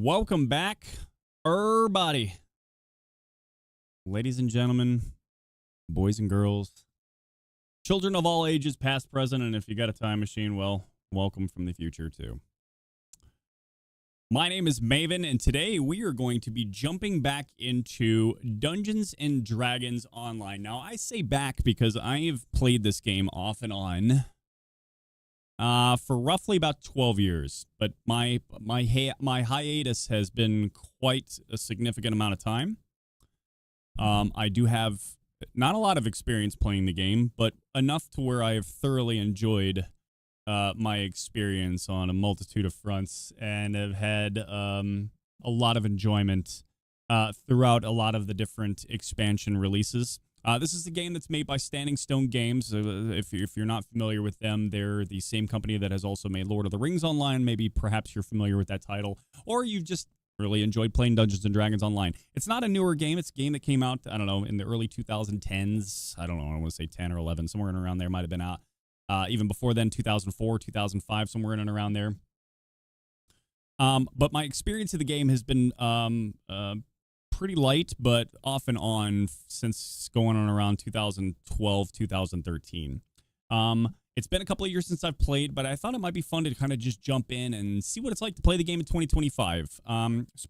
Welcome back, everybody. Ladies and gentlemen, boys and girls, children of all ages, past, present, and if you got a time machine, well, welcome from the future, too. My name is Maven, and today we are going to be jumping back into Dungeons & Dragons Online. Now, I say back because I have played this game off and on for roughly about 12 years, but my hiatus has been quite a significant amount of time. I do have not a lot of experience playing the game, but enough to where I have thoroughly enjoyed my experience on a multitude of fronts and have had a lot of enjoyment throughout a lot of the different expansion releases. This is the game that's made by Standing Stone Games. If you're not familiar with them, they're the same company that has also made Lord of the Rings Online. Maybe perhaps you're familiar with that title, or you just really enjoyed playing Dungeons & Dragons Online. It's not a newer game. It's a game that came out, I don't know, in the early 2010s. I don't know, I want to say 10 or 11, somewhere in around there. Might have been out. Even before then, 2004, 2005, somewhere in and around there. But my experience of the game has been pretty light, but off and on since going on around 2012, 2013. It's been a couple of years since I've played, but I thought it might be fun to kind of just jump in and see what it's like to play the game in 2025.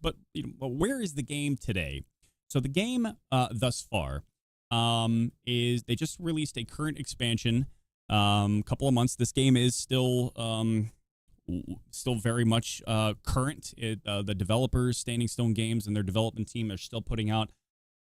But where is the game today? So the game thus far is they just released a current expansion. Couple of months. This game is still very much current. The developers, Standing Stone Games, and their development team are still putting out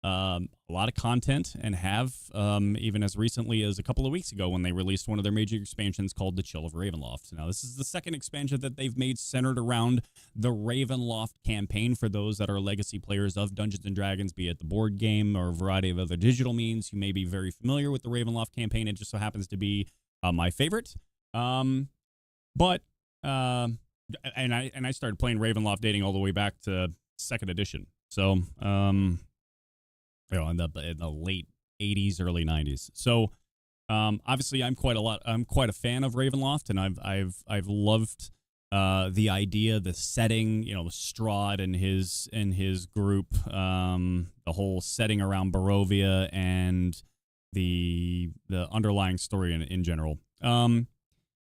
a lot of content and have even as recently as a couple of weeks ago when they released one of their major expansions called The Chill of Ravenloft. Now, this is the second expansion that they've made centered around the Ravenloft campaign for those that are legacy players of Dungeons & Dragons, be it the board game or a variety of other digital means. You may be very familiar with the Ravenloft campaign. It just so happens to be my favorite. And I started playing Ravenloft dating all the way back to 2nd edition. So, in the late 80s, early 90s. So, obviously, I'm quite a fan of Ravenloft, and I've loved the idea, the setting, Strahd and his group, the whole setting around Barovia and the underlying story in general. In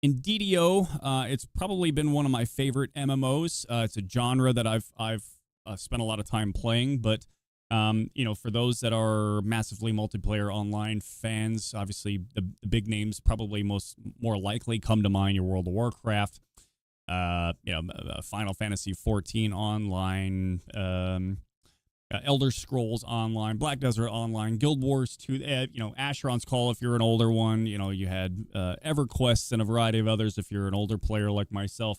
DDO, it's probably been one of my favorite MMOs. It's a genre that I've spent a lot of time playing, but for those that are massively multiplayer online fans, obviously the big names probably more likely come to mind. Your World of Warcraft, Final Fantasy 14 online, Elder Scrolls Online, Black Desert Online, Guild Wars 2, Asheron's Call if you're an older one. You had EverQuest and a variety of others if you're an older player like myself.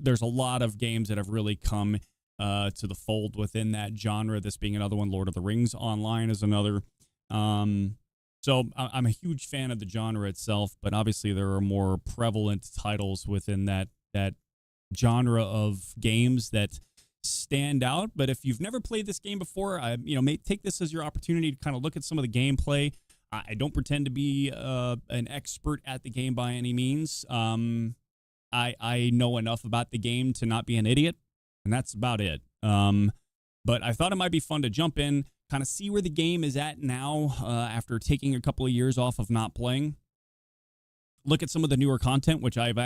There's a lot of games that have really come to the fold within that genre, this being another one. Lord of the Rings Online is another. So I'm a huge fan of the genre itself, but obviously there are more prevalent titles within that genre of games that stand out. But if you've never played this game before, may take this as your opportunity to kind of look at some of the gameplay. I don't pretend to be an expert at the game by any means. I know enough about the game to not be an idiot, and that's about it. But I thought it might be fun to jump in, kind of see where the game is at now after taking a couple of years off of not playing. Look at some of the newer content, which I've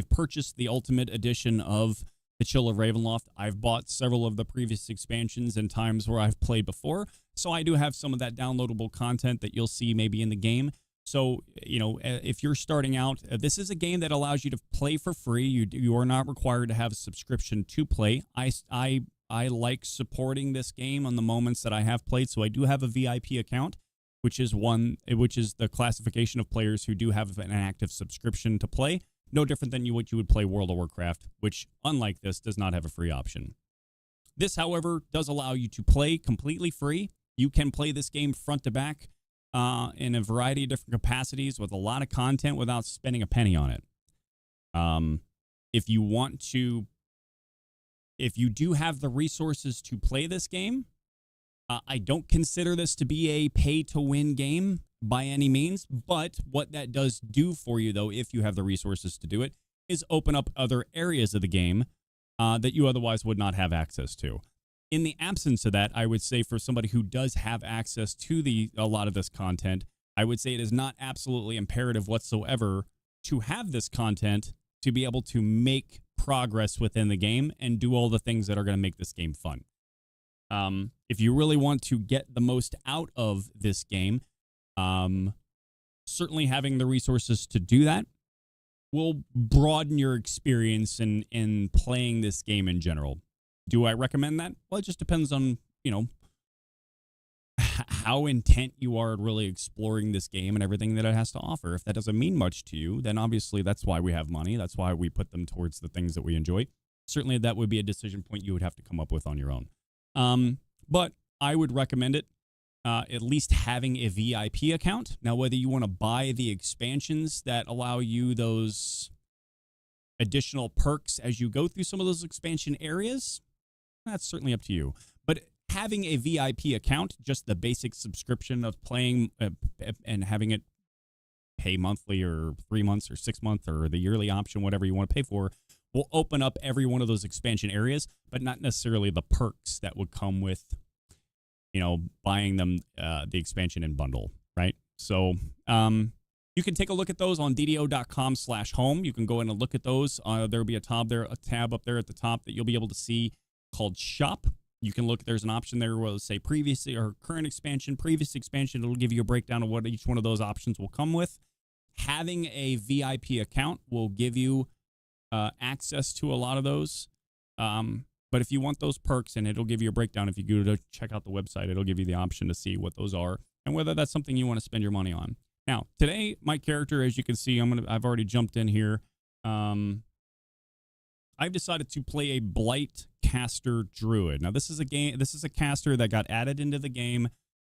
purchased the Ultimate Edition of The Chill of Ravenloft. I've bought several of the previous expansions in times where I've played before, so I do have some of that downloadable content that you'll see maybe in the game. So, if you're starting out, this is a game that allows you to play for free. You are not required to have a subscription to play. I like supporting this game on the moments that I have played, so I do have a VIP account, which is the classification of players who do have an active subscription to play. No different than what you would play World of Warcraft, which, unlike this, does not have a free option. This, however, does allow you to play completely free. You can play this game front to back in a variety of different capacities with a lot of content without spending a penny on it. If you do have the resources to play this game, I don't consider this to be a pay-to-win game by any means, but what that does do for you, though, if you have the resources to do it, is open up other areas of the game that you otherwise would not have access to. In the absence of that, I would say for somebody who does have access to a lot of this content, I would say it is not absolutely imperative whatsoever to have this content to be able to make progress within the game and do all the things that are going to make this game fun. If you really want to get the most out of this game, certainly having the resources to do that will broaden your experience in playing this game in general. Do I recommend that? Well, it just depends on, how intent you are really exploring this game and everything that it has to offer. If that doesn't mean much to you, then obviously that's why we have money. That's why we put them towards the things that we enjoy. Certainly that would be a decision point you would have to come up with on your own. But I would recommend it, at least having a VIP account. Now, whether you want to buy the expansions that allow you those additional perks as you go through some of those expansion areas, that's certainly up to you. But having a VIP account, just the basic subscription of playing and having it pay monthly or 3 months or 6 months or the yearly option, whatever you want to pay for, will open up every one of those expansion areas, but not necessarily the perks that would come with, buying them, the expansion in bundle, right? So you can take a look at those on DDO.com/home. You can go in and look at those. There'll be a tab up there at the top that you'll be able to see called Shop. You can look, there's an option there where it'll say previously or current expansion, previous expansion. It'll give you a breakdown of what each one of those options will come with. Having a VIP account will give you access to a lot of those. But if you want those perks, and it'll give you a breakdown, if you go to check out the website, it'll give you the option to see what those are and whether that's something you want to spend your money on. Now, today, my character, as you can see, I've already jumped in here. I've decided to play a Blightcaster Druid. Now, this is a caster that got added into the game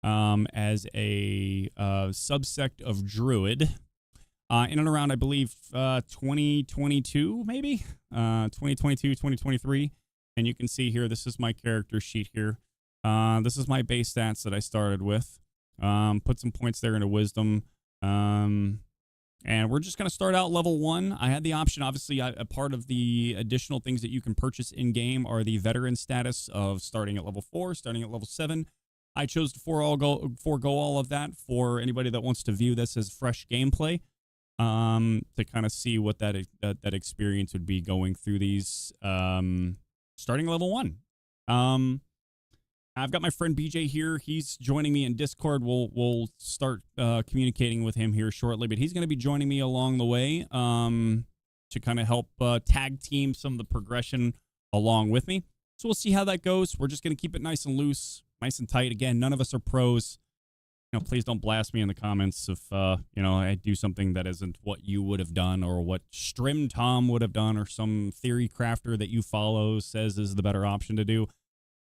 as a subsect of Druid in and around, I believe, 2022, maybe? 2022, 2023. And you can see here, this is my character sheet here. This is my base stats that I started with. Put some points there into wisdom. And we're just going to start out level 1. I had the option, obviously, a part of the additional things that you can purchase in-game are the veteran status of starting at level 4, starting at level 7. I chose to forego all of that for anybody that wants to view this as fresh gameplay, to kind of see what that experience would be going through these, starting level 1. I've got my friend BJ here. He's joining me in Discord. We'll start communicating with him here shortly, but he's going to be joining me along the way to kind of help tag team some of the progression along with me. So we'll see how that goes. We're just going to keep it nice and loose, nice and tight. Again, none of us are pros. Please don't blast me in the comments if I do something that isn't what you would have done or what Strim Tom would have done or some theory crafter that you follow says is the better option to do.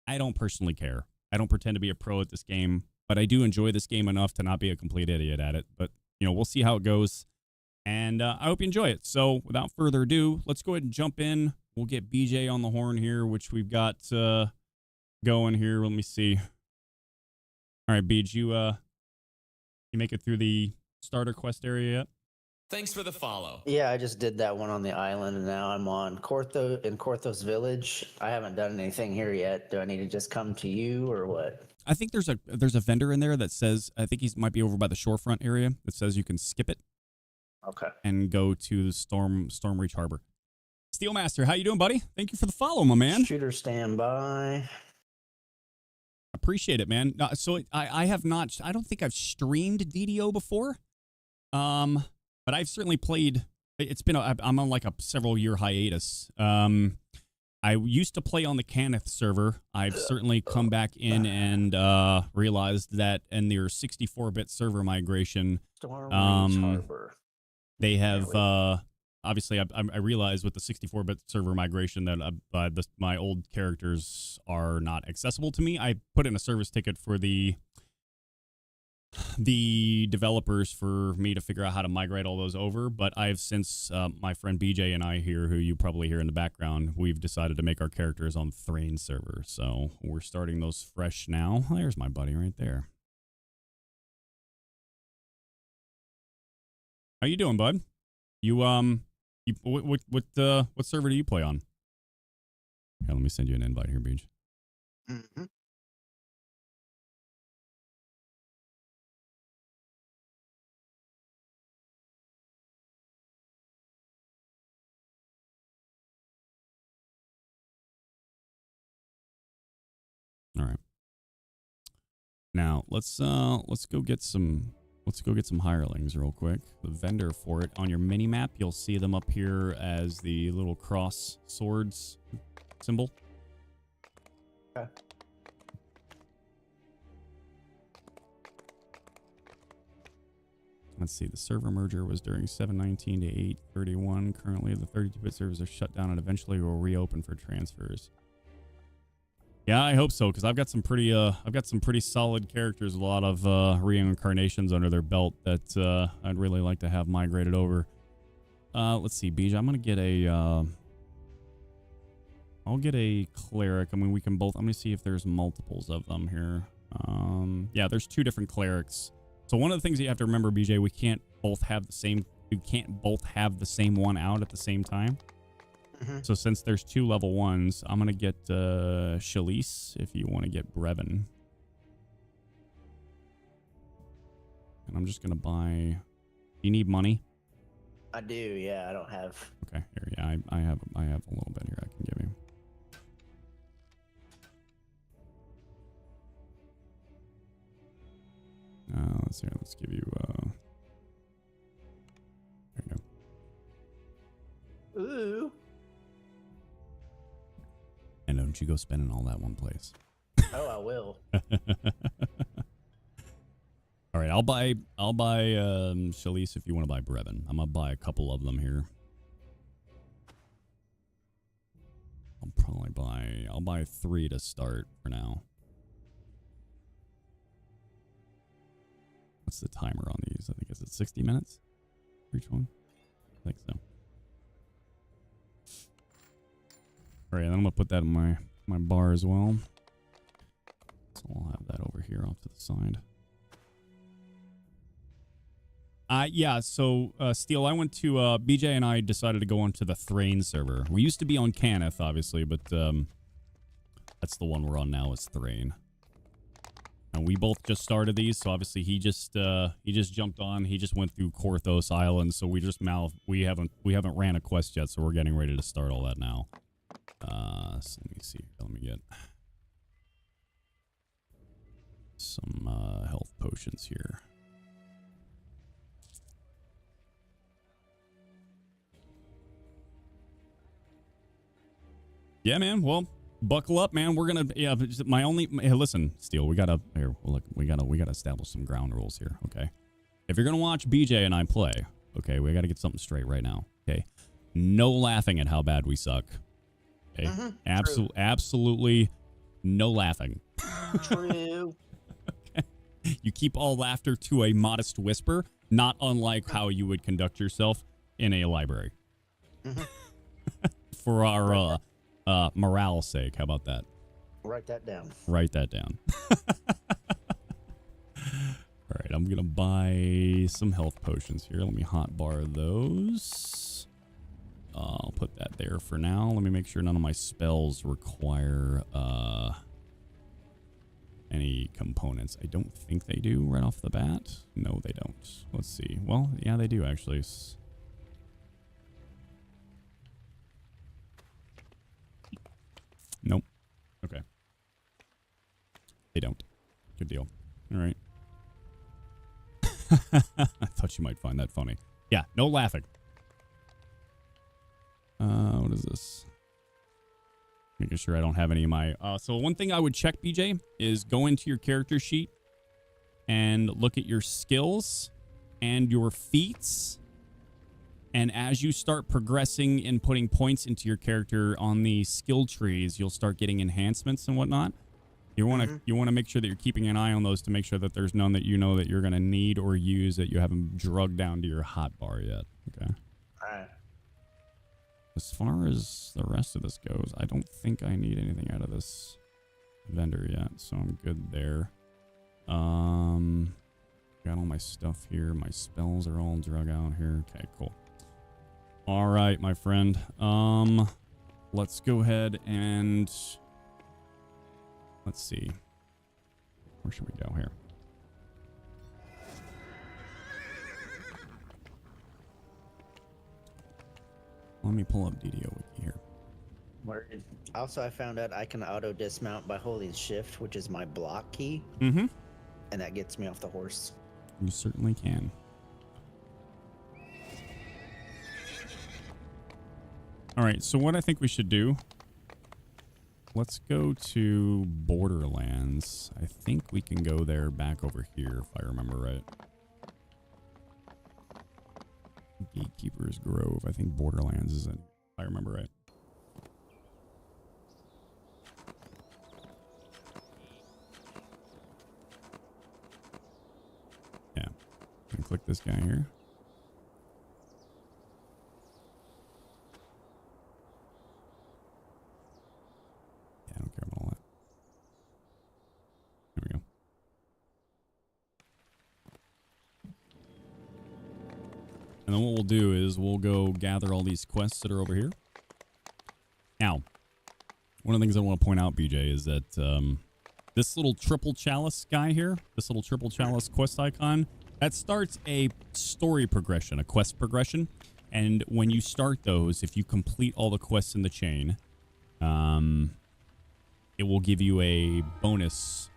I don't personally care. I don't pretend to be a pro at this game, but I do enjoy this game enough to not be a complete idiot at it. But, we'll see how it goes, and I hope you enjoy it. So, without further ado, let's go ahead and jump in. We'll get BJ on the horn here, which we've got going here. Let me see. All right, BJ, you make it through the starter quest area yet? Thanks for the follow. Yeah, I just did that one on the island, and now I'm on Korthos Village. I haven't done anything here yet. Do I need to just come to you or what? I think there's a vendor in there that says, I think he might be over by the shorefront area, that says you can skip it. Okay. And go to the Storm Reach Harbor. Steelmaster, how you doing, buddy? Thank you for the follow, my man. Shooter standby. Appreciate it, man. So I have not. I don't think I've streamed DDO before. But I've certainly played. It's been. I'm on like a several year hiatus. I used to play on the Cannith server. I've certainly come back in and realized that in their 64-bit server migration, Storm Reach Harbor. they have obviously. I realized with the 64-bit server migration that my old characters are not accessible to me. I put in a service ticket for the developers for me to figure out how to migrate all those over, but I've since my friend BJ and I here, who you probably hear in the background, we've decided to make our characters on Thrain server, so we're starting those fresh now. There's my buddy right there. How you doing, bud? What server do you play on? Yeah, let me send you an invite here, Beach. Mm-hmm. All right. Now let's go get some hirelings real quick. The vendor for it on your mini map, you'll see them up here as the little cross swords symbol. Okay. Let's see. The server merger was during 7/19 to 8/31. Currently, the 32-bit servers are shut down and eventually will reopen for transfers. Yeah, I hope so, because I've got some pretty solid characters, a lot of reincarnations under their belt that I'd really like to have migrated over. Let's see, Bij, I'm gonna get a I'll get a cleric. I mean, we can both. I'm gonna see if there's multiples of them here. Yeah, there's 2 different clerics. So one of the things you have to remember, BJ, we can't both have the same. You can't both have the same one out at the same time. Mm-hmm. So since there's 2 level 1s, I'm going to get Shalice if you want to get Brevin. And I'm just going to buy... Do you need money? I do, yeah. I don't have... Okay, here, yeah, I have a little bit here I can give you. Let's see, let's give you... There you go. Ooh. And don't you go spending all that one place. Oh, I will. All right, I'll buy Shalice if you want to buy Brevin. I'm gonna buy a couple of them here. I'll buy 3 to start for now. What's the timer on these? I think is it 60 minutes for each one? I think so. All right, then I'm gonna put that in my bar as well. So I'll have that over here off to the side. Yeah, so Steel, I went to BJ and I decided to go onto the Thrain server. We used to be on Cannith, obviously, but that's the one we're on now is Thrain. And we both just started these, so obviously he just jumped on. He just went through Korthos Island, so we haven't ran a quest yet, so we're getting ready to start all that now. So let me see. Let me get some health potions here. Yeah, man. Well, buckle up, man. We're gonna. Yeah, hey, listen, Steel. We gotta establish some ground rules here. Okay. If you're gonna watch BJ and I play, okay, we gotta get something straight right now. Okay. No laughing at how bad we suck. Okay. Absolutely no laughing. True. Okay. You keep all laughter to a modest whisper, not unlike how you would conduct yourself in a library. For our morale's sake. How about that? Write that down. Write that down. All right, I'm going to buy some health potions here. Let me hotbar those. I'll put that there for now. Let me make sure none of my spells require any components. I don't think they do right off the bat. No, they don't. Let's see. Well, yeah, they do actually. Nope. Okay. They don't. Good deal. All right. I thought you might find that funny. Yeah, no laughing. What is this? Making sure I don't have any of my... so one thing I would check, BJ, is go into your character sheet and look at your skills and your feats. And as you start progressing and putting points into your character on the skill trees, you'll start getting enhancements and whatnot. You want to make sure that you're keeping an eye on those to make sure that there's none that you know that you're going to need or use that you haven't drugged down to your hotbar yet. Okay. All right. As far as the rest of this goes, I don't think I need anything out of this vendor yet, so I'm good there. Got all my stuff here. My spells are all drug out here. Okay, cool. All right, my friend. let's go ahead and let's see. Where should we go here? Let me pull up DDO wiki here. Word. Also, I found out I can auto dismount by holding shift, which is my block key, Mm-hmm. and that gets me off the horse. You certainly can. All right, so what I think we should do, let's go to Borderlands. I think we can go there back over here, if I remember right. Gatekeeper's Grove. I think Borderlands is it, if I remember right. Yeah. Can click this guy here. Yeah, I don't care about all that. There we go. And then what we'll do is we'll go gather all these quests that are over here. Now, one of the things I want to point out, BJ, is that this little triple chalice guy here, this little triple chalice quest icon, that starts a story progression, a quest progression. And when you start those, if you complete all the quests in the chain, it will give you a bonus,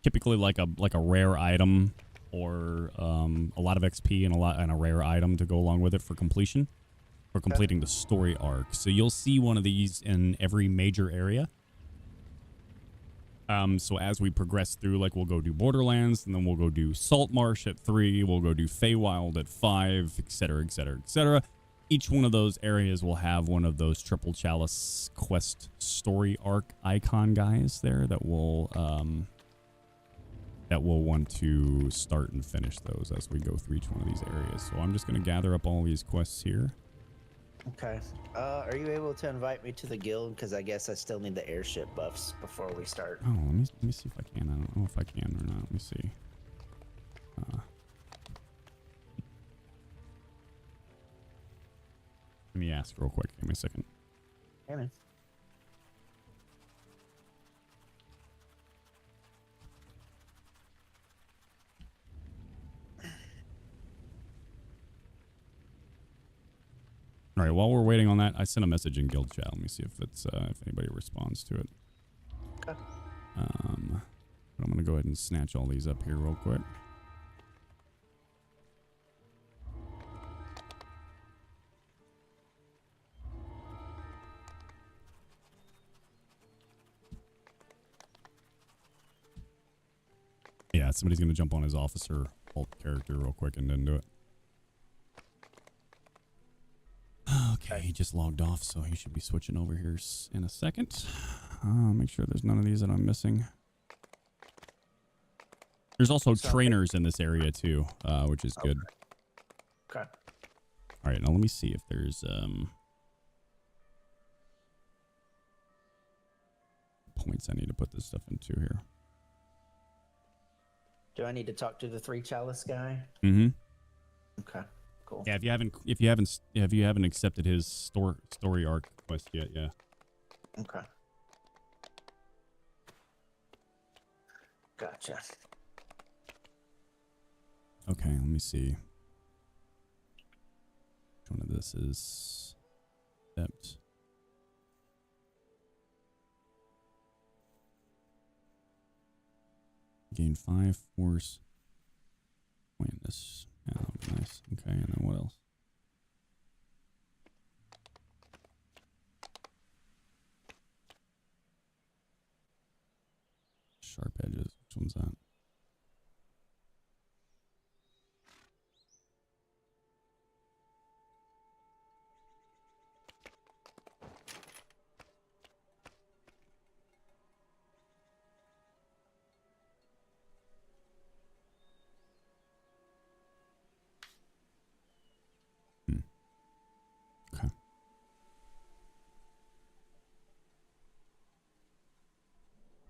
typically like a rare item or a lot of XP and a rare item to go along with it for completion, for completing the story arc. So you'll see one of these in every major area. So as we progress through, like we'll go do Borderlands, and then we'll go do Salt Marsh at 3, we'll go do Feywild at 5, etc., etc., etc. Each one of those areas will have one of those triple chalice quest story arc icon guys there that will want to start and finish those as we go through each one of these areas. So I'm just going to gather up all these quests here. Okay. Are you able to invite me to the guild? Because I guess I still need the airship buffs before we start. Oh, let me see if I can. I don't know if I can or not. Let me see. Let me ask real quick. Give me a second. Hey, man. All right, while we're waiting on that, I sent a message in guild chat. Let me see if it's if anybody responds to it. Okay. But I'm gonna go ahead and snatch all these up here real quick. Yeah, somebody's gonna jump on his officer alt character real quick and then do it. Okay, he just logged off, so he should be switching over here in a second. Make sure there's none of these that I'm missing. There's also trainers in this area too, which is good. Okay. All right, now let me see if there's points I need to put this stuff into here. Do I need to talk to the 3 chalice guy? Mm-hmm. Okay. Cool. Yeah, if you haven't accepted his story arc quest yet, yeah. Okay. Gotcha. Okay, let me see. Which one of this is accept? Gain 5 force. Witness. Yeah, that would be nice. Okay, and then what else? Sharp edges. Which one's that? Okay.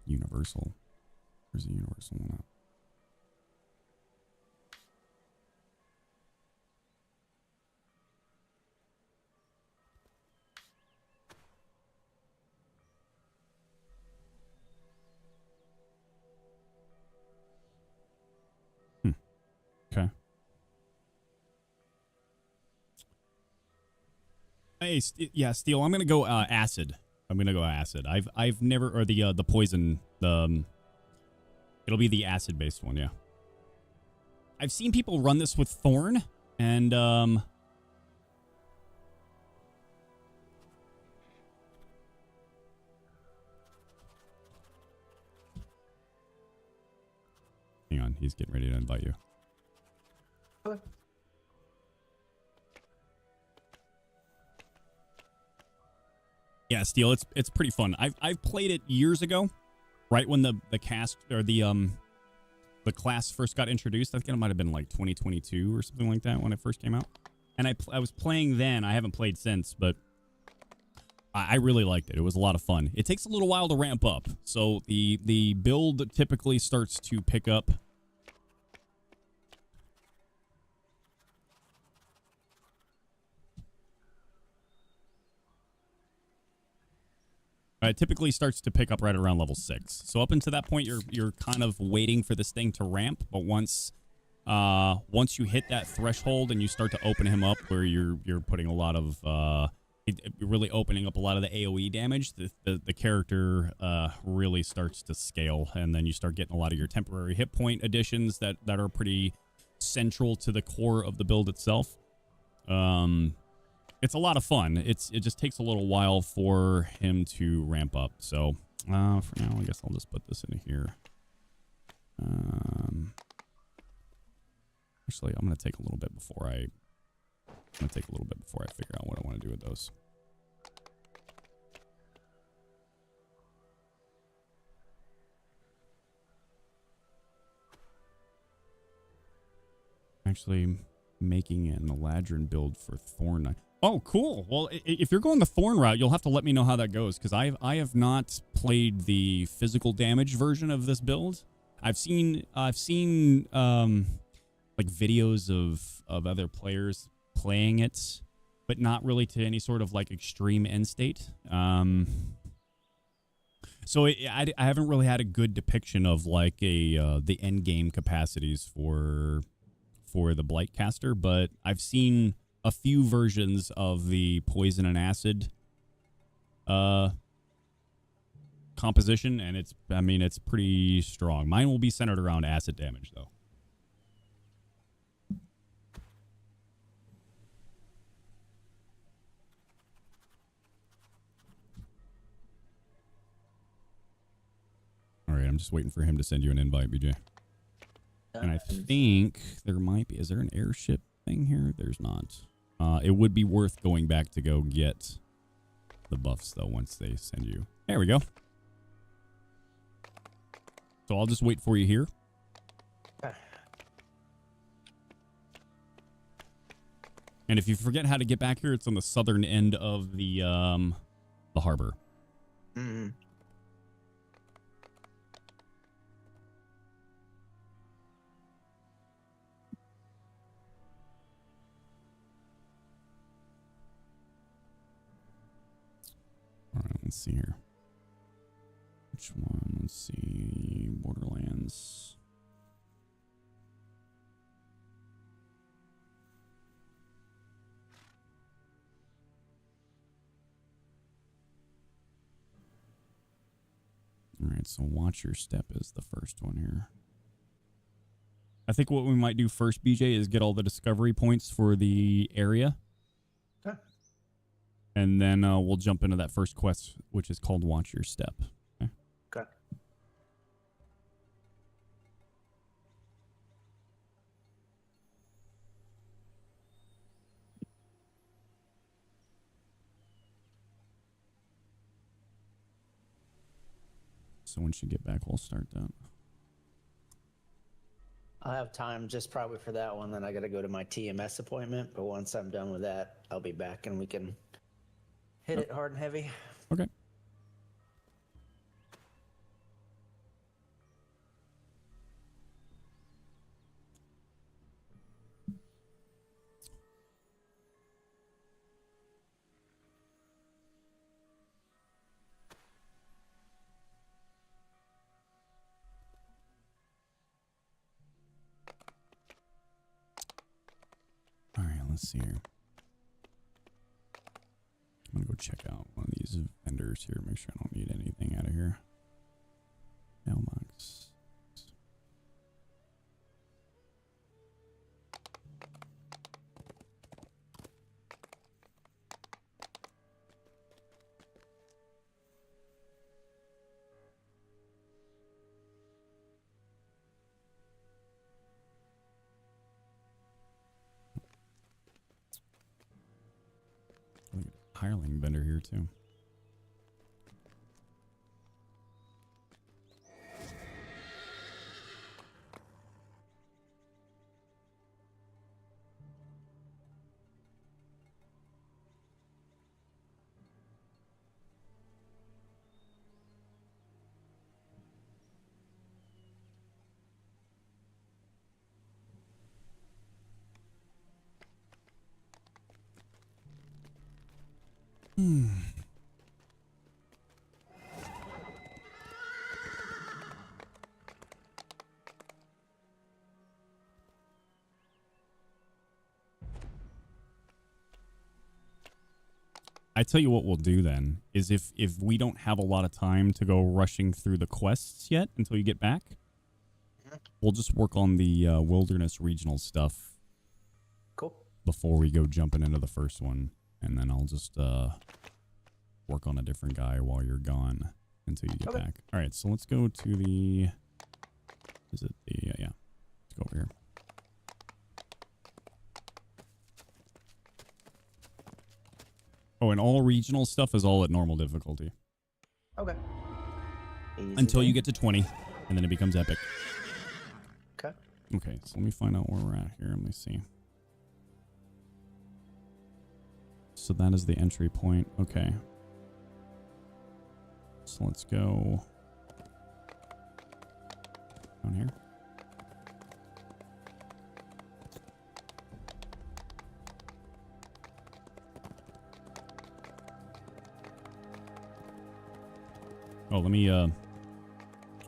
Universal. Where's the universal one at? Okay. Hey, yeah, Steel. I'm gonna go acid. I'm gonna go acid. I've never, or the poison. It'll be the acid based one. Yeah. I've seen people run this with Thorn, and hang on, he's getting ready to invite you. Okay. Yeah, Steel. It's pretty fun. I've played it years ago, right when the cast or the class first got introduced. I think it might have been like 2022 or something like that when it first came out. And I was playing then. I haven't played since, but I really liked it. It was a lot of fun. It takes a little while to ramp up. So the build typically starts to pick up. It typically starts to pick up right around level 6. So up until that point, you're kind of waiting for this thing to ramp. But once you hit that threshold and you start to open him up, where you're putting a lot of really opening up a lot of the AOE damage, the character really starts to scale, and then you start getting a lot of your temporary hit point additions that are pretty central to the core of the build itself. It's a lot of fun. It just takes a little while for him to ramp up. So for now, I guess I'll just put this in here. Actually, I'm gonna take a little bit before I figure out what I want to do with those. Actually, making an Eladrin build for Thorn Knight. Oh, cool. Well, if you're going the Thorn route, you'll have to let me know how that goes, because I have not played the physical damage version of this build. I've seen like videos of other players playing it, but not really to any sort of like extreme end state. So I haven't really had a good depiction of like the end game capacities for the Blightcaster, but I've seen a few versions of the poison and acid composition, and it's pretty strong. Mine will be centered around acid damage, though. All right, I'm just waiting for him to send you an invite, BJ. And I think there might be... Is there an airship thing here? There's not. It would be worth going back to go get the buffs, though, once they send you. There we go. So I'll just wait for you here. And if you forget how to get back here, it's on the southern end of the harbor. Mm-hmm. All right, let's see here. Which one? Let's see. Borderlands. All right, so Watch Your Step is the first one here. I think what we might do first, BJ, is get all the discovery points for the area. Okay. And then we'll jump into that first quest, which is called Watch Your Step. Okay. Okay. So once you get back, we'll start that. I'll have time just probably for that one. Then I got to go to my TMS appointment. But once I'm done with that, I'll be back and we can hit it hard and heavy. Okay. let's see here. I'm gonna go check out one of these vendors here. Make sure I don't need anything out of here. Mailbox. Hireling vendor here too. I tell you what we'll do then is if we don't have a lot of time to go rushing through the quests yet until you get back, we'll just work on the wilderness regional stuff. Cool. Before we go jumping into the first one, and then I'll just work on a different guy while you're gone until you get back. All right, so let's go to the. Is it the yeah? Let's go over here. Oh, and all regional stuff is all at normal difficulty. Okay. Easy Until then. you get to 20, and then it becomes epic. Okay. Okay, so let me find out where we're at here. Let me see. So that is the entry point. Okay. So let's go down here. Oh, let me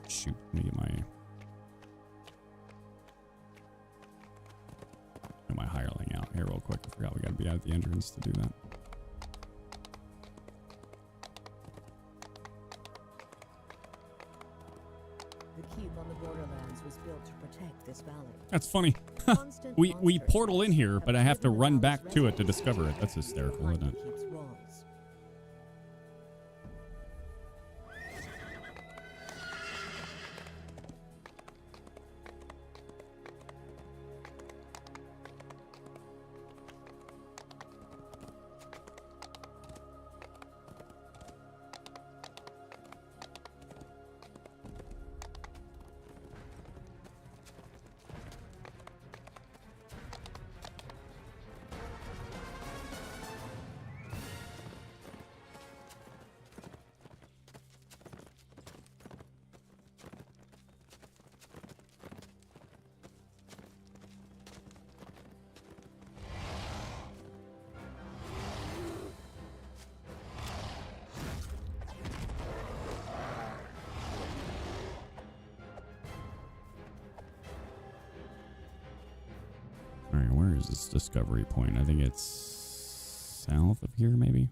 shoot. Let me get my hireling out here real quick. I forgot we got to be out at the entrance to do that. The keep on the borderlands was built to protect this valley. That's funny. we portal in here, but I have to run back to it to discover it. That's hysterical, isn't it? Keeps walls. All right, where is this discovery point? I think it's south of here, maybe.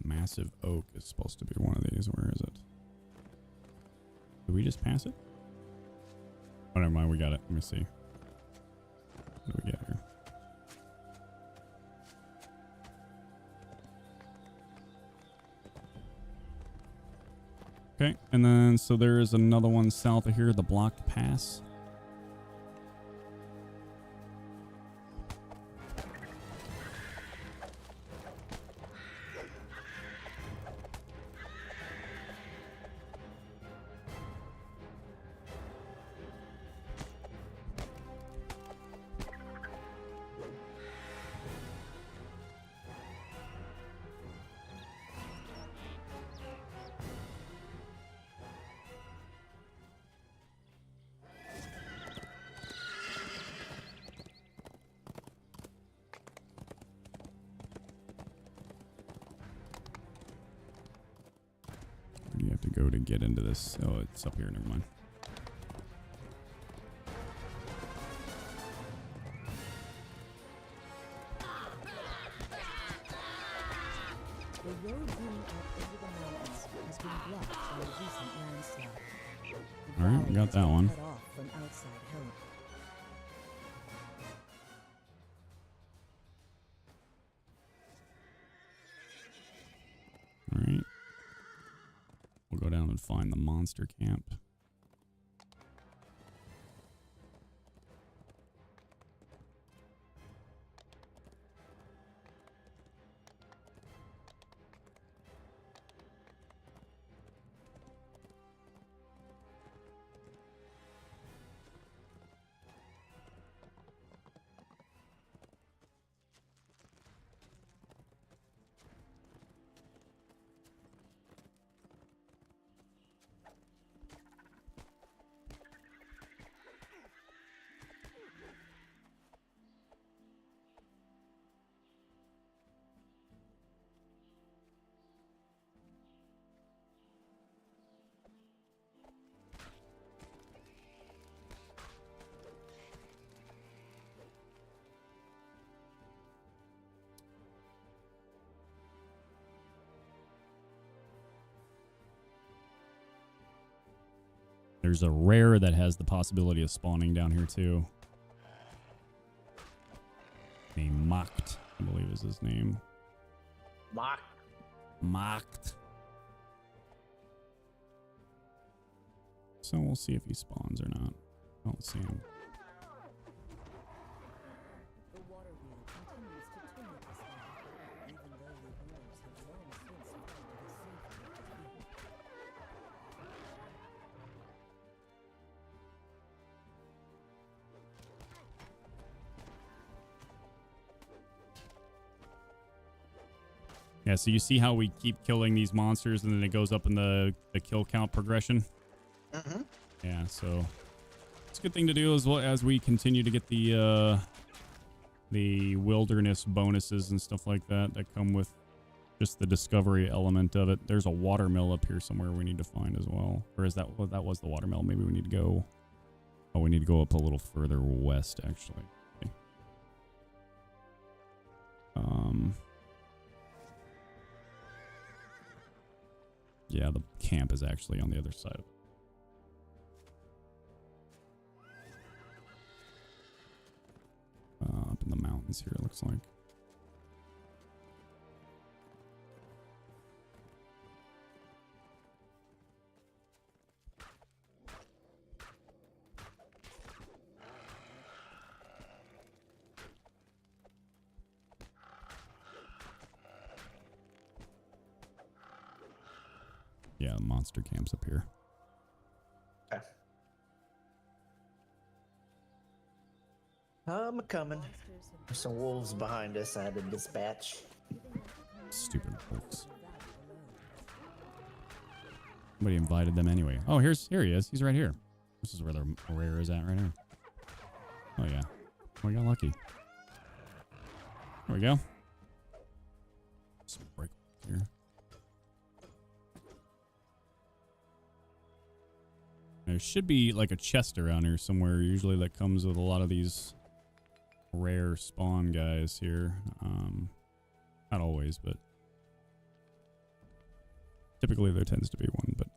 Massive oak is supposed to be one of these. Where is it? Did we just pass it? Oh, never mind. We got it. Let me see. What do we get here? Okay. And then, so there is another one south of here, the blocked pass. go to get into this? Oh, it's up here. Never mind. The road leading up over the mountains has been blocked by a recent landslide. The All right, we valley got has that been one. cut off from outside help. All right. We'll go down and find the monster camp. There's a rare that has the possibility of spawning down here too. Named Mocked, I believe is his name. Mocked. So we'll see if he spawns or not. I don't see him. The water wheel continues to turn at this time, even though the wolves have long since found a safer retreat. Yeah, so you see how we keep killing these monsters and then it goes up in the kill count progression? Mm-hmm. Yeah, so it's a good thing to do as well as we continue to get the wilderness bonuses and stuff like that that come with just the discovery element of it. There's a watermill up here somewhere we need to find as well. Or is that, well, that was the watermill. Maybe we need to go, oh, we need to go up a little further west actually. Okay. Yeah, the camp is actually on the other side of it. Up in the mountains here, it looks like. Yeah, the monster camp's up here. Okay. I'm coming. There's some wolves behind us. I had to dispatch. Stupid folks. Somebody invited them anyway. Oh, here he is. He's right here. This is where the rare is at right here. Oh yeah. Oh, we got lucky. There we go. Some break here. There should be like a chest around here somewhere. Usually that comes with a lot of these rare spawn guys here. Not always, but typically there tends to be one, but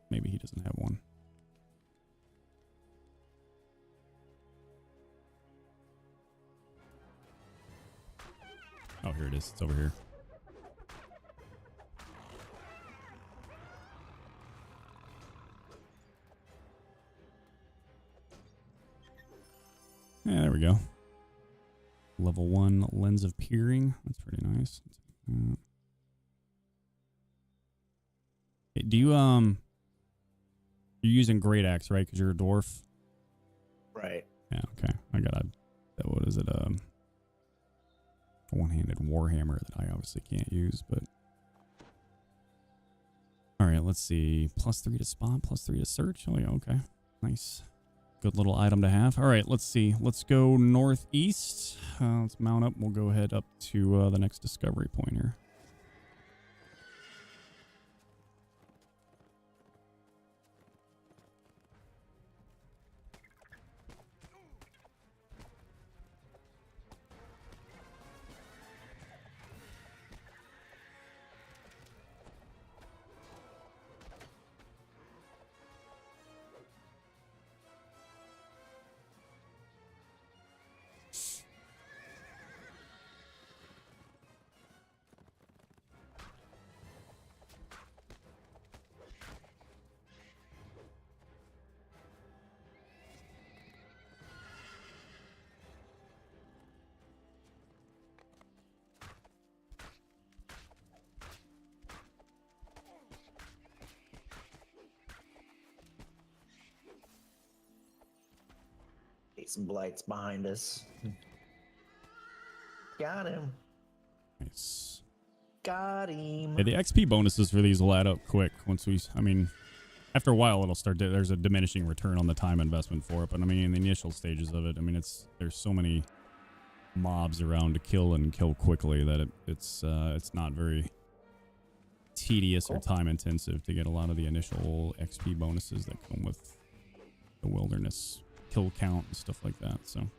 maybe he doesn't have one. Oh, here it is. It's over here. Yeah, there we go. Level 1 lens of peering. That's pretty nice. Hey, do you you're using great axe, right? Because you're a dwarf. Right. Yeah. Okay. I got a. What is it? A one-handed warhammer that I obviously can't use, but. All right. Let's see. +3 to spot, +3 to search. Oh yeah. Okay. Nice. Good little item to have. All right, let's see. Let's go northeast. Let's mount up. We'll go ahead up to the next discovery point here. Get some blights behind us. Got him. Nice. Got him. Yeah, the XP bonuses for these will add up quick once we, I mean, after a while it'll start to, there's a diminishing return on the time investment for it, but I mean, in the initial stages of it, I mean, there's so many mobs around to kill and kill quickly that it's not very tedious or time intensive to get a lot of the initial XP bonuses that come with the wilderness kill count and stuff like that, so. Let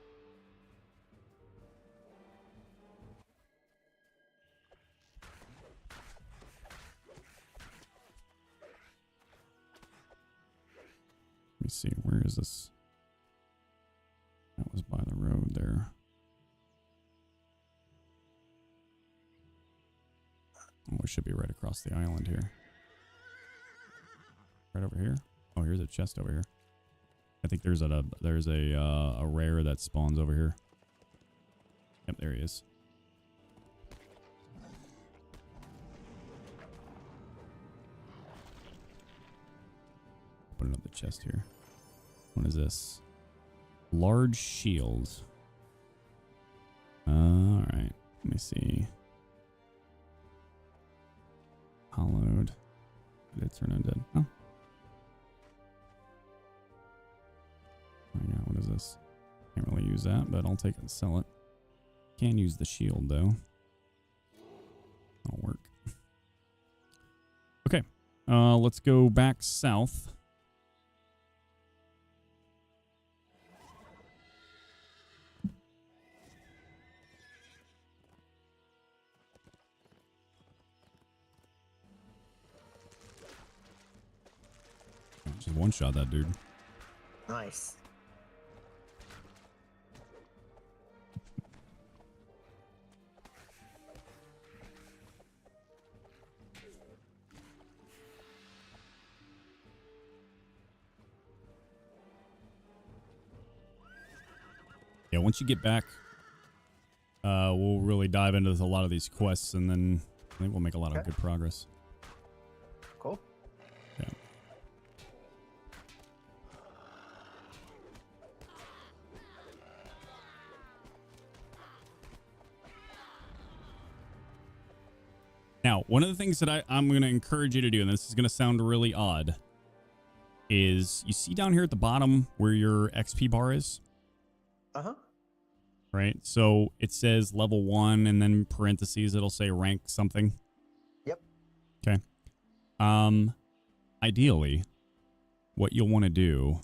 me see, where is this? That was by the road there. Oh, it should be right across the island here. Right over here? Oh, here's a chest over here. I think there's a rare that spawns over here. Yep, there he is. Open up the chest here. What is this? Large shield. Alright. Let me see. Hollowed. Did it turn undead? Oh. Oh yeah, what is this? Can't really use that, but I'll take it and sell it. Can use the shield though. That'll work. Okay. Let's go back south. Just one shot that dude. Nice. Yeah, once you get back, we'll really dive into a lot of these quests, and then I think we'll make a lot of good progress. Cool. Yeah. Now, one of the things that I'm going to encourage you to do, and this is going to sound really odd, is you see down here at the bottom where your XP bar is? Uh-huh. Right? So it says level 1, and then parentheses, it'll say rank something. Yep. Okay. Ideally, what you'll want to do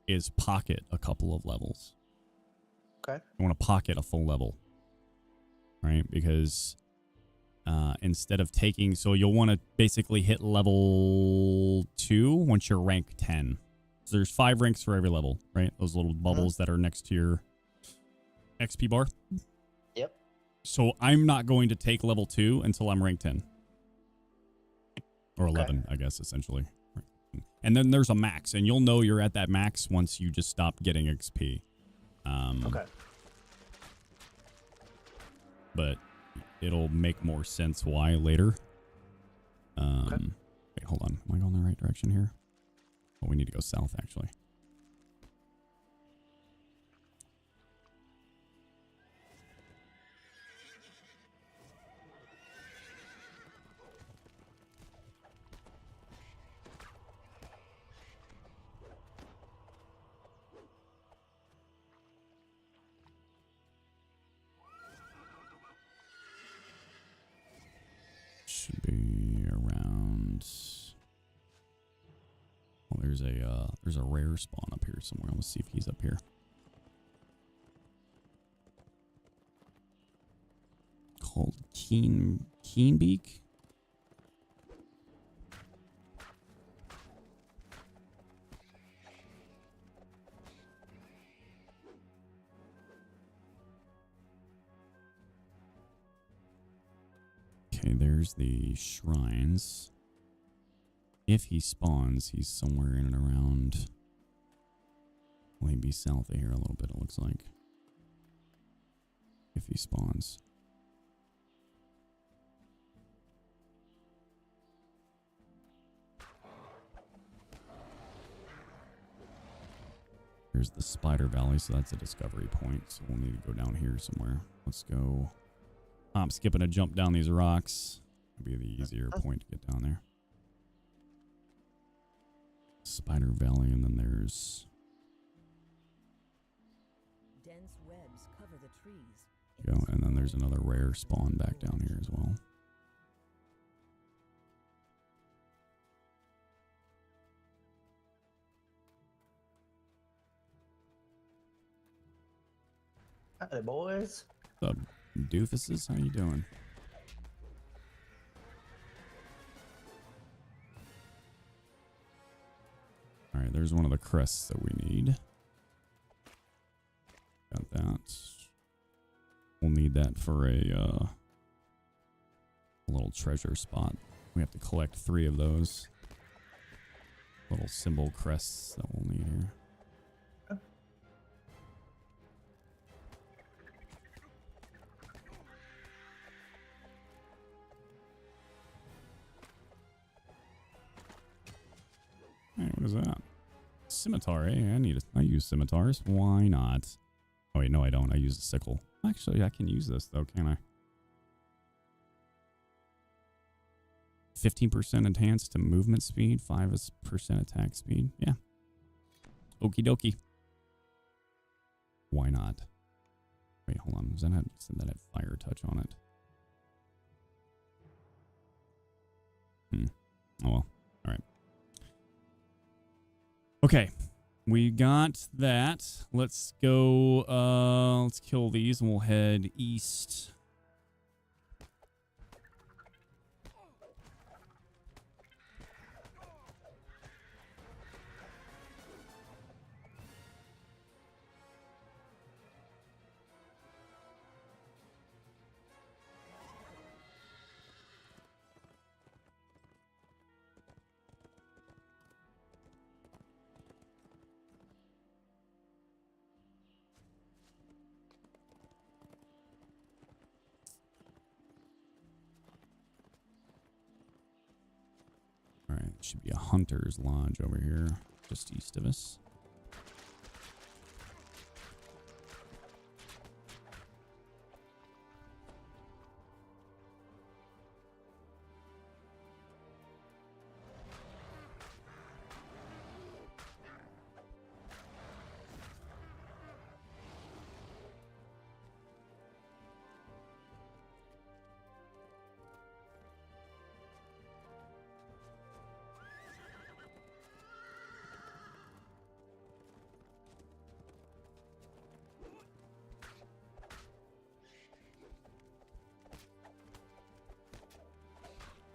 is pocket a couple of levels. Okay. You want to pocket a full level. Right? Because instead of taking, so you'll want to basically hit level 2 once you're rank 10. So there's 5 ranks for every level, right? Those little bubbles that are next to your XP bar. Yep. So I'm not going to take level 2 until I'm rank 10. Or 11, I guess, essentially. And then there's a max, and you'll know you're at that max once you just stop getting XP. Okay. But it'll make more sense why later. Wait, hold on. Am I going the right direction here? Oh, we need to go south, actually. Should be around. Well, there's a rare spawn up here somewhere. Let's see if he's up here. Called Keenbeak. Okay, there's the shrines. If he spawns, he's somewhere in and around. Well, he'd be south of here a little bit, it looks like. If he spawns. Here's the Spider Valley, so that's a discovery point. So we'll need to go down here somewhere. Let's go. I'm skipping a jump down these rocks. It'll be the easier point to get down there. Spider Valley, and then there's... Dense webs cover the trees. Go, and then there's another rare spawn back down here as well. Howdy, boys. What's up, doofuses? How you doing? All right, there's one of the crests that we need. Got that. We'll need that for a little treasure spot. We have to collect 3 of those little symbol crests that we'll need here. Hey, what is that? Scimitar, eh? I use scimitars. Why not? Oh wait, no I don't. I use a sickle. Actually, I can use this though, can I? 15% enhanced to movement speed, 5% attack speed. Yeah. Okie dokie. Why not? Wait, hold on. Does that have fire touch on it? Oh well. All right. Okay. We got that. Let's go, let's kill these and we'll head east. Alright, should be a hunter's lodge over here, just east of us.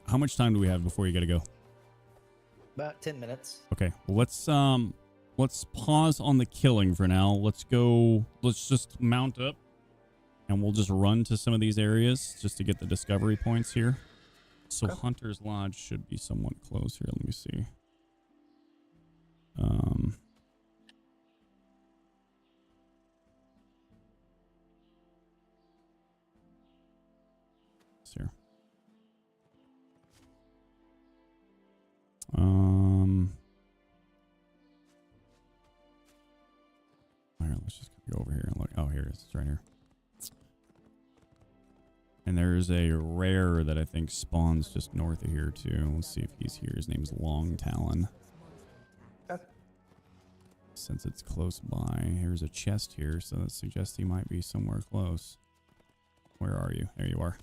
How much time do we have before you gotta go? About 10 minutes. Okay, well, let's pause on the killing for now. Let's just mount up and we'll just run to some of these areas just to get the discovery points here. So Okay. Hunter's Lodge should be somewhat close here. Let me see. It's here. All right, let's just go over here and look. Oh, here it is. It's right here. And there's a rare that I think spawns just north of here too. Let's see if he's here. His name's Long Talon. Okay. Since it's close by, here's a chest here, so that suggests he might be somewhere close. Where are you? There you are.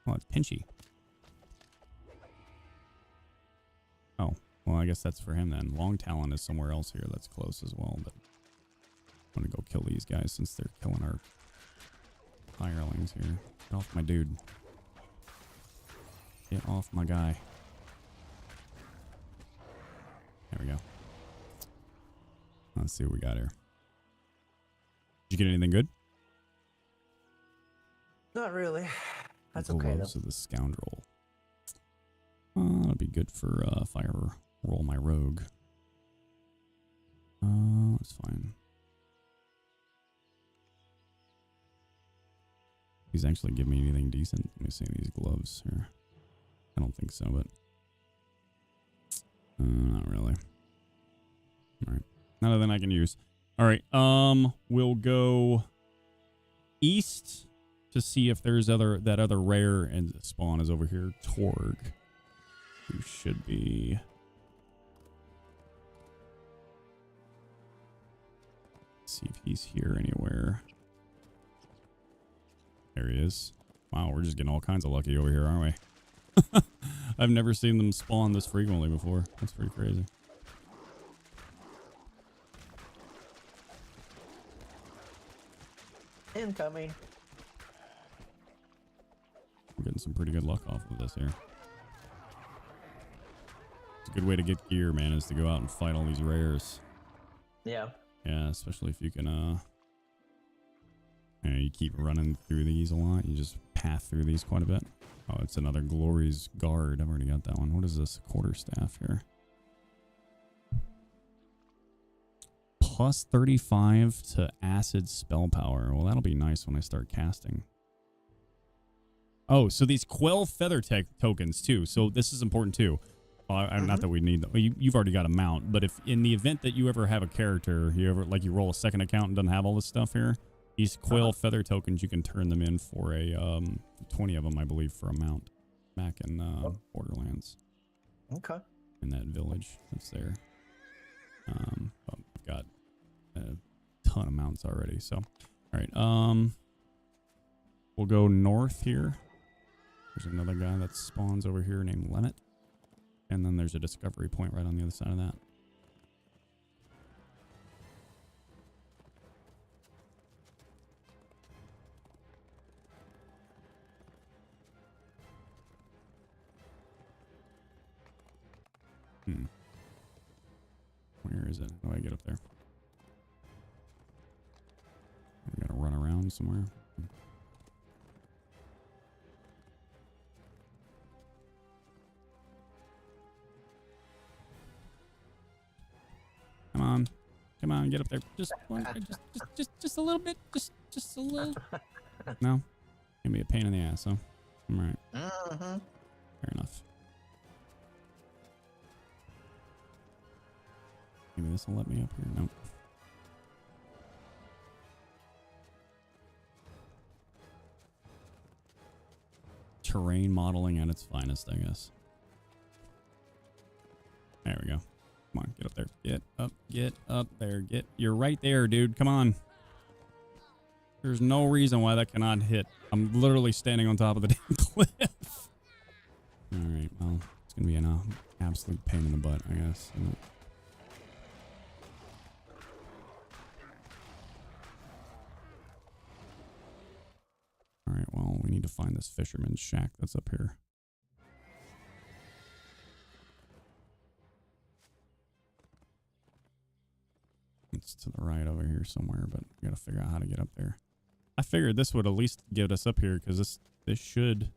Oh, it's Pinchy. Oh, well, I guess that's for him then. Long Talon is somewhere else here that's close as well, but I'm gonna go kill these guys since they're killing our hirelings here. Get off my dude. Get off my guy. There we go. Let's see what we got here. Did you get anything good? Not really. That's The okay, Gloves though. of the Scoundrel. That'll be good for if I ever roll my rogue. That's fine. He's actually giving me anything decent. Let me see these gloves here. I don't think so, but not really. All right, none of them I can use. All right. We'll go east to see if there's that other rare, and the spawn is over here. Torg, who should be. Let's see if he's here anywhere. There he is. Wow, we're just getting all kinds of lucky over here, aren't we? I've never seen them spawn this frequently before. That's pretty crazy. Incoming. I'm getting some pretty good luck off of this here. It's a good way to get gear, man, is to go out and fight all these rares. Yeah. Yeah, especially if you can, you know, you keep running through these a lot. You just path through these quite a bit. Oh, it's another Glory's Guard. I've already got that one. What is this? Quarterstaff here. Plus 35 to acid spell power. Well, that'll be nice when I start casting. Oh, so these Quell Feather tokens too. So this is important too. Not that we need them. You've already got a mount, but if in the event that you ever have a character, you roll a second account and doesn't have all this stuff here, these Quell Feather tokens, you can turn them in for a 20 of them, I believe, for a mount back in Borderlands. Okay. In that village that's there. I've got a ton of mounts already. So, all right. We'll go north here. There's another guy that spawns over here named Lemmet. And then there's a discovery point right on the other side of that. Where is it? How do I get up there? I gotta run around somewhere. Come on. Come on, get up there. Just one, just a little bit. Just a little. No? Give me a pain in the ass, huh? All right. Fair enough. Maybe this will let me up here. Nope. Terrain modeling at its finest, I guess. There we go. Come on, get up there. Get up there. You're right there, dude. Come on. There's no reason why that cannot hit. I'm literally standing on top of the damn cliff. Alright, well, it's going to be an absolute pain in the butt, I guess. Alright, well, we need to find this fisherman's shack that's up here. It's to the right over here somewhere, but we gotta figure out how to get up there. I figured this would at least get us up here, because this should...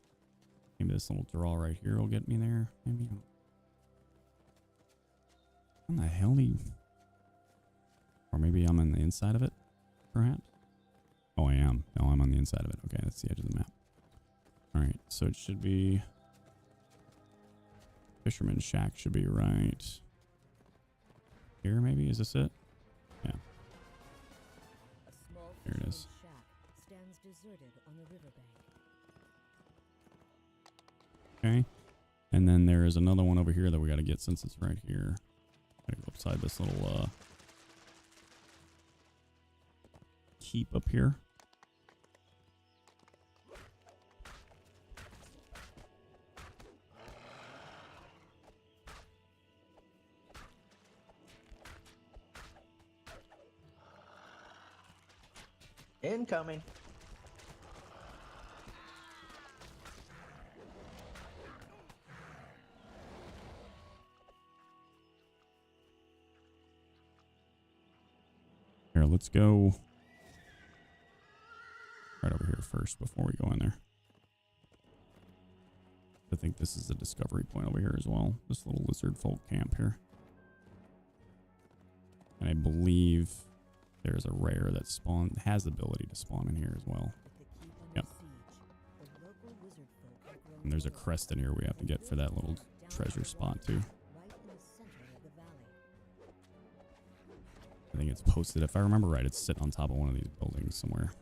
Maybe this little draw right here will get me there. Maybe. How the hell do you... Or maybe I'm on the inside of it, perhaps? Oh, I am. No, I'm on the inside of it. Okay, that's the edge of the map. Alright, so it should be... Fisherman's shack should be right here, maybe? Is this it? Yeah. Here it is. Stands deserted on the riverbank. Okay. And then there is another one over here that we got to get since it's right here. Gotta go upside this little keep up here. Incoming. Here, let's go right over here first before we go in there. I think this is the discovery point over here as well. This little lizard folk camp here. And I believe there's a rare that has the ability to spawn in here as well. Yep. And there's a crest in here we have to get for that little treasure spot too. I think it's posted. If I remember right, it's sitting on top of one of these buildings somewhere.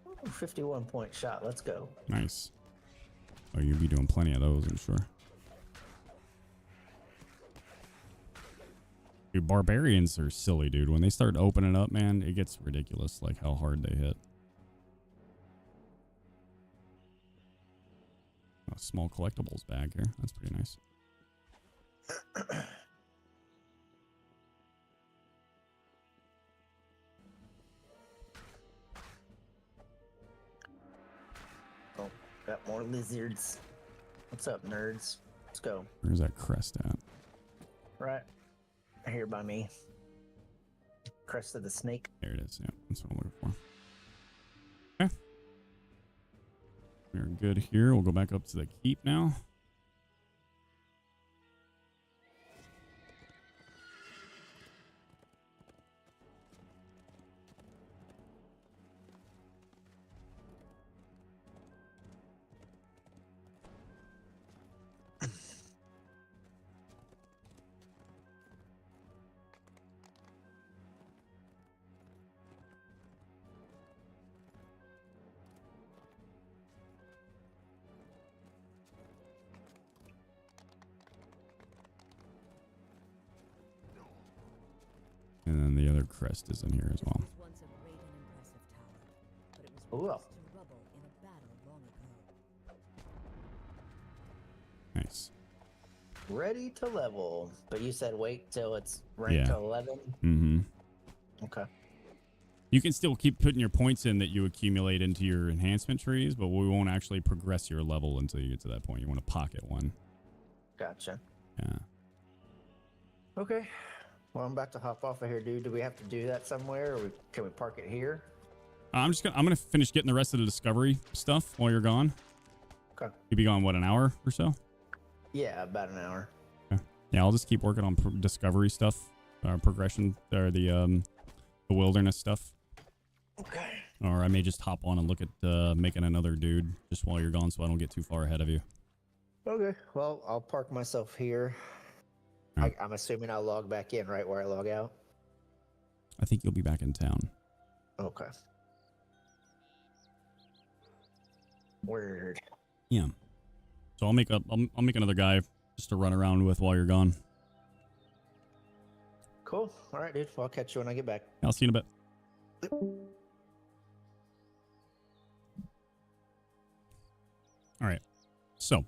Ooh, 51-point shot. Let's go. Nice. Oh, you'll be doing plenty of those, I'm sure. Dude, barbarians are silly, dude. When they start opening up, man, it gets ridiculous, like how hard they hit. A small collectibles bag here. That's pretty nice. Oh, got more lizards. What's up, nerds? Let's go. Where's that crest at? Right here by me. Crest of the snake. There it is. Yeah, that's what I'm looking for. Okay. We're good here. We'll go back up to the keep now. And then the other crest is in here as well. This was once a great and impressive tower, but it was Ooh. reduced to rubble in a battle long ago. Nice. Ready to level. But you said wait till it's ranked Yeah. to 11? Mm-hmm. Okay. You can still keep putting your points in that you accumulate into your enhancement trees, but we won't actually progress your level until you get to that point. You want to pocket one. Gotcha. Yeah. Okay. Well, I'm about to hop off of here, dude. Do we have to do that somewhere, or can we park it here? I'm gonna finish getting the rest of the discovery stuff while you're gone. Okay. You'll be gone, what, an hour or so? Yeah, about an hour. Okay. Yeah, I'll just keep working on discovery stuff, progression, or the wilderness stuff. Okay. Or I may just hop on and look at making another dude just while you're gone, so I don't get too far ahead of you. Okay. Well, I'll park myself here. Alright. I'm assuming I'll log back in right where I log out. I think you'll be back in town. Okay. Word. Yeah. So I'll make another guy just to run around with while you're gone. Cool. All right, dude. Well, I'll catch you when I get back. I'll see you in a bit. All right. So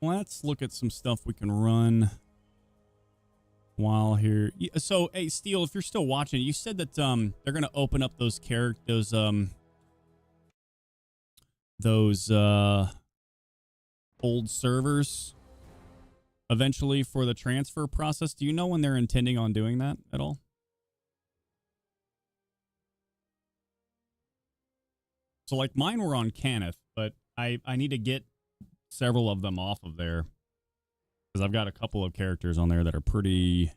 let's look at some stuff we can run while here. So, hey, Steel, if you're still watching, you said that they're going to open up those old servers eventually for the transfer process. Do you know when they're intending on doing that at all? So, like, mine were on Cannith, but I need to get several of them off of there because I've got a couple of characters on there that are pretty.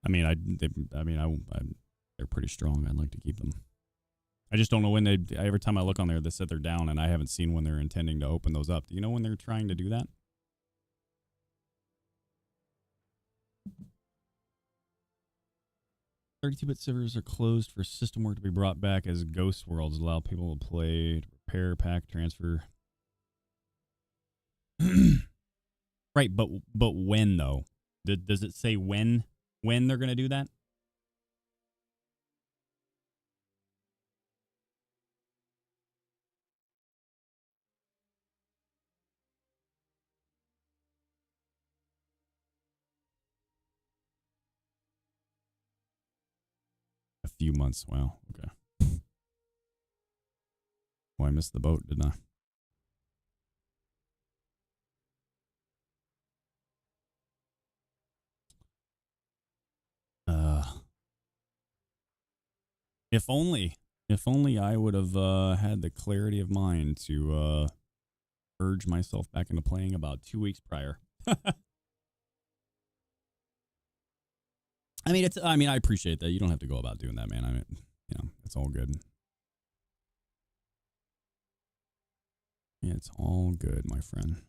They're pretty strong. I'd like to keep them. I just don't know when every time I look on there, they said they're down, and I haven't seen when they're intending to open those up. Do you know when they're trying to do that? "32-bit servers are closed for system work to be brought back as ghost worlds. Allow people to play, to repair, pack, transfer." Right, but when though? Does it say when they're going to do that? A few months. Wow. Okay. Well, I missed the boat, didn't I? If only I would have had the clarity of mind to urge myself back into playing about 2 weeks prior. I appreciate that. You don't have to go about doing that, man. It's all good. It's all good, my friend.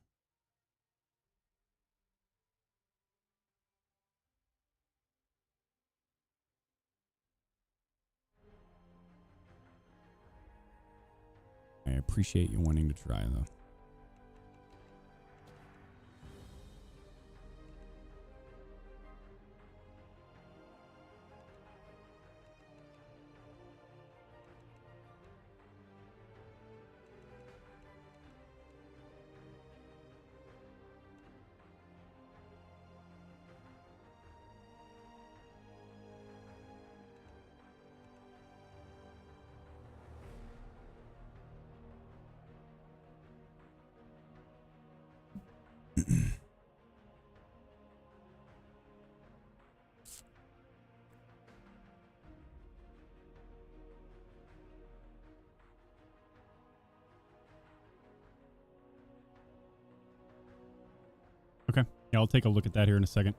appreciate you wanting to try, though. Okay. Yeah, I'll take a look at that here in a second.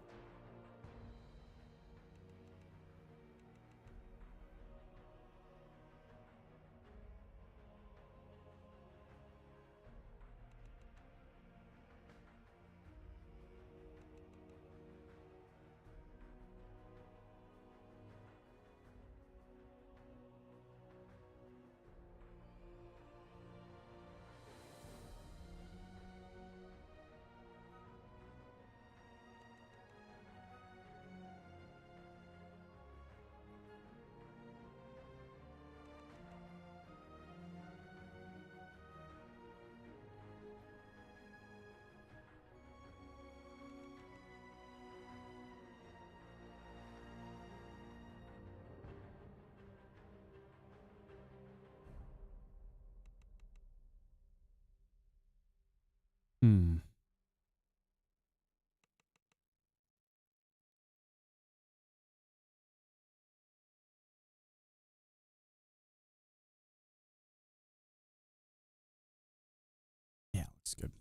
Hmm. Yeah, looks good.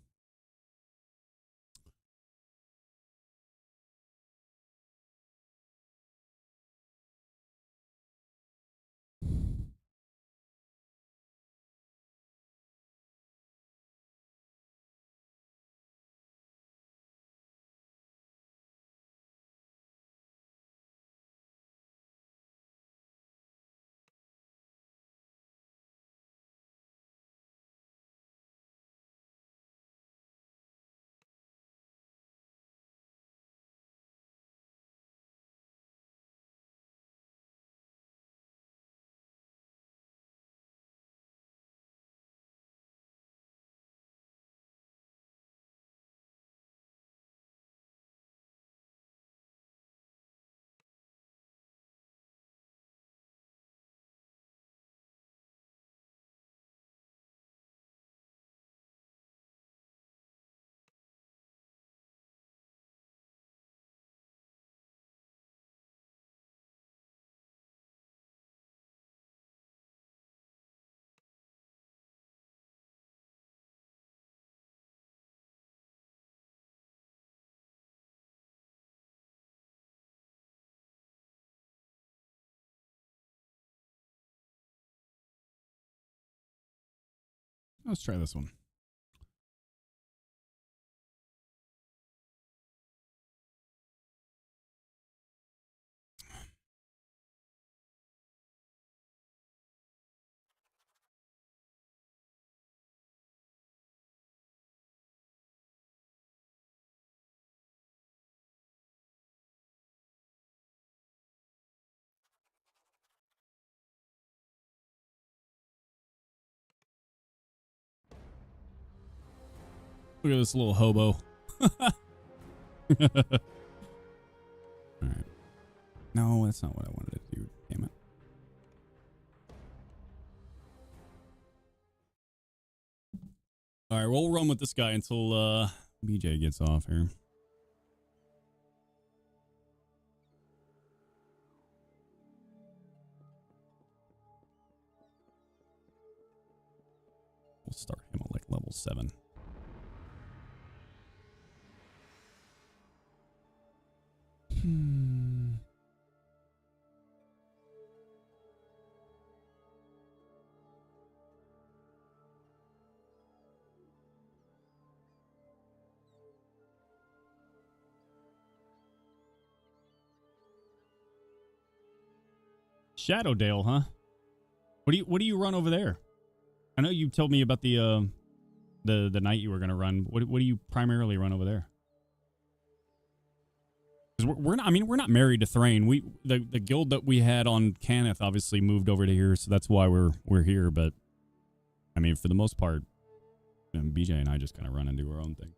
Let's try this one. Look at this little hobo. All right. No, that's not what I wanted to do. Damn it. All right, we'll run with this guy until BJ gets off here. We'll start him at like level 7. Shadowdale, huh? What do you run over there? I know you told me about the night you were gonna run. What do you primarily run over there? Because we're not. I mean, we're not married to Thrain. The guild that we had on Cannith obviously moved over to here, so that's why we're here. But I mean, for the most part, BJ and I just kind of run and do our own thing.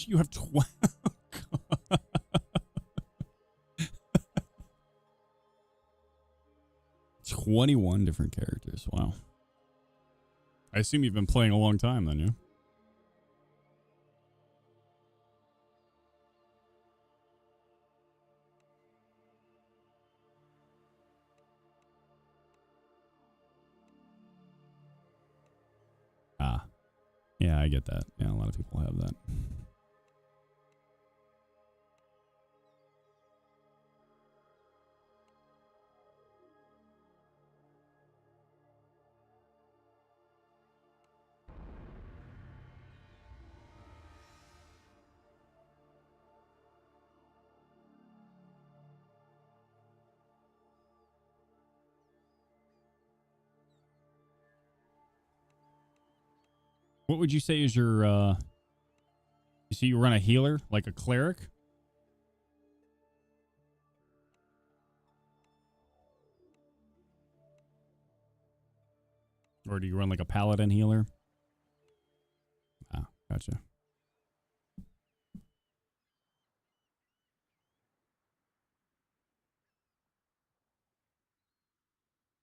You have 12. 21 different characters. Wow. I assume you've been playing a long time then, yeah? Ah. Yeah, I get that. Yeah, a lot of people have that. What would you say is your, you see you run a healer, like a cleric? Or do you run like a paladin healer? Ah, gotcha.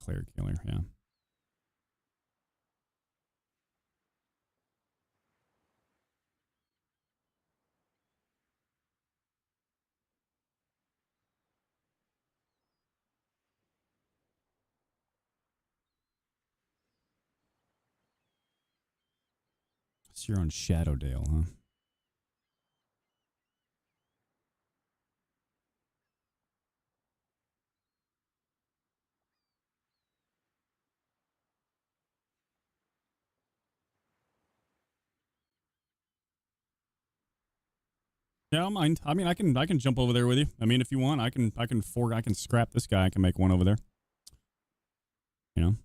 Cleric healer, yeah. So you're on Shadowdale, huh? Yeah, I don't mind. I mean, I can jump over there with you. I mean, if you want, I can scrap this guy. I can make one over there. You know,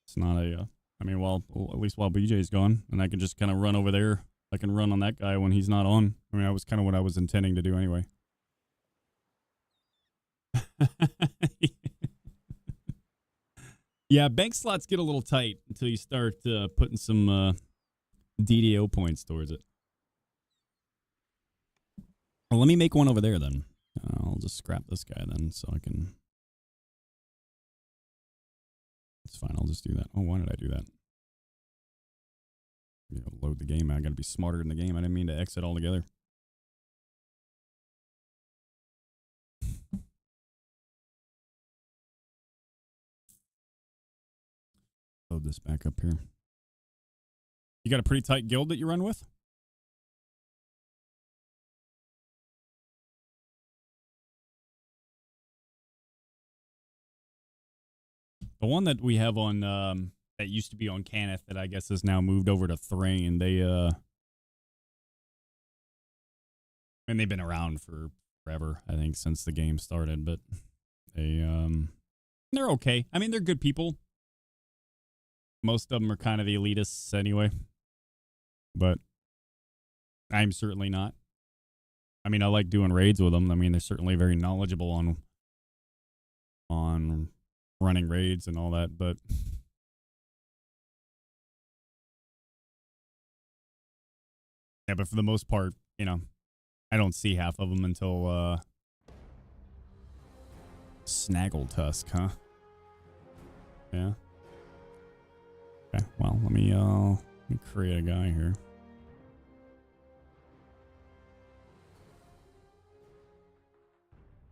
it's not a. I mean, well, at least while BJ's gone, and I can just kind of run over there. I can run on that guy when he's not on. I mean, that was kind of what I was intending to do anyway. Yeah, bank slots get a little tight until you start putting some DDO points towards it. Well, let me make one over there then. I'll just scrap this guy then so I can... It's fine, I'll just do that. Oh, why did I do that? You know, load the game. I gotta be smarter in the game. I didn't mean to exit altogether. Load this back up here. You got a pretty tight guild that you run with? The one that we have on, that used to be on Cannith that I guess has now moved over to Thrain, they, and they've been around for forever, I think, since the game started, but they're okay. I mean, they're good people. Most of them are kind of the elitists anyway, but I'm certainly not. I mean, I like doing raids with them. I mean, they're certainly very knowledgeable on running raids and all that, but yeah, but for the most part, you know, I don't see half of them until Snaggletusk, huh? Yeah. Okay, well, let me create a guy here.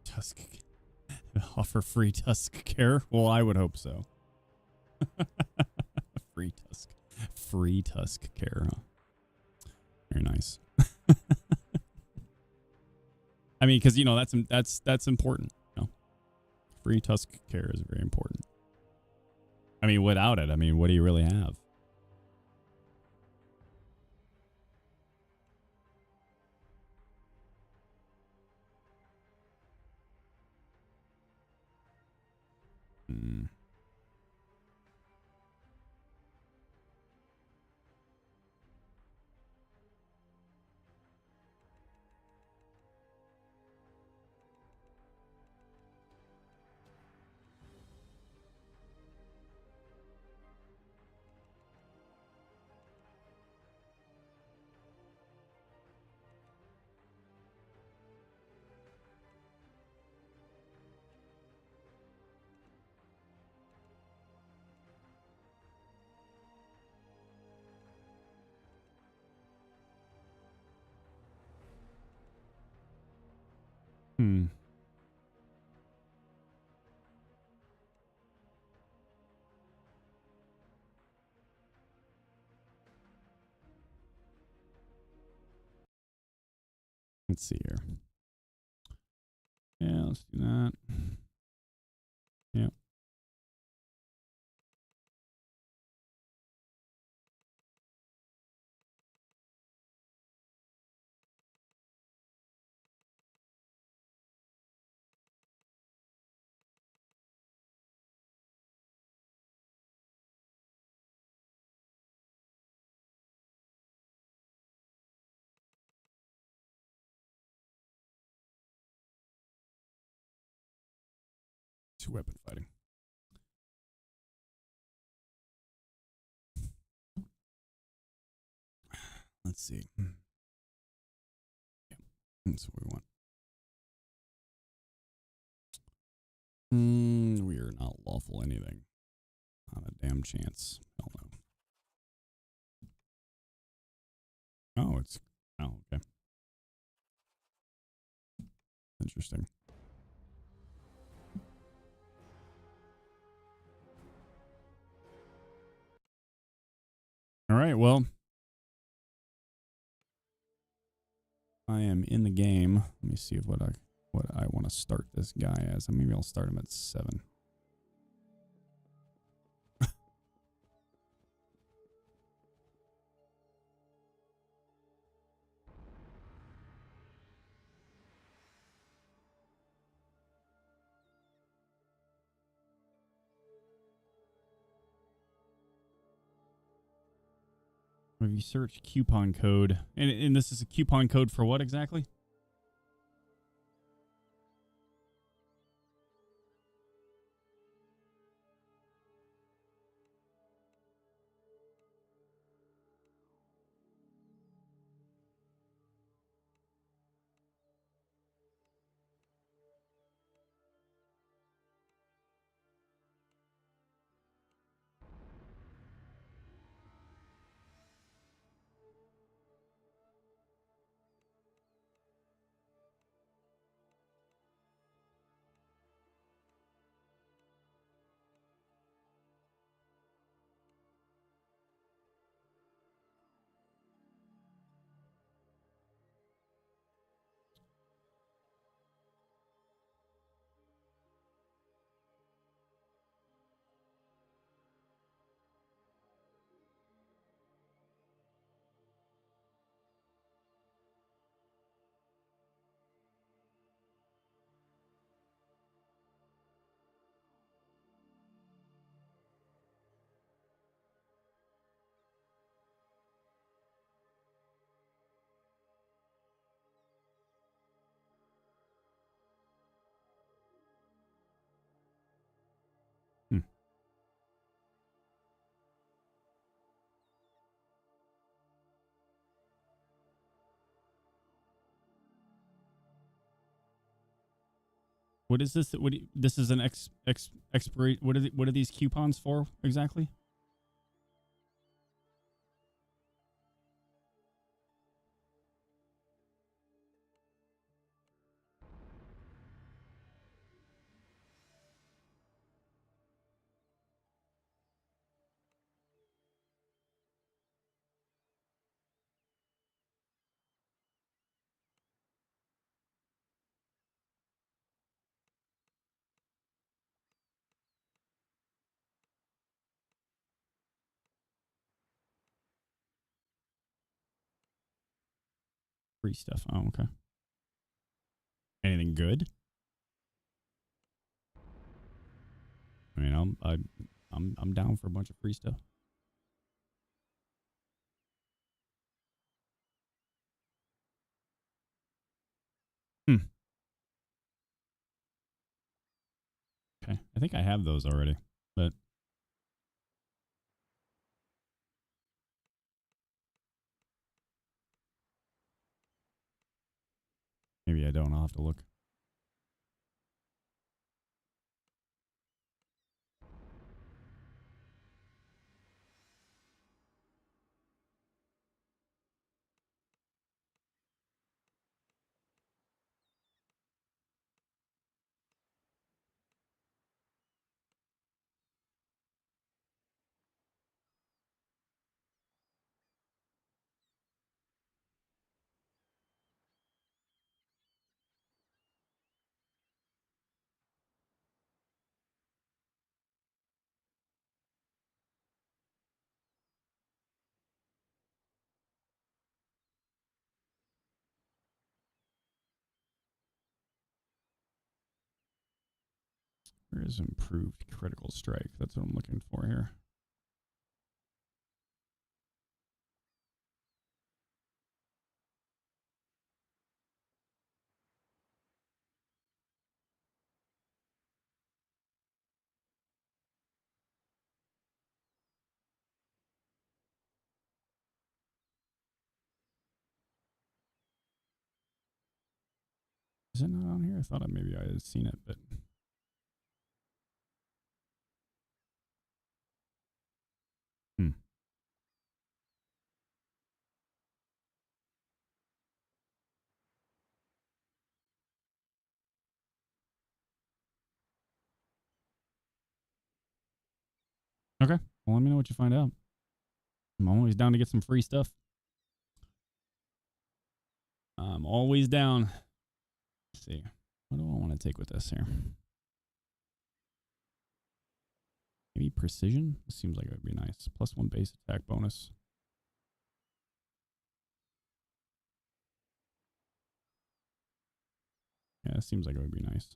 Tusk. Offer free tusk care? Well, I would hope so. Free tusk care, huh? Very nice. I mean, because, you know, that's important. You know? Free tusk care is very important. I mean, without it, I mean, what do you really have? Hmm. Hmm. Let's see here. Yeah, let's do that. Yeah. Two weapon fighting. Let's see. Yeah, that's what we want. We are not lawful anything. Not a damn chance. Hell no. Oh, it's. Oh, okay. Interesting. All right. Well, I am in the game. Let me see what I want to start this guy as. Maybe I'll start him at 7. Have you searched coupon code? And this is a coupon code for what exactly? Hmm. What is this? This is an expiration. What are these coupons for exactly? Free stuff. Oh, okay. Anything good? I mean, I'm down for a bunch of free stuff. Hmm. Okay. I think I have those already, but maybe I don't. I'll have to look. Where is improved critical strike? That's what I'm looking for here. Is it not on here? I thought maybe I had seen it, but hmm. Okay. Well, let me know what you find out. I'm always down to get some free stuff. I'm always down. Let's see. What do I want to take with this here? Maybe precision? This seems like it would be nice. +1 base attack bonus. Yeah, it seems like it would be nice.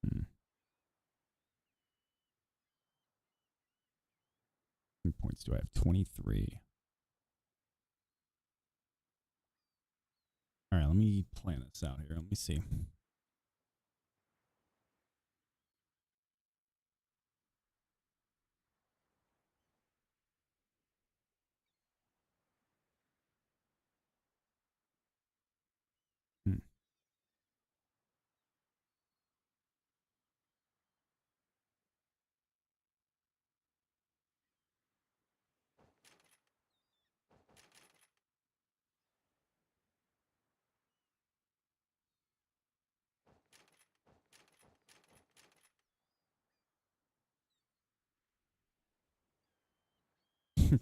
Hmm. How many points do I have? 23. All right, let me plan this out here. Let me see. Hmm.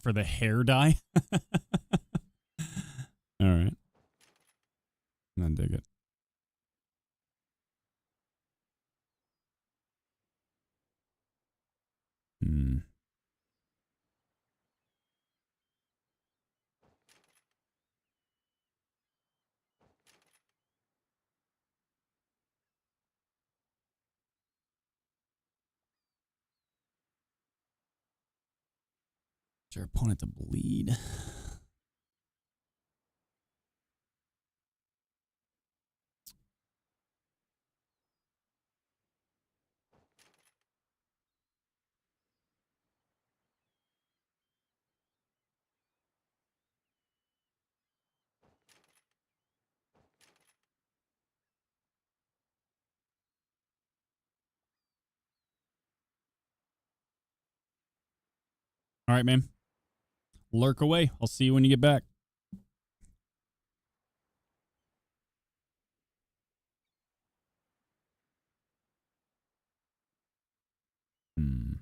For the hair dye? All right. And then dig it. Hmm. Is your opponent to bleed? All right, man. Lurk away. I'll see you when you get back. Hmm.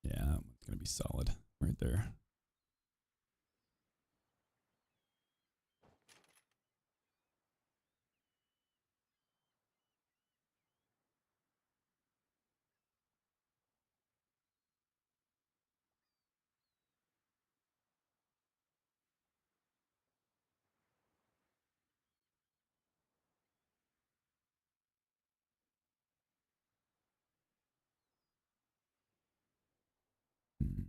Yeah, that one's going to be solid right there. Hmm.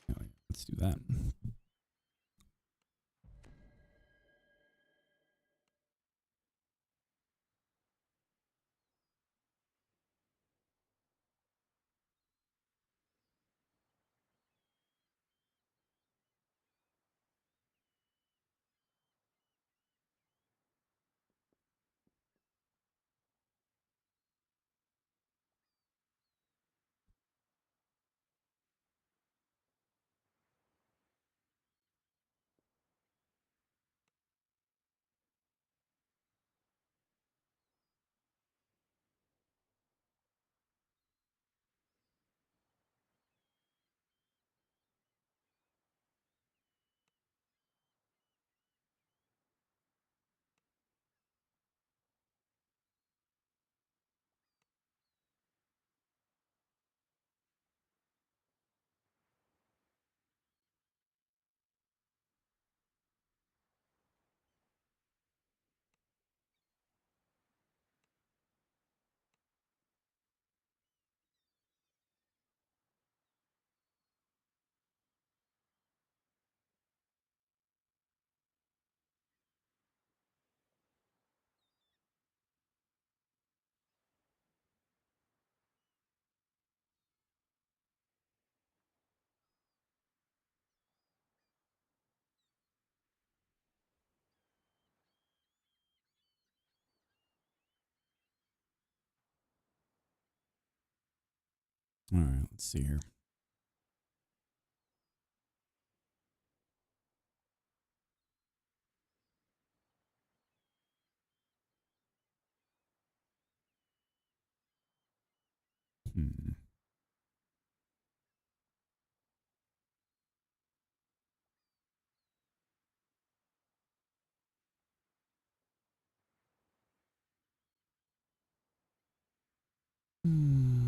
Oh, yeah. Let's do that. All right, let's see here. Hmm. Hmm.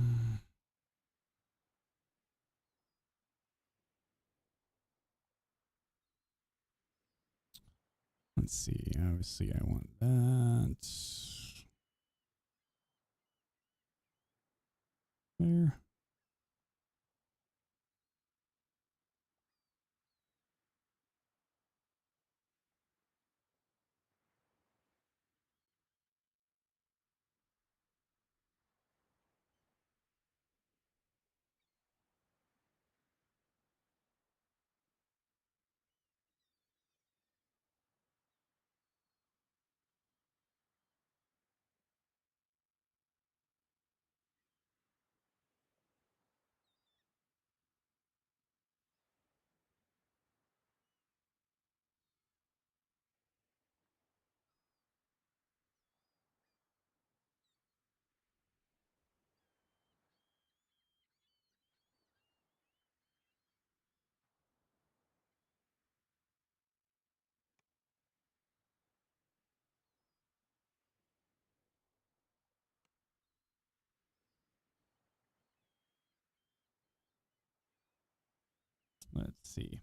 Let's see. Obviously, I want that. There. Let's see.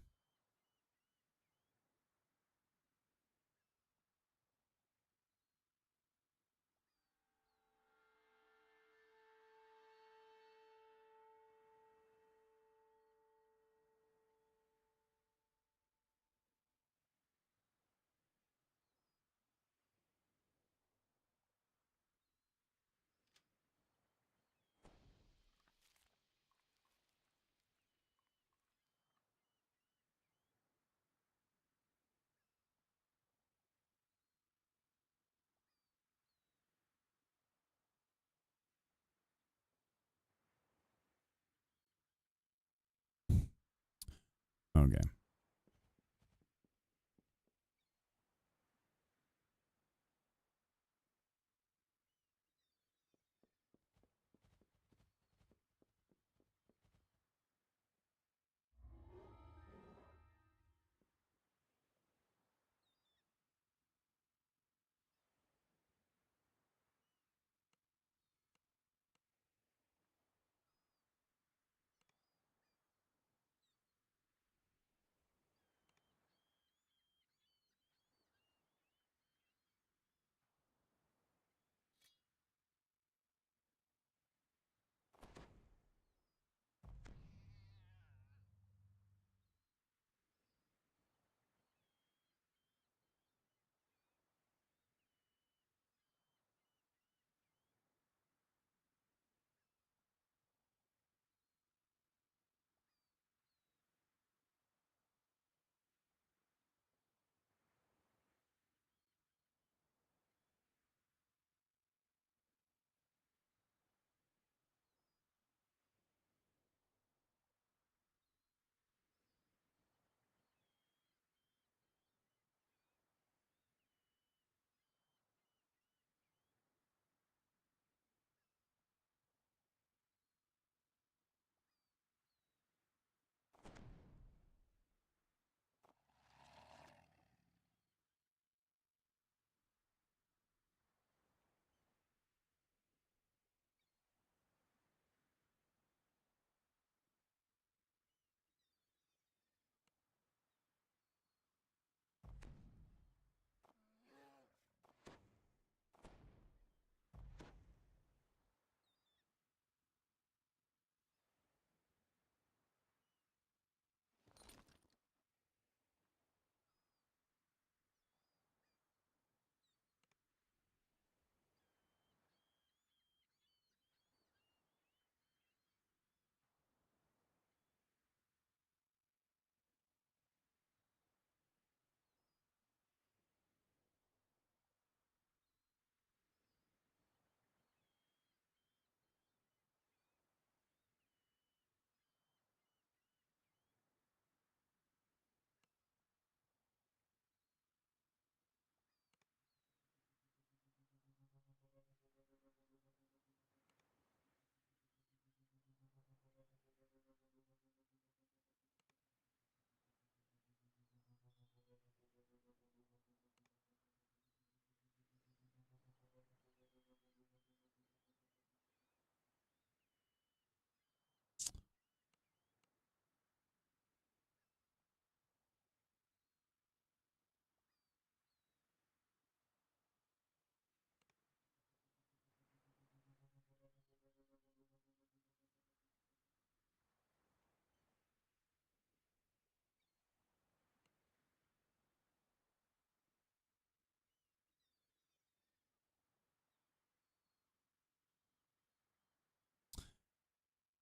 Okay.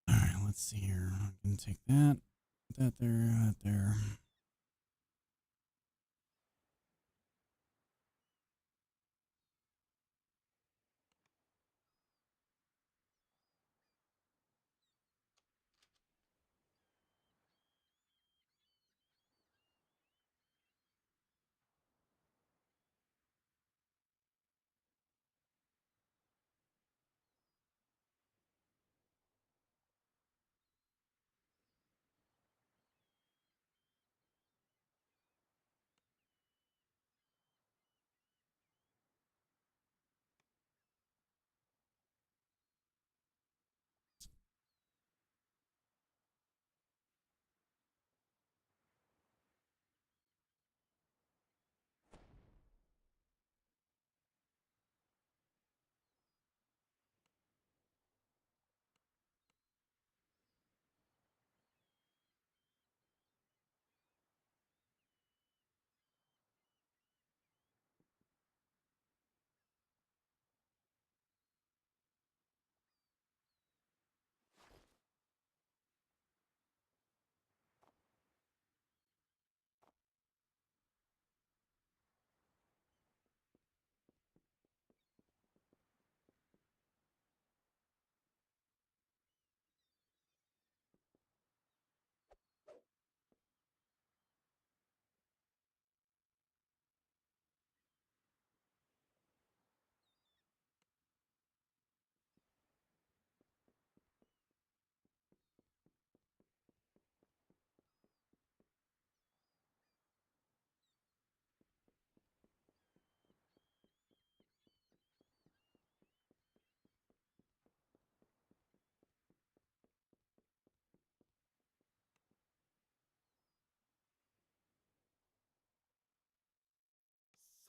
All right, let's see here. I'm going to take that, that there, that there.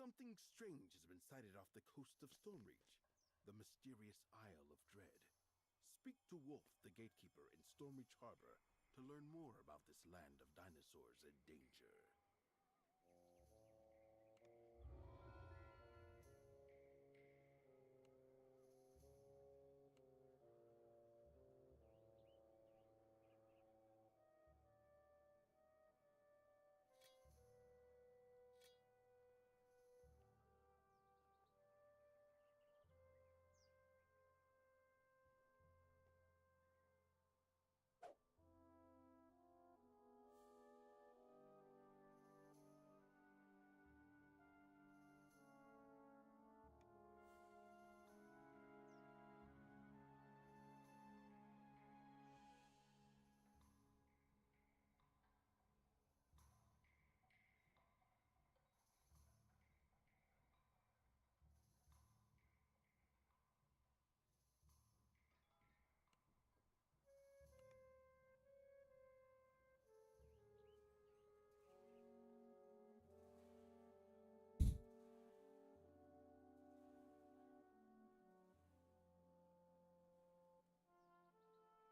Something strange has been sighted off the coast of Stormreach, the mysterious Isle of Dread. Speak to Wolf, the gatekeeper in Stormreach Harbor, to learn more about this land of dinosaurs and danger.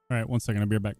All right, 1 second. I'll be right back.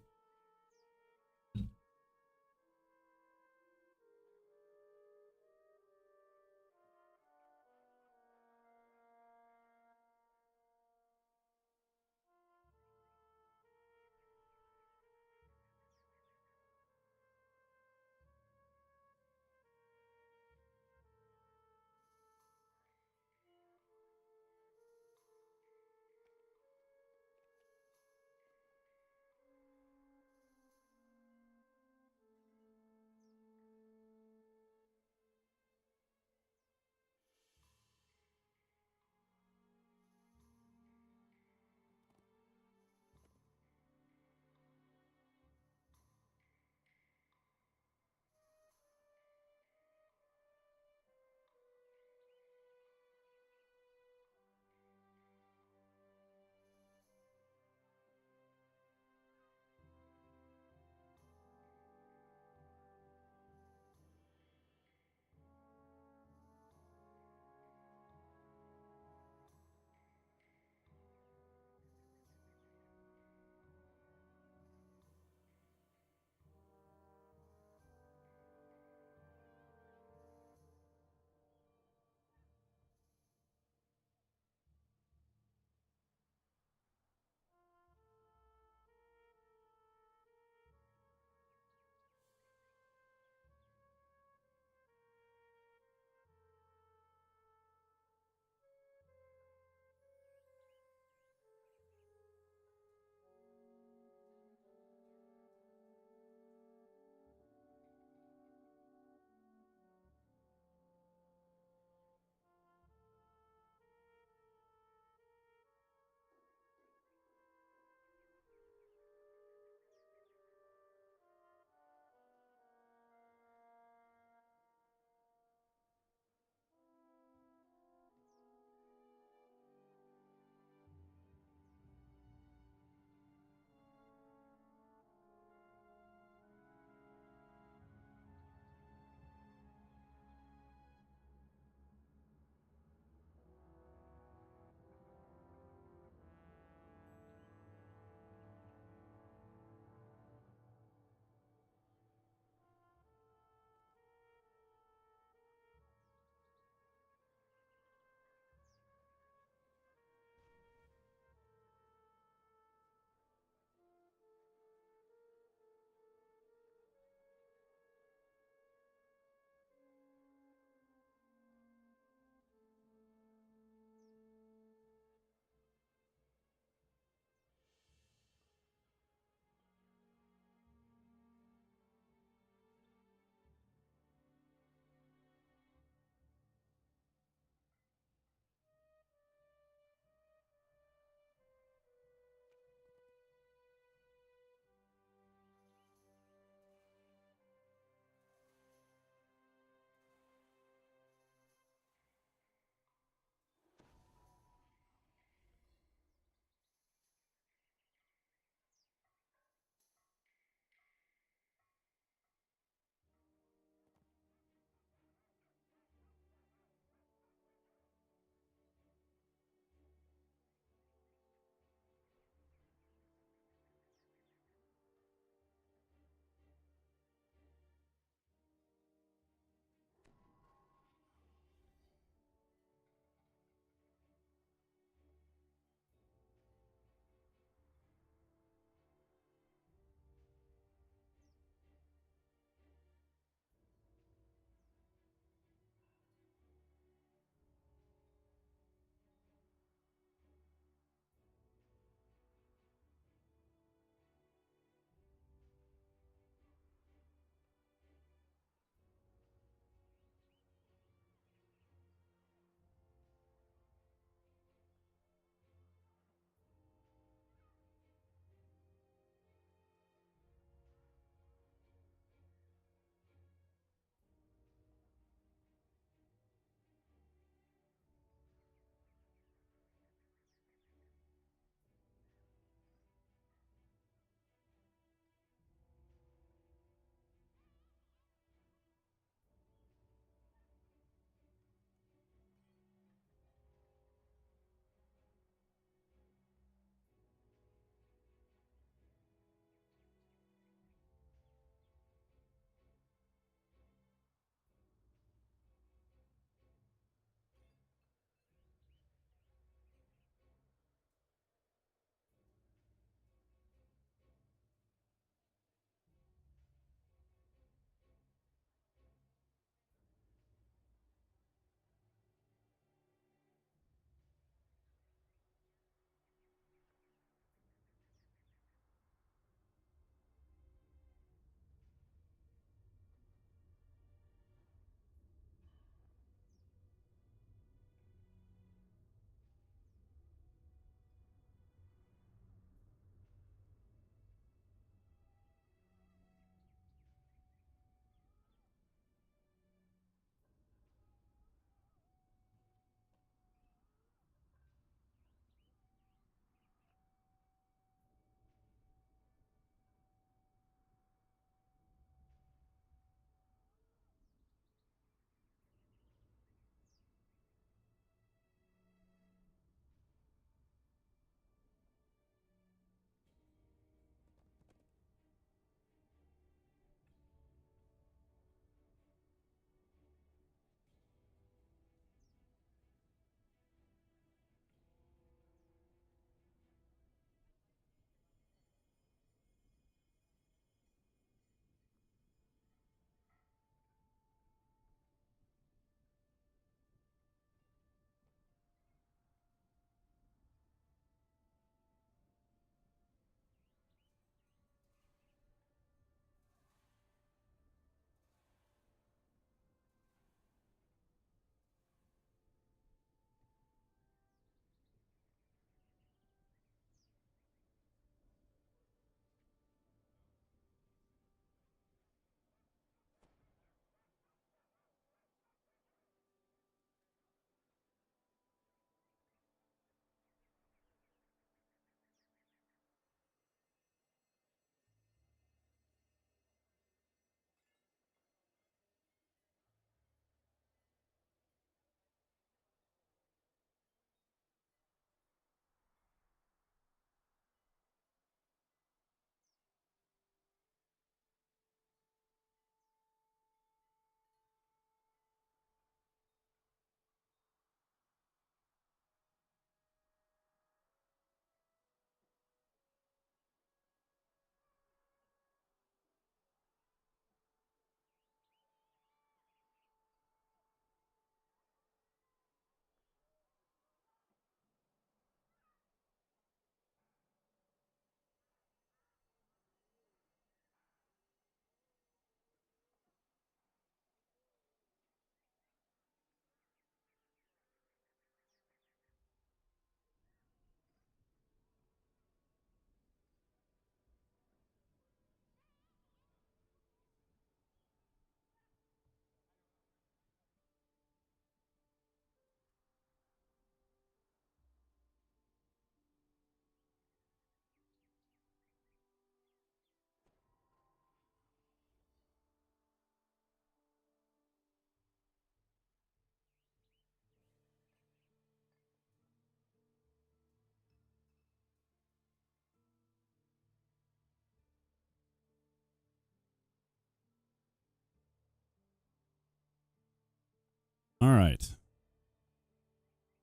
All right.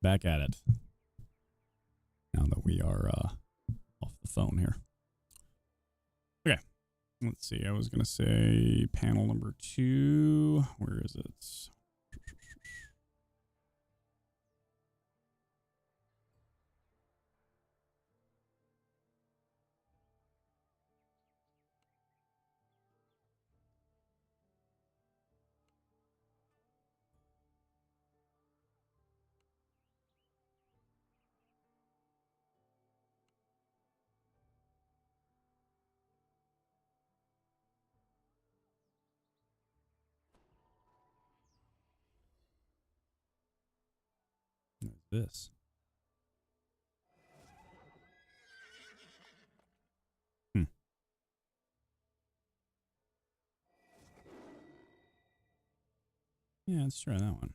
Back at it. Now that we are off the phone here. Okay. Let's see. I was going to say panel number 2. Where is it? Where's this? Yeah, let's try that one.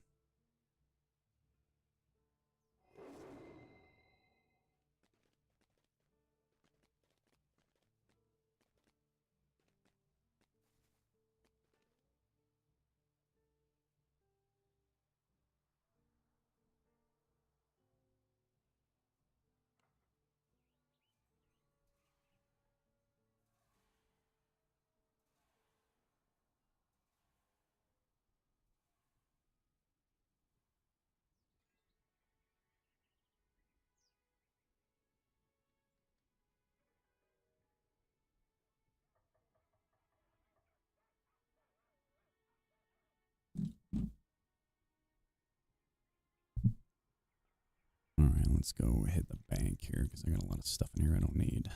All right, let's go hit the bank here because I got a lot of stuff in here I don't need.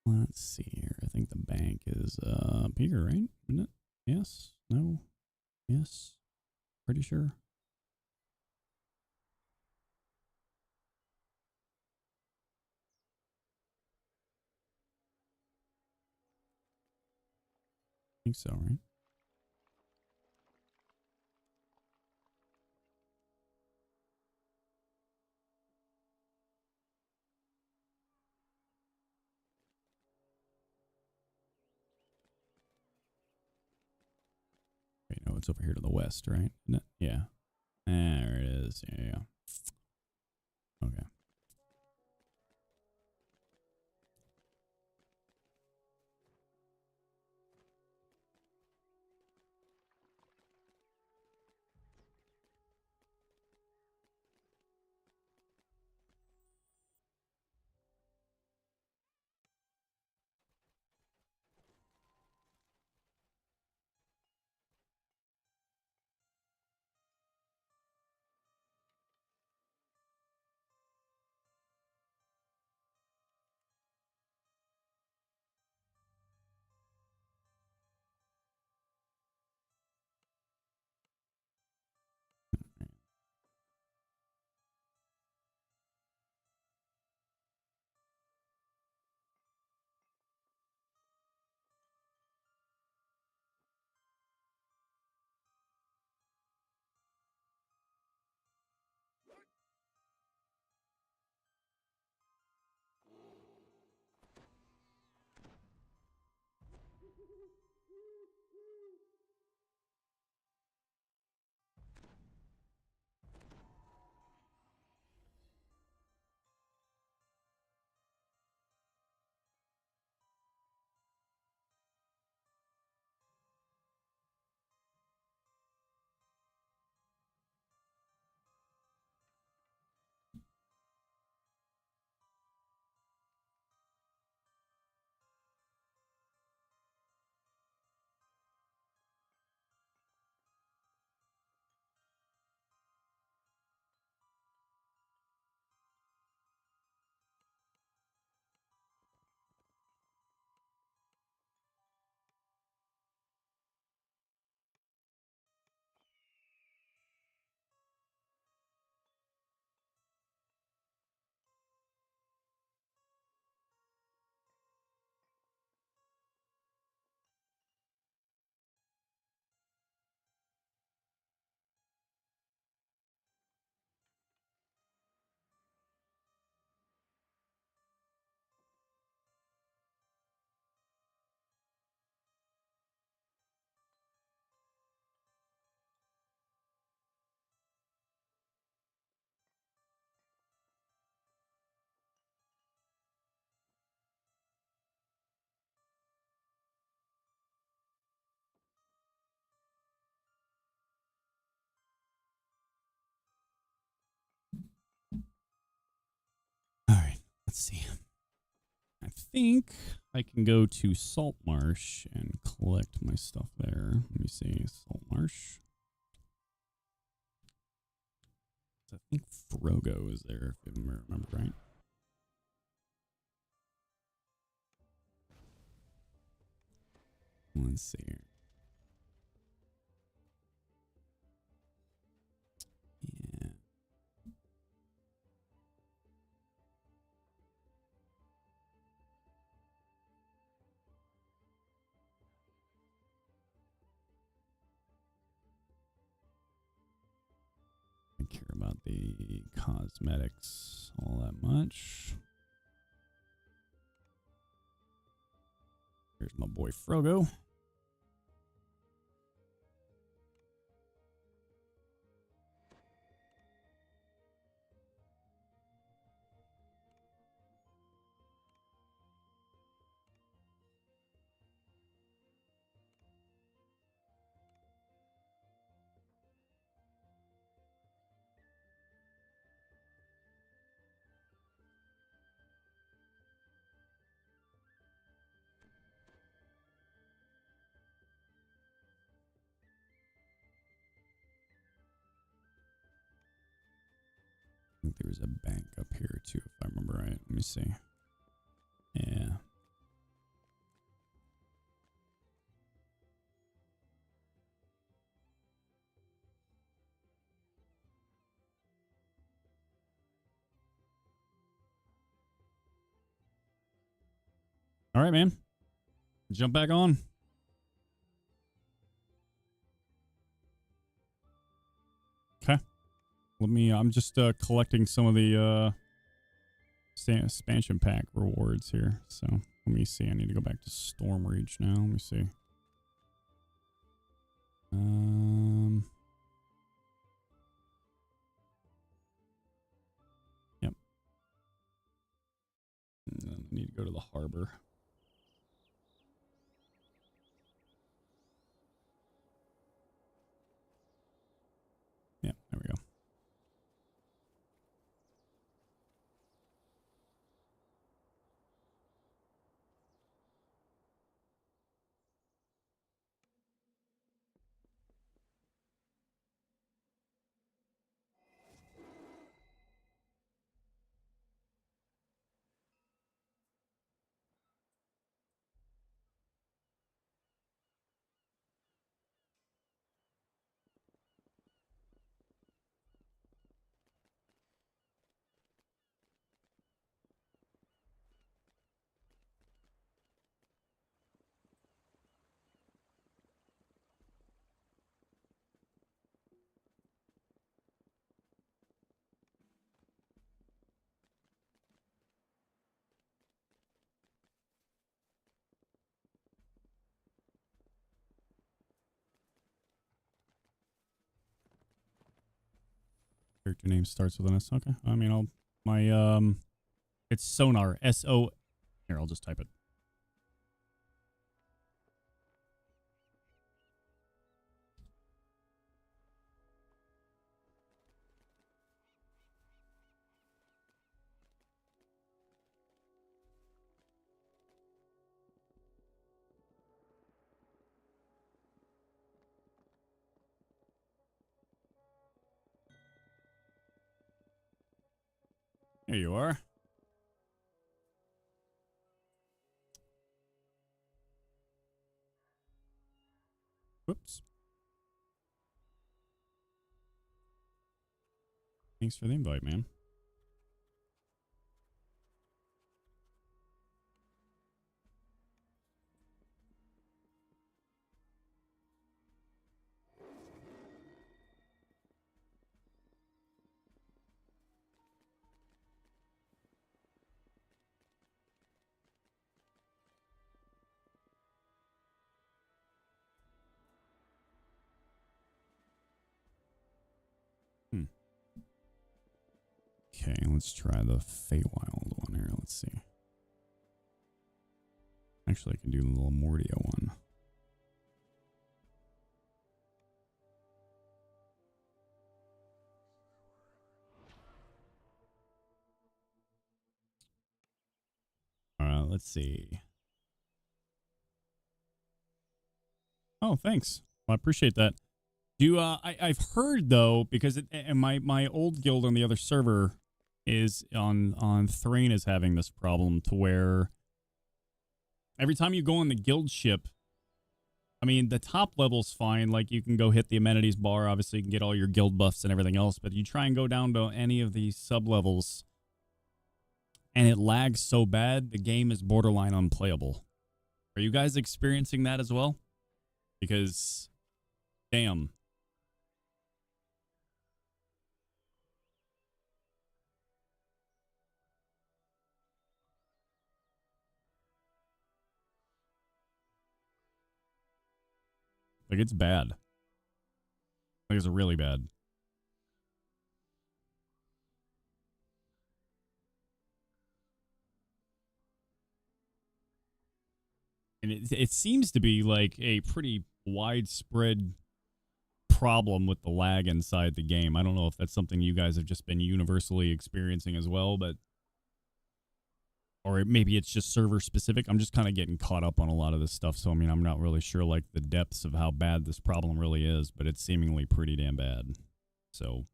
Let's see here. I think the bank is up here, right? Isn't it? Yes? No? Yes? Pretty sure. I think so, right? Wait, no, it's over here to the west, right? Isn't it? Yeah. There it is. Yeah. Okay. Let's see. I think I can go to Salt Marsh and collect my stuff there. Let me see. Salt Marsh. I think Frogo is there, if I remember right. Let's see here. Yeah. I care about the cosmetics all that much. Here's my boy Frogo. I think there's a bank up here too, if I remember right. Let me see. Yeah. All right, man. Jump back on. Okay. I'm just collecting some of the expansion pack rewards here. So let me see. I need to go back to Stormreach now. Let me see. Yep. And then I need to go to the harbor. Yep, there we go. Character name starts with an S. Okay. I mean, it's Sonar. S-O. Here, I'll just type it. Here you are. Whoops. Thanks for the invite, man. Okay, let's try the Feywild one here. Let's see. Actually, I can do the little Mordia one. let's see. Oh, thanks. Well, I appreciate that. I've heard though, because and my old guild on the other server is on Thrain is having this problem to where every time you go on the guild ship, I mean, the top level's fine. Like, you can go hit the amenities bar. Obviously, you can get all your guild buffs and everything else. But you try and go down to any of these sub-levels, and it lags so bad, the game is borderline unplayable. Are you guys experiencing that as well? Because, damn. Like, it's bad. Like, it's really bad. And it seems to be like a pretty widespread problem with the lag inside the game. I don't know if that's something you guys have just been universally experiencing as well, but or maybe it's just server specific. I'm just kind of getting caught up on a lot of this stuff, so I mean, I'm not really sure like the depths of how bad this problem really is, but it's seemingly pretty damn bad. So,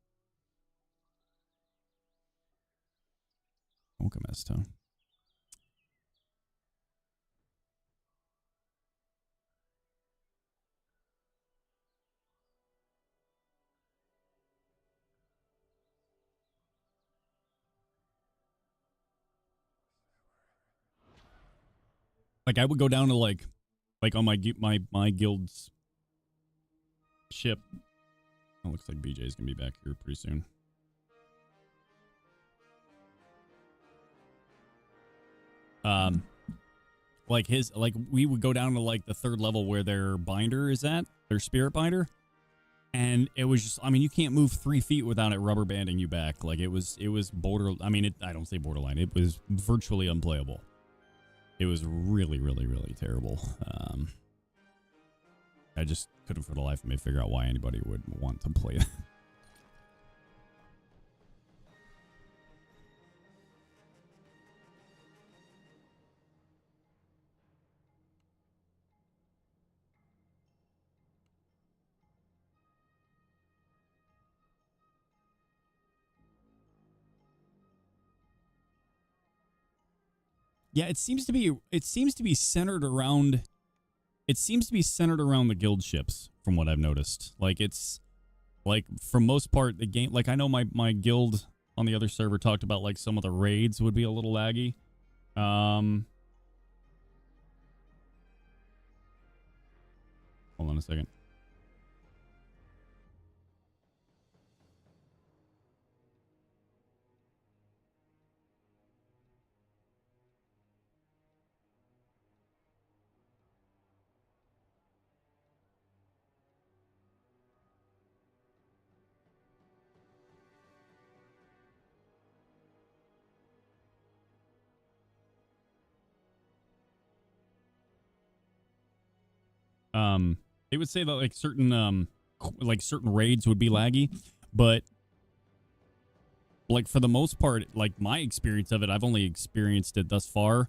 welcome, Esto. Like, I would go down to like on my guild's ship. Oh, looks like BJ's gonna be back here pretty soon. Like we would go down to like the third level where their binder is at, their spirit binder, and it was just, I mean, you can't move 3 feet without it rubber banding you back. Like, it was border. I mean, I don't say borderline. It was virtually unplayable. It was really, really, really terrible. I just couldn't for the life of me figure out why anybody would want to play it. Yeah, it seems to be centered around the guild ships from what I've noticed. Like, it's like for most part the game, like I know my guild on the other server talked about like some of the raids would be a little laggy. Hold on a second. They would say that like certain raids would be laggy, but like for the most part, like my experience of it, I've only experienced it thus far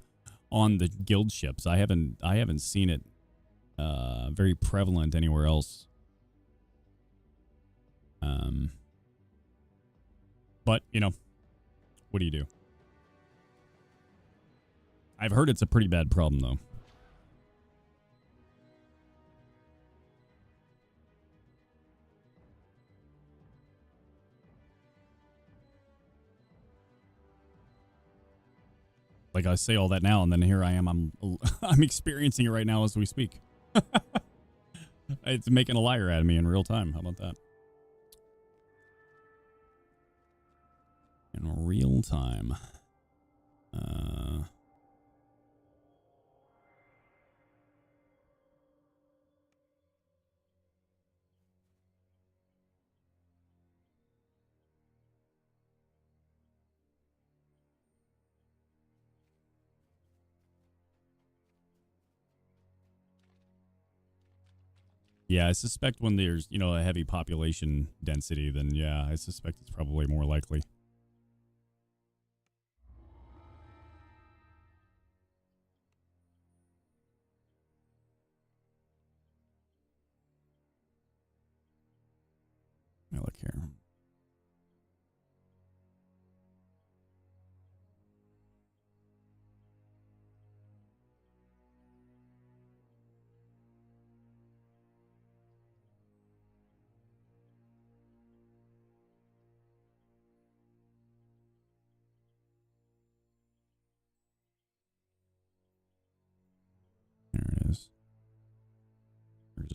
on the guild ships. I haven't seen it very prevalent anywhere else. But you know, what do you do? I've heard it's a pretty bad problem though. Like, I say all that now, and then here I am. I'm experiencing it right now as we speak. It's making a liar out of me in real time. How about that? In real time. Yeah, I suspect when there's, you know, a heavy population density, then yeah, I suspect it's probably more likely.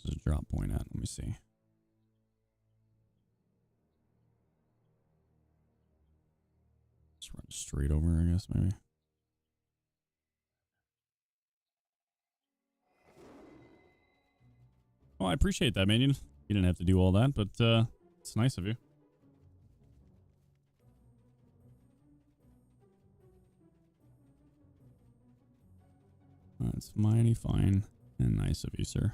Where's the drop point at? Let me see. Just run straight over, I guess, maybe. Well, I appreciate that, man. You didn't have to do all that, but it's nice of you. That's mighty fine and nice of you, sir.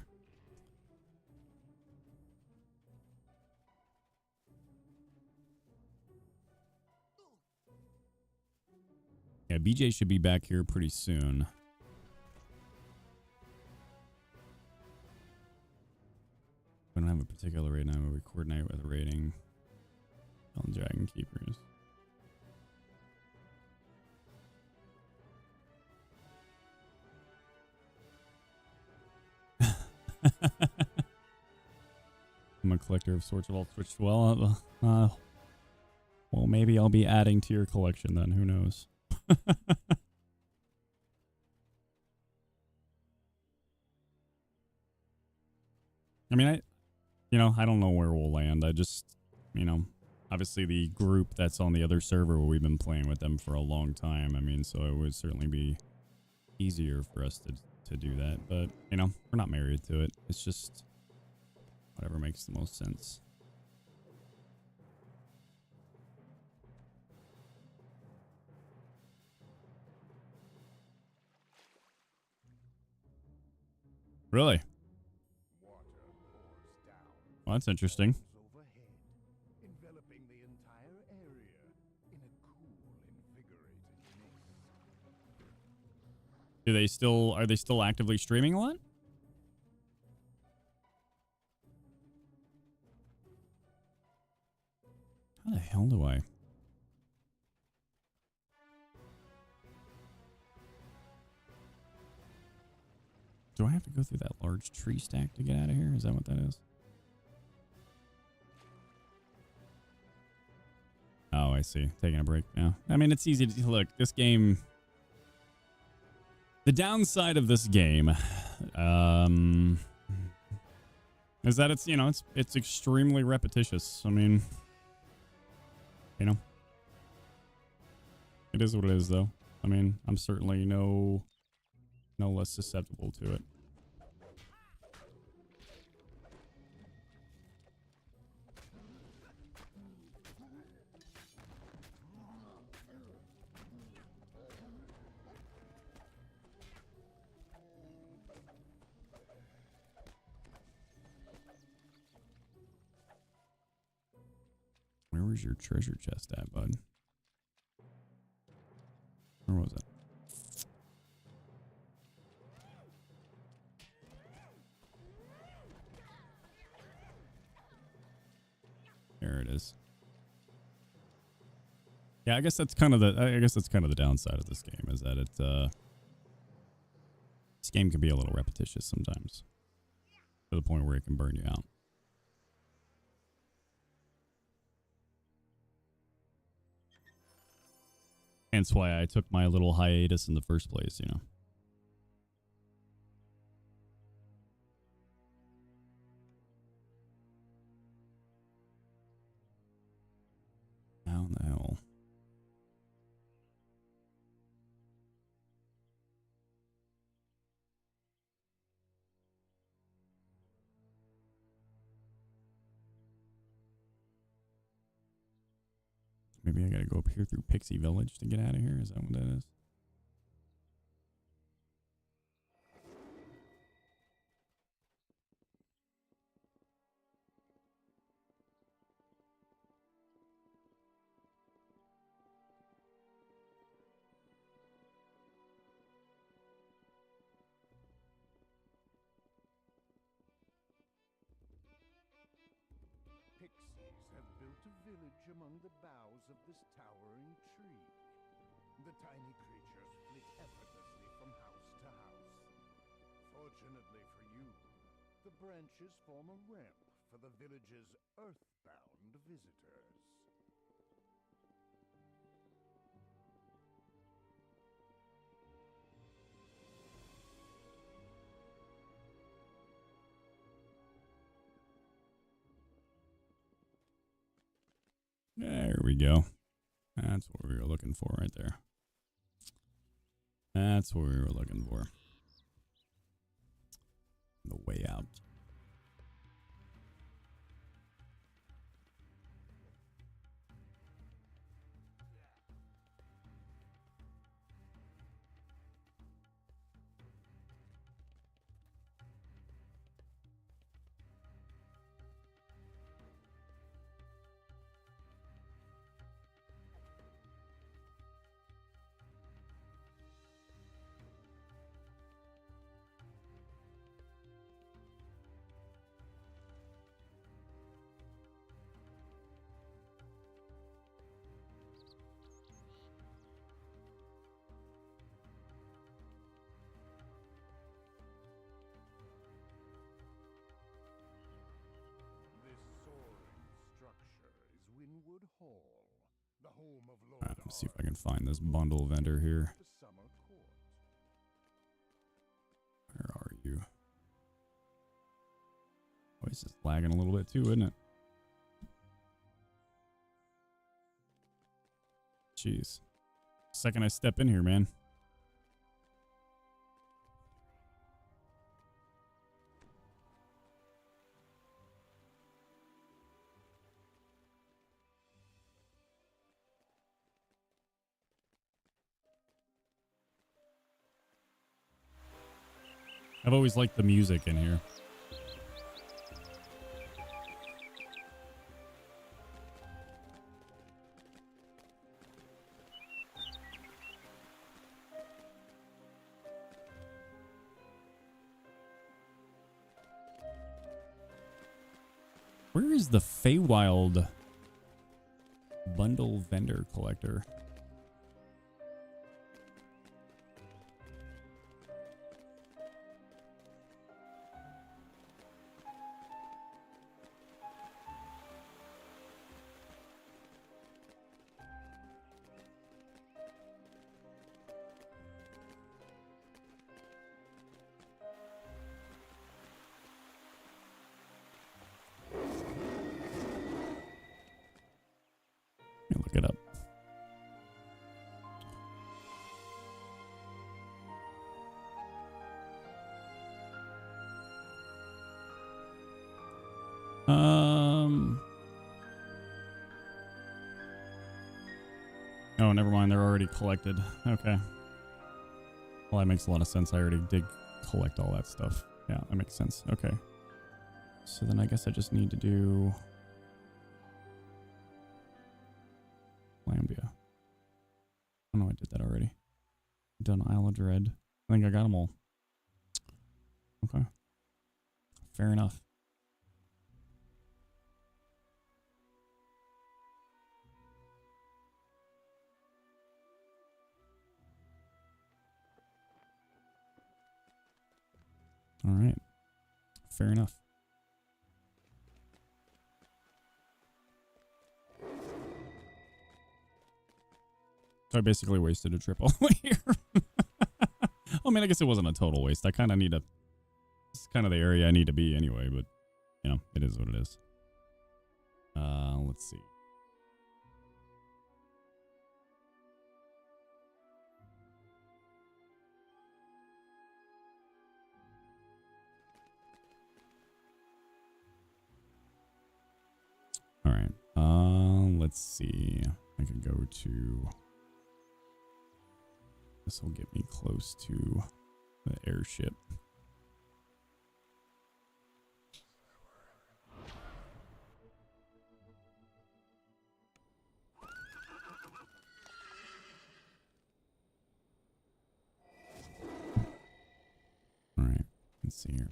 Yeah, BJ should be back here pretty soon. We don't have a particular raid now, but we coordinate with raiding on Dragon Keepers. I'm a collector of sorts of all switched well. Well, maybe I'll be adding to your collection then. Who knows? I mean, I don't know where we'll land. I just, obviously the group that's on the other server, we've been playing with them for a long time. I mean, so it would certainly be easier for us to do that. But, we're not married to it. It's just whatever makes the most sense. Really? Well, that's interesting. Overhead, enveloping the entire area in a cool, invigorating mist. Are they still actively streaming a lot? How the hell do I? Do I have to go through that large tree stack to get out of here? Is that what that is? Oh, I see. Taking a break. Yeah. I mean, it's easy to look. This game. The downside of this game, is that it's extremely repetitious. I mean, it is what it is, though. I mean, I'm certainly no less susceptible to it. Where was your treasure chest at, bud? Where was it? There it is. Yeah, I guess that's kind of the downside of this game, is that this game can be a little repetitious sometimes, to the point where it can burn you out. Hence why I took my little hiatus in the first place, How in the hell? Maybe I gotta go up here through Pixie Village to get out of here? Is that what that is? Pixies have built a village among the boughs of this towering tree. The tiny creatures flit effortlessly from house to house. Fortunately for you, the branches form a ramp for the village's earthbound visitors. There we go. That's what we were looking for right there. That's what we were looking for. The way out. This soaring structure is Winwood Hall, the home of Lord Alright, let me see if I can find this bundle vendor here. the Summer Court. Where are you? Voice is lagging a little bit too, isn't it? Jeez. Second I step in here, man. I've always liked the music in here. Where is the Feywild bundle vendor collector? Let me look it up. Oh, never mind. They're already collected. Okay. Well, that makes a lot of sense. I already did collect all that stuff. Yeah, that makes sense. Okay. So then I guess I just need to do Lambia. Oh no, I did that already. Done Isle of Dread. I think I got them all. Okay. Fair enough. All right. Fair enough. So I basically wasted a trip all the way here. I mean, I guess it wasn't a total waste. I kind of need to... It's kind of the area I need to be anyway, but, you know, it is what it is. Let's see. All right. Let's see. I can go to... This will get me close to the airship. All right. Let's see here.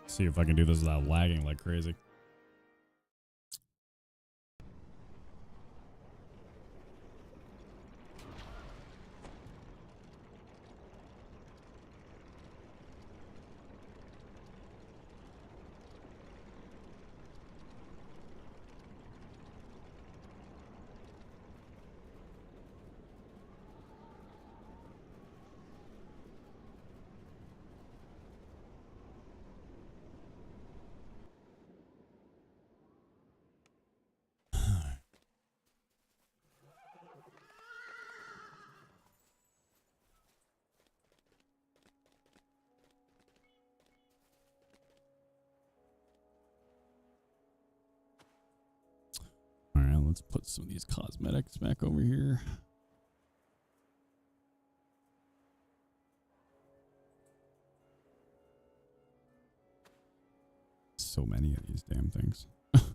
See if I can do this without lagging like crazy. let's put some of these cosmetics back over here. So many of these damn things. Alright,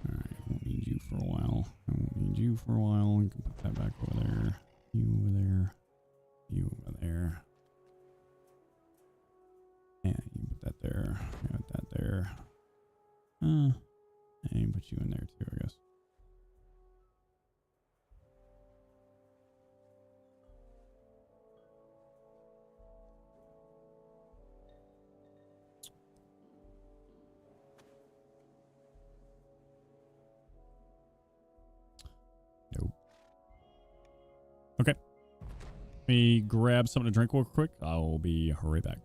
I won't need you for a while. I won't need you for a while. You can put that back over there. You over there. You over there. Yeah, you can put that there. You put that there. And put you in there too, I guess. Nope. Okay. Let me grab something to drink real quick. I'll be right back.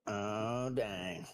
Oh, dang.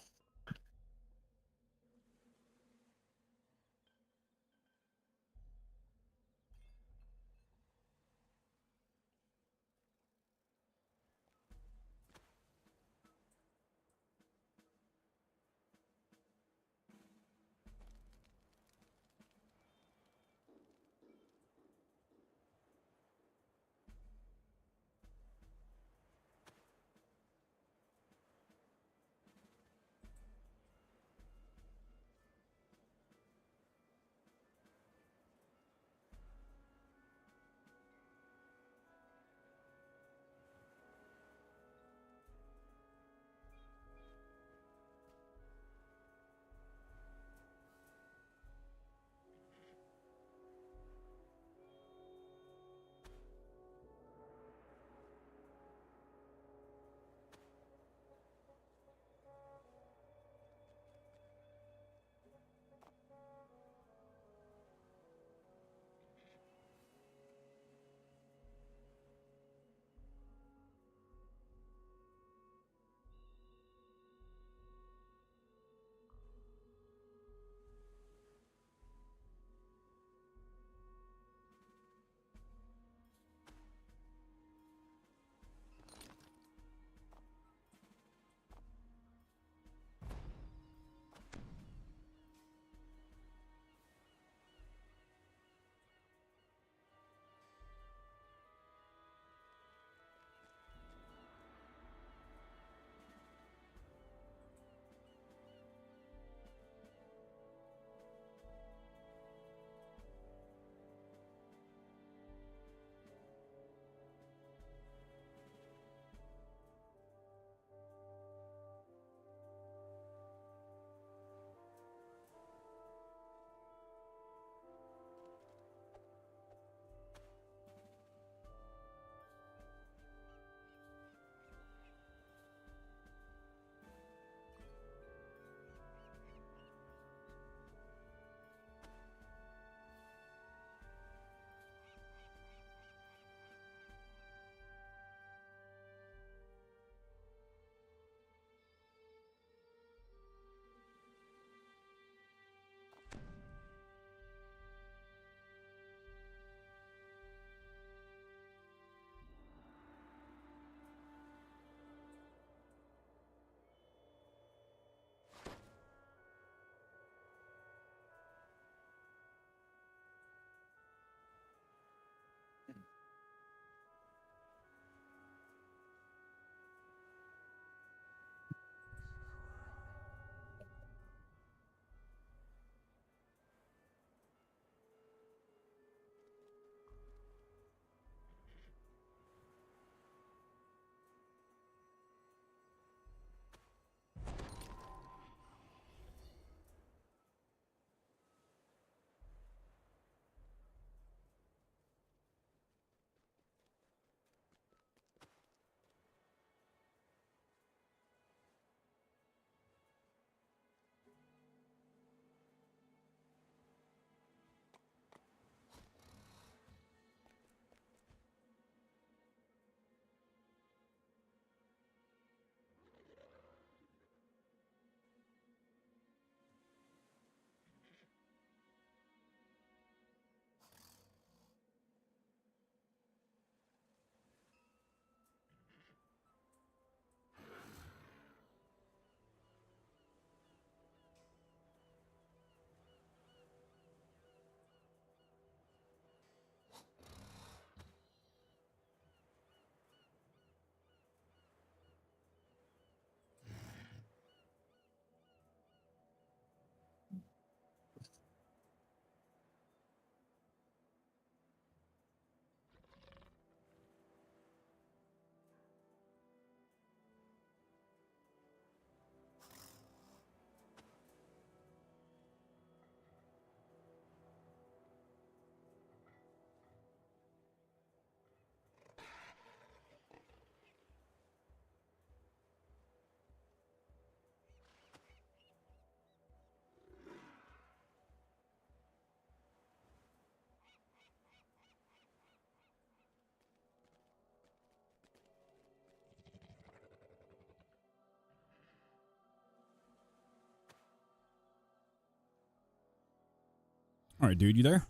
All right, dude, you there?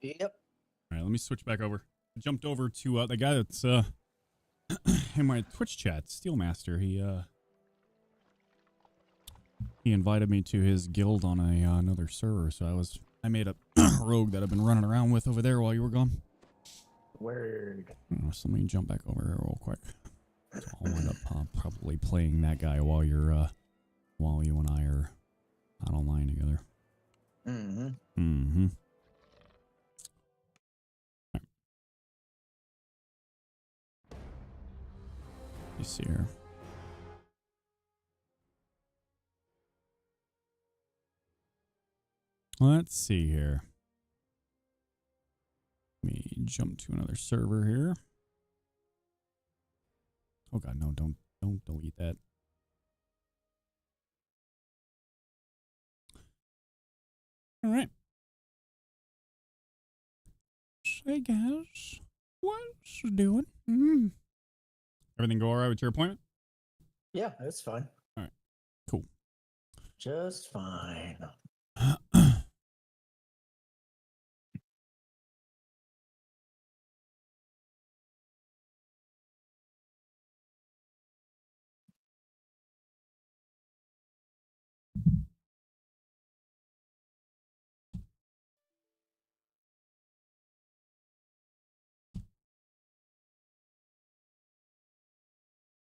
Yep. All right, let me switch back over. I jumped over to the guy that's in my Twitch chat, Steelmaster. He invited me to his guild on another server, so I made a rogue that I've been running around with over there while you were gone. Word. So let me jump back over here real quick. So I'll wind up probably playing that guy while you and I are not online together. Mm-hmm. Mm-hmm. Right. You see here. Let's see here. Let me jump to another server here. Oh god, no, don't delete that. All right. Hey guys, what's doing? Everything go all right with your appointment? Yeah, that's fine. All right, cool. Just fine.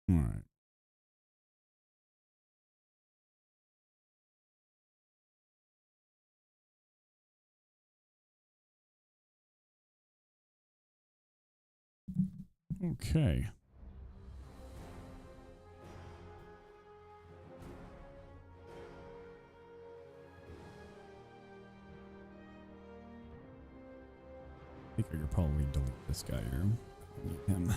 All right. Okay. I think I could probably delete this guy here. I don't need him.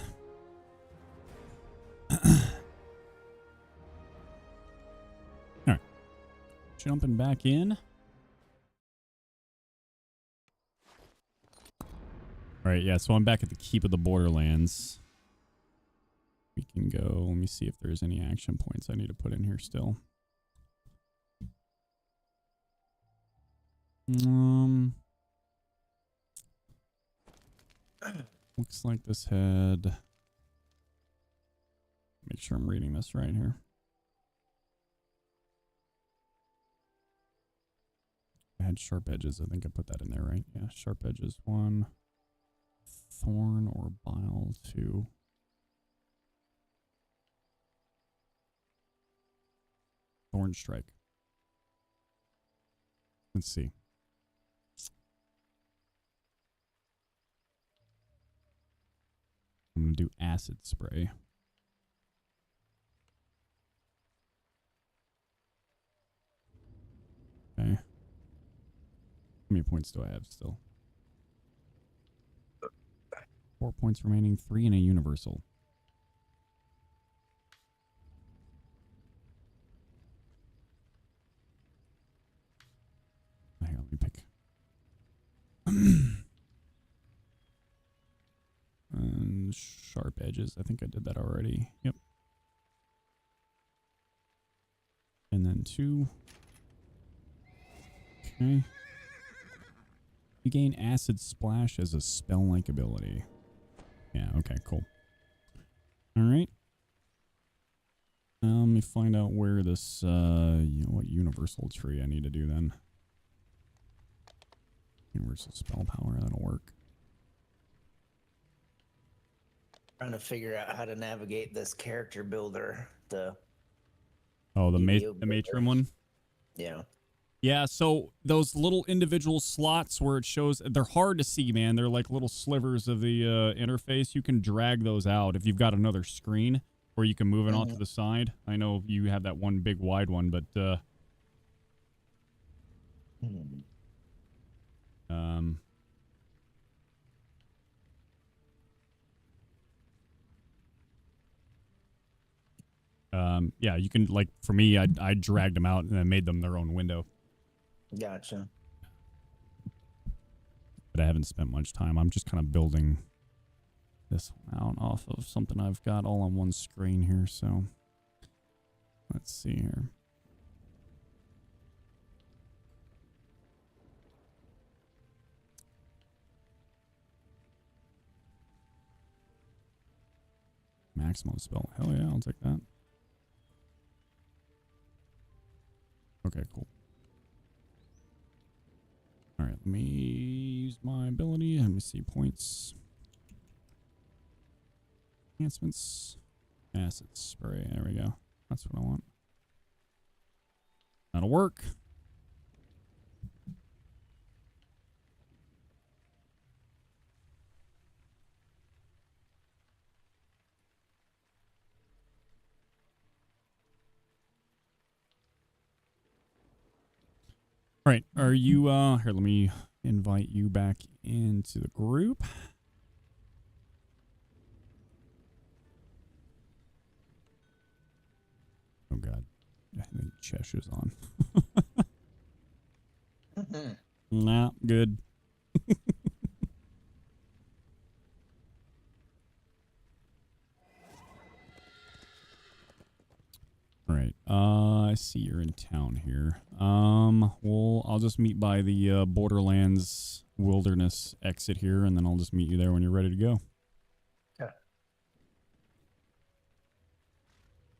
All right. Jumping back in. All right, yeah, so I'm back at the Keep of the Borderlands. We can go. Let me see if there's any action points I need to put in here still. Looks like this had... Make sure I'm reading this right here. I had sharp edges. I think I put that in there, right? Yeah, sharp edges 1. Thorn or bile 2. Thorn strike. Let's see. I'm going to do acid spray. Okay. How many points do I have still? 4 points remaining, 3 in a universal. Hang on, let me pick. And sharp edges. I think I did that already. Yep. And then 2. Okay. You gain acid splash as a spell-like ability. Yeah, okay, cool. Alright. Let me find out where this, what universal tree I need to do then. Universal spell power, that'll work. Trying to figure out how to navigate this character builder. The DDO builder. matron one? Yeah. Yeah, so those little individual slots where it shows, they're hard to see, man. They're like little slivers of the interface. You can drag those out if you've got another screen where you can move it off to the side. I know you have that one big wide one, but yeah, you can, like, for me, I dragged them out and then made them their own window. Gotcha. But I haven't spent much time. I'm just kind of building this one out off of something I've got all on one screen here, so let's see here. maximum spell. Hell yeah, I'll take that. Okay, cool. All right, let me use my ability. Let me see points. Enhancements. Acid spray. There we go. That's what I want. That'll work. All right, are you, here, let me invite you back into the group. Oh, God. I think Cheshire's on. Nah, good. All right. I see you're in town here. Well, I'll just meet by the Borderlands Wilderness exit here, and then I'll just meet you there when you're ready to go. Okay.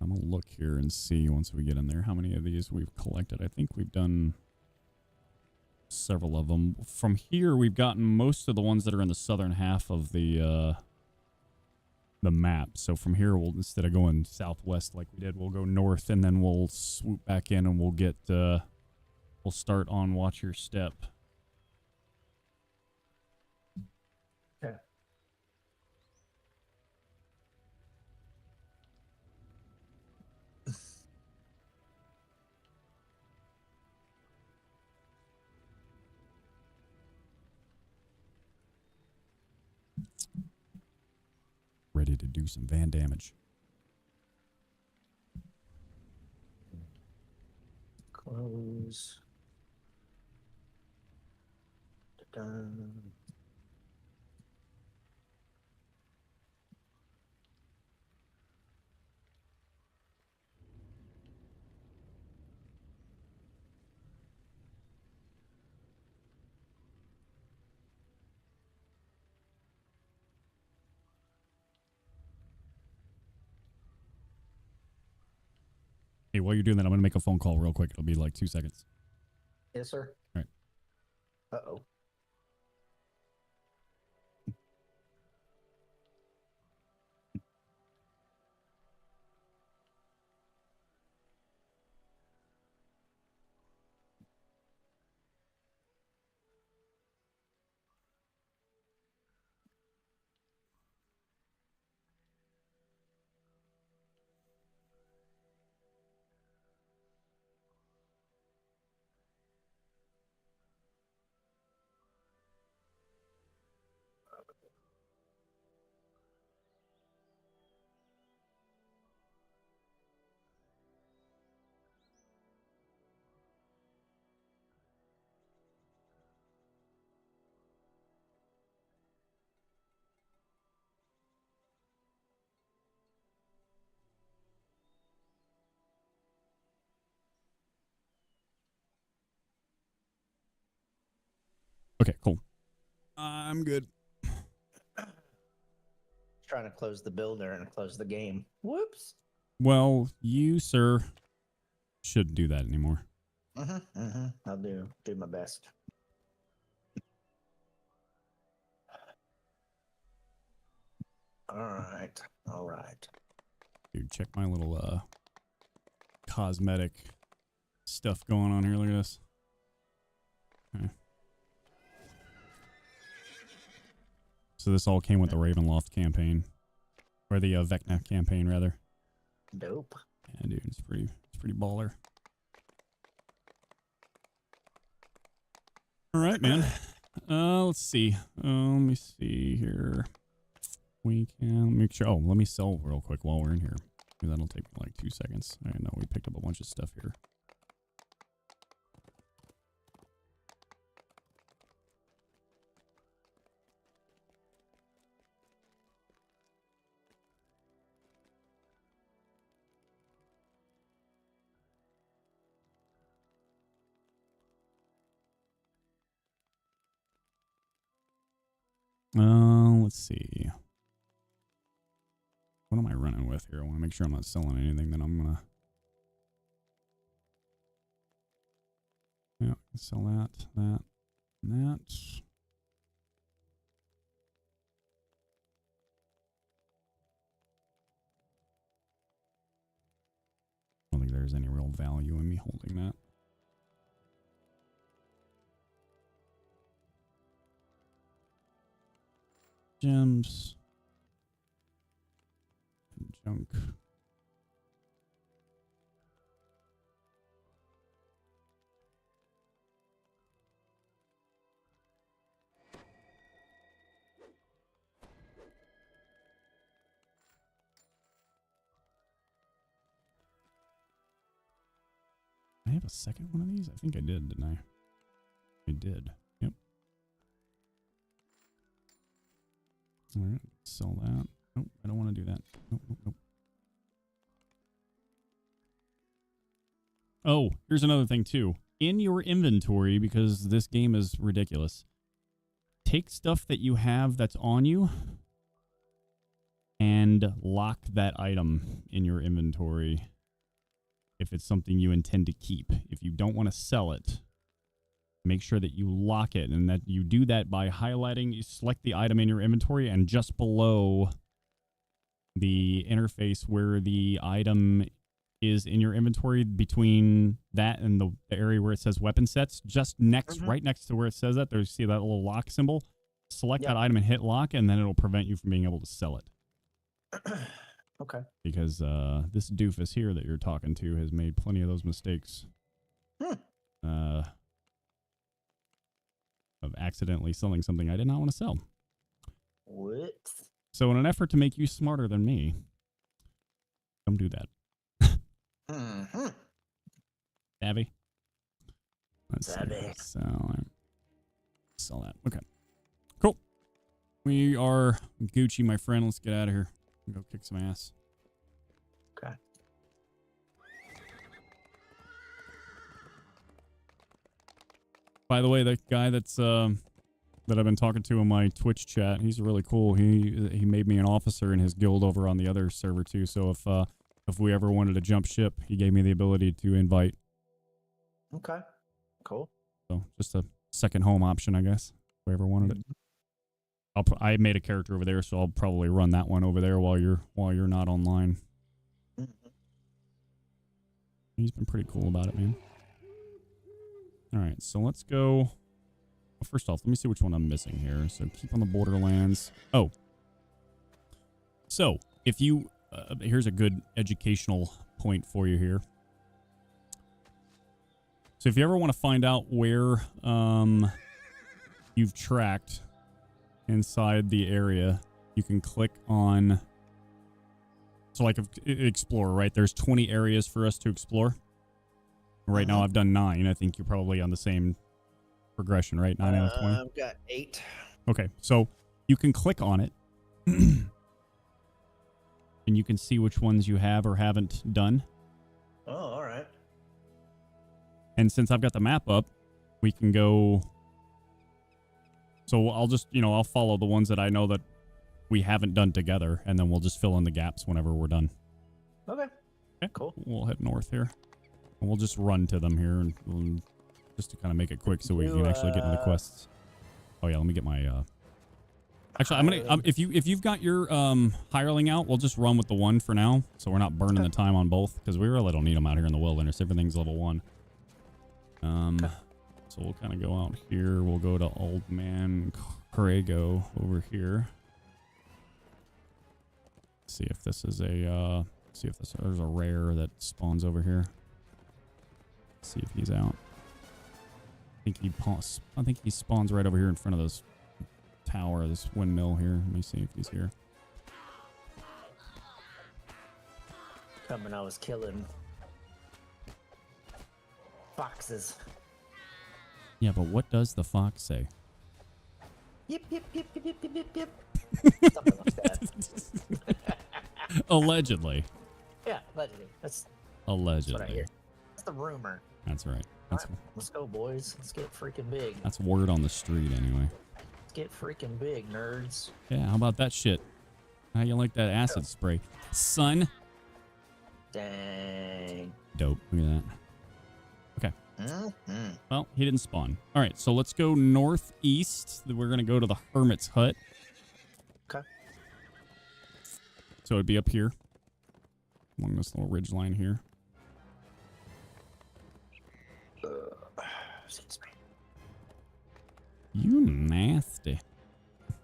I'm gonna look here and see once we get in there how many of these we've collected. I think we've done several of them. From here, we've gotten most of the ones that are in the southern half of the map. So from here, we'll, instead of going southwest like we did, we'll go north, and then we'll swoop back in, and we'll get we'll start on Watch Your Step. Okay. Ready to do some van damage. Close. Done. Hey, while you're doing that, I'm gonna make a phone call real quick. It'll be like 2 seconds. Yes, sir. All right. Uh-oh. Okay, cool. I'm good. Trying to close the builder and close the game. Whoops. Well, you, sir, shouldn't do that anymore. I'll do my best. All right. Dude, check my little cosmetic stuff going on here. Look at this. Okay. So this all came with the Ravenloft campaign, or the Vecna campaign, rather. Dope. Yeah, dude, it's pretty baller. All right, man. Let's see. Let me see here. We can make sure. Oh, let me sell real quick while we're in here. That'll take like 2 seconds. I know we picked up a bunch of stuff here. Let's see. What am I running with here? I want to make sure I'm not selling anything that I'm going to... Yeah, sell that, and that. I don't think there's any real value in me holding that. Gems. And junk. I have a second one of these? I think I did, didn't I? I did. Yep. All right. Sell that. Nope. I don't want to do that. Nope, nope, nope. Oh, here's another thing too. In your inventory, because this game is ridiculous, take stuff that you have that's on you and lock that item in your inventory if it's something you intend to keep. If you don't want to sell it, make sure that you lock it, and that you do that by highlighting, you select the item in your inventory, and just below the interface where the item is in your inventory, between that and the area where it says weapon sets, just next, right next to where it says that, there's, see that little lock symbol? Select that item and hit lock, and then it'll prevent you from being able to sell it. Okay. Because this doofus here that you're talking to has made plenty of those mistakes. Of accidentally selling something I did not want to sell. What? So in an effort to make you smarter than me, don't do that. Savvy? Let's Savvy. see. Sell that. Okay. Cool. We are Gucci, my friend. Let's get out of here. Go kick some ass. Okay. By the way, that guy that's that I've been talking to in my Twitch chat, he's really cool. He made me an officer in his guild over on the other server too. So if we ever wanted to jump ship, he gave me the ability to invite. Okay. Cool. So just a second home option, I guess. If we ever wanted it. I made a character over there, so I'll probably run that one over there while you're not online. He's been pretty cool about it, man. All right, so let's go. Well, first off, let me see which one I'm missing here. So keep on the borderlands. Oh. So if you here's a good educational point for you here. So if you ever want to find out where you've tracked inside the area, you can click on, so like explore, right? There's 20 areas for us to explore. Right now I've done 9. I think you're probably on the same progression, right? 9 out of 20. I've got 8. Okay, so you can click on it and you can see which ones you have or haven't done. Oh, all right. And since I've got the map up, we can go. So I'll just, I'll follow the ones that I know that we haven't done together, and then we'll just fill in the gaps whenever we're done. Okay. Cool. We'll head north here. And we'll just run to them here, and just to kind of make it quick so we can actually get into the quests. Oh yeah, let me get my. Actually, I'm gonna. If you've got your hireling out, we'll just run with the one for now, so we're not burning the time on both, because we really don't need them out here in the wilderness. Everything's level 1. So we'll kind of go out here. We'll go to Old Man Crago over here. See if this is a there's a rare that spawns over here. See if he's out. I think he spawns right over here in front of this tower, this windmill here. Let me see if he's here. Coming, I was killing foxes. Yeah, but what does the fox say? Yip, yip, yip, yip, yip, yip, yip, yip. Something like that. Allegedly. Yeah, allegedly. That's Allegedly. what I hear. That's the rumor. That's right. All right, let's go, boys. Let's get freaking big. That's word on the street, anyway. Let's get freaking big, nerds. Yeah, how about that shit? How you like that acid spray? Son. Dang. Dope. Look at that. Okay. Mm-hmm. Well, he didn't spawn. All right, so let's go northeast. We're going to go to the Hermit's Hut. Okay. So it'd be up here. Along this little ridge line here. Excuse me. You nasty.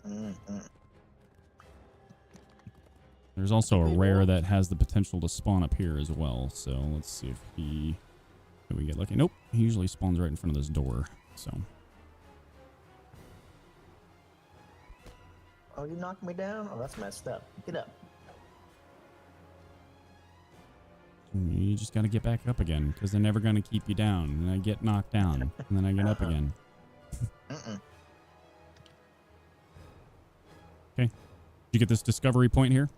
Mm-hmm. There's also a rare that has the potential to spawn up here as well. So let's see if he... Can we get lucky? Nope. He usually spawns right in front of this door. So... Oh, you knocked me down? Oh, that's messed up. Get up. You just got to get back up again, because they're never going to keep you down. And I get knocked down, and then I get up again. Mm-mm. Okay. Did you get this discovery point here?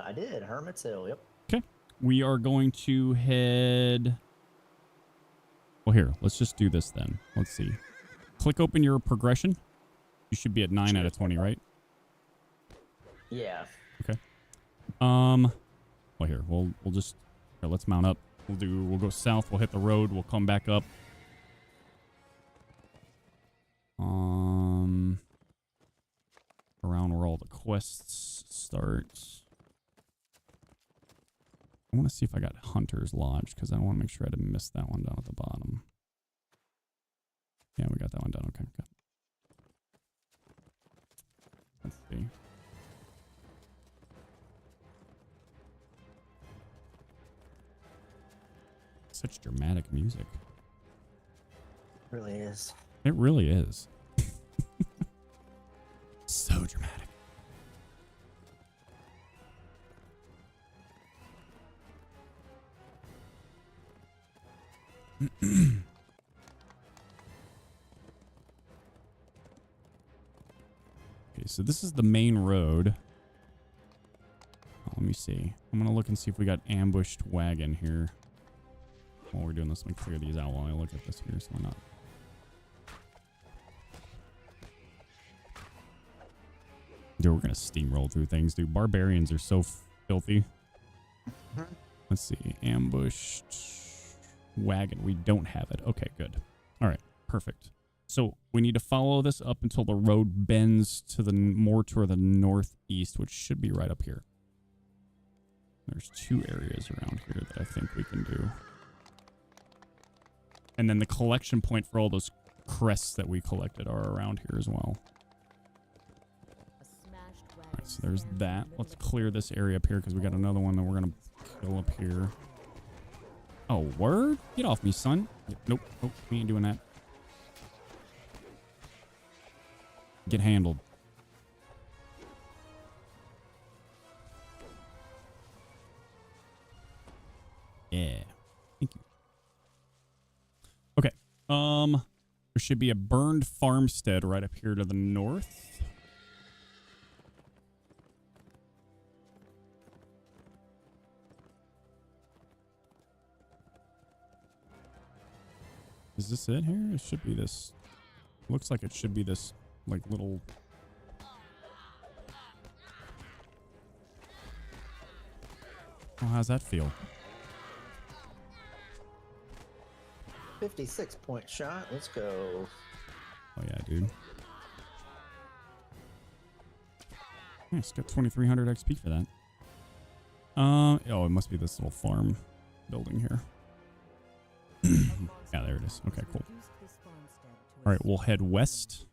I did. Hermit's Hill. Yep. Okay. We are going to head... Well, here. Let's just do this then. Let's see. Click open your progression. You should be at 9 out of 20, right? Yeah. Okay. Well, here. We'll just... Here, let's mount up. We'll go south. We'll hit the road. We'll come back up. Around where all the quests start. I want to see if I got Hunter's Lodge, because I want to make sure I didn't miss that one down at the bottom. Yeah, we got that one done. Okay, good. Let's see. Such dramatic music. Really is. It really is. So dramatic. Okay, so this is the main road. Let me see. I'm going to look and see if we got ambushed wagon here. While we're doing this, let me clear these out while I look at this here, so we're not... Dude, we're going to steamroll through things, dude. Barbarians are so filthy. Let's see. Ambushed wagon. We don't have it. Okay, good. All right, perfect. So we need to follow this up until the road bends to the more toward the northeast, which should be right up here. There's 2 areas around here that I think we can do. And then the collection point for all those crests that we collected are around here as well. All right, so there's that. Let's clear this area up here because we got another one that we're going to kill up here. Oh, word? Get off me, son. Nope. Nope. We ain't doing that. Get handled. Yeah. Thank you. Okay. There should be a burned farmstead right up here to the north. Is this it here? It should be this. Looks like it should be this, like, little... Oh, how's that feel? 56-point shot. Let's go. Oh, yeah, dude. Yeah, it's got 2,300 XP for that. Oh, it must be this little farm building here. Yeah, there it is. Okay, cool. All right, we'll head west.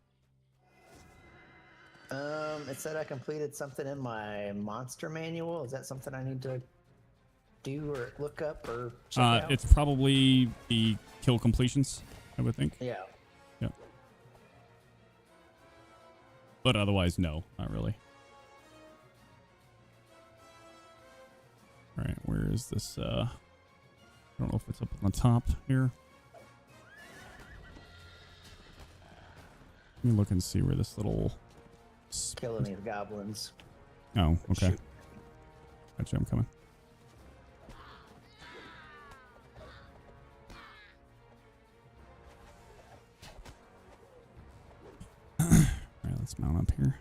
It said I completed something in my monster manual. Is that something I need to do or look up or check out? It's probably the kill completions, I would think. Yeah. Yep. But otherwise, no, not really. All right, where is this? I don't know if it's up on the top here. Let me look and see where this little... Killing these goblins. Oh, okay. Shoot. Gotcha, I'm coming. Alright, let's mount up here.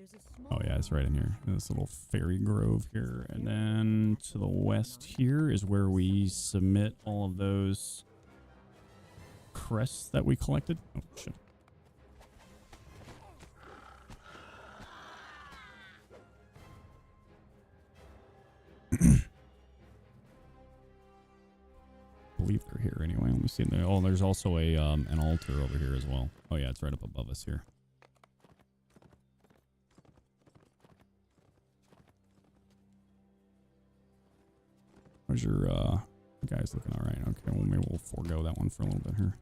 There's a small Oh yeah, it's right in here. This little fairy grove here. And then to the west here is where we submit all of those crests that we collected. Oh shit. I believe they're here anyway. Let me see. Oh, there's also a an altar over here as well. Oh yeah, it's right up above us here. How's your guys looking? All right. Okay. Well, maybe we'll forego that one for a little bit here.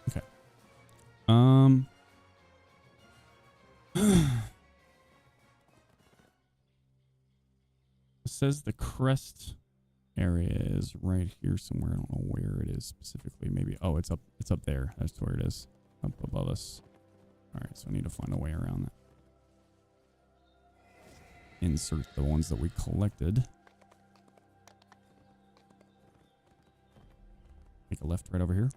Okay. It says the crest area is right here somewhere. I don't know where it is specifically. Maybe it's up there. That's where it is. Up above us. Alright, so I need to find a way around that. Insert the ones that we collected. Make a left right over here.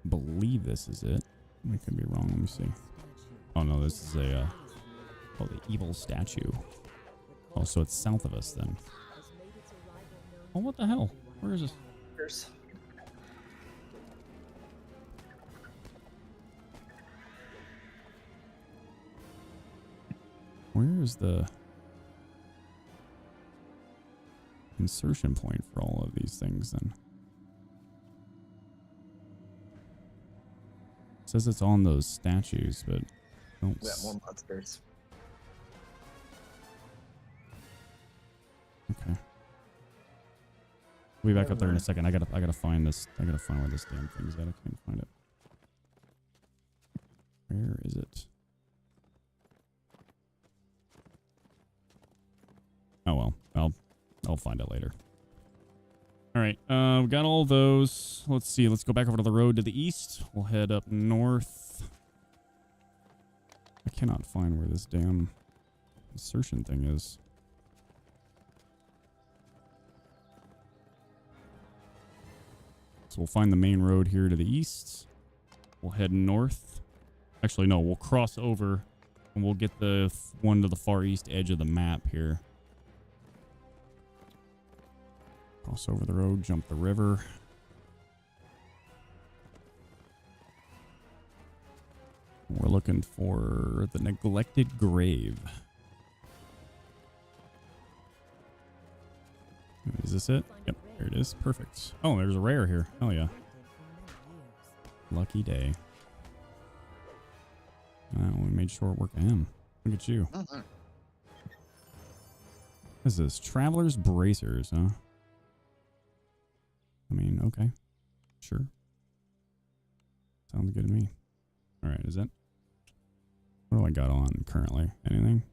Believe this is it. I could be wrong. Let me see. Oh no, this is a the evil statue. Oh, so it's south of us then. Oh, what the hell? Where is this? Here's- Where is the insertion point for all of these things then? It says it's on those statues, but I don't We got more monsters. Okay. We'll be back up there in a second. I gotta find this. I gotta find where this damn thing's at. I can't find it. Where is it? Oh well. I'll find it later. All right. We got all those. Let's see. Let's go back over to the road to the east. We'll head up north. I cannot find where this damn insertion thing is. So we'll find the main road here to the east. We'll head north. Actually, no, we'll cross over and we'll get the one to the far east edge of the map here. Cross over the road, jump the river. We're looking for the neglected grave. Is this it? Yep, there it is. Perfect. Oh, there's a rare here. Oh yeah. Lucky day. We made short work of him. Look at you. Mhm. What is this? Traveler's Bracers, huh? I mean, okay. Sure. Sounds good to me. Alright, is that... What do I got on currently? Anything?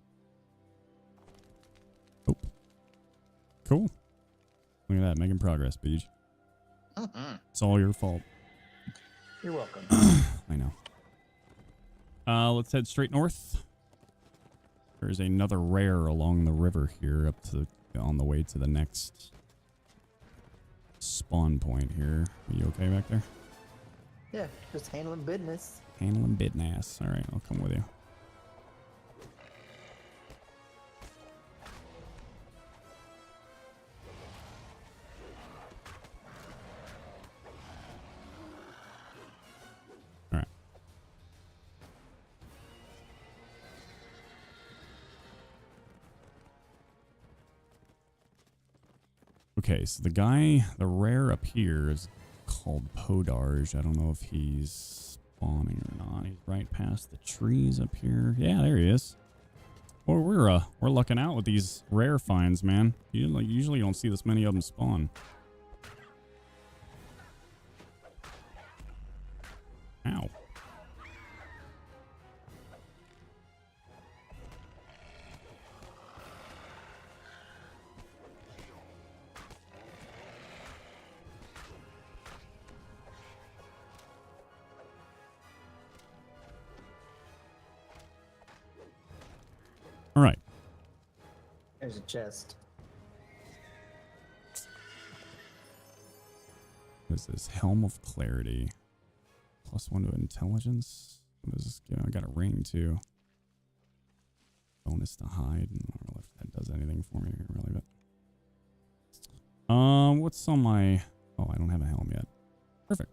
Oh. Cool. Look at that, making progress, Beej. Mhm. It's all your fault. You're welcome. I know. Let's head straight north. There's another rare along the river here up to on the way to the next spawn point here. Are you okay back there? Yeah, just handling business. Handling business. All right, I'll come with you. All right. Okay, so the rare up here is called Podarge. I don't know if he's spawning or not. He's right past the trees up here. Yeah, there he is. Well, we're lucking out with these rare finds, man. Usually you don't see this many of them spawn. Ow. There's a chest. What is this? Helm of Clarity. +1 to intelligence. What is this? I got a ring too. Bonus to hide. I don't know if that does anything for me really, but what's on my? Oh, I don't have a helm yet. Perfect.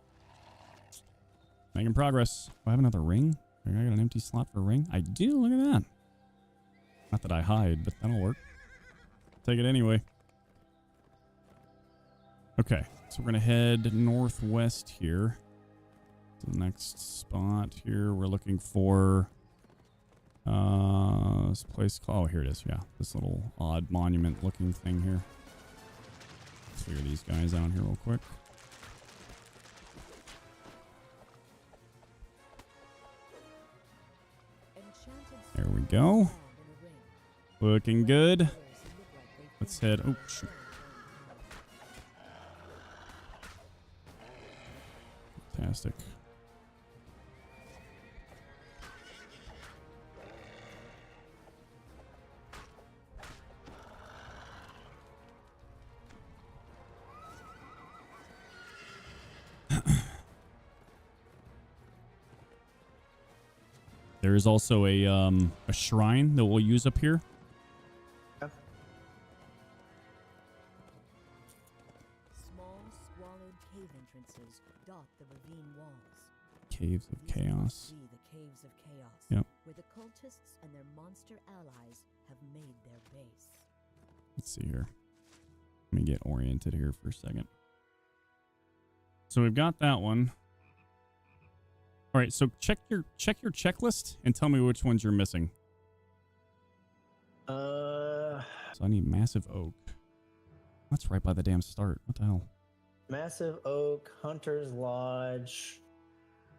Making progress. Do I have another ring? I got an empty slot for a ring. I do. Look at that. Not that I hide, but that'll work. Take it anyway. Okay, so we're gonna head northwest here to the next spot here. We're looking for this place called, oh, here it is. Yeah, this little odd monument looking thing here. Clear these guys out here real quick. There we go. Looking good. Let's head. Oh, shoot. Fantastic. There is also a shrine that we'll use up here. Yep. Small, squalid cave entrances dot the ravine walls. Caves of These Chaos. must be the caves of chaos, Yep. where the cultists and their monster allies have made their base. Let's see here. Let me get oriented here for a second. So we've got that one. All right, so check your checklist and tell me which ones you're missing. So I need Massive Oak. That's right by the damn start. What the hell? Massive Oak, Hunter's Lodge,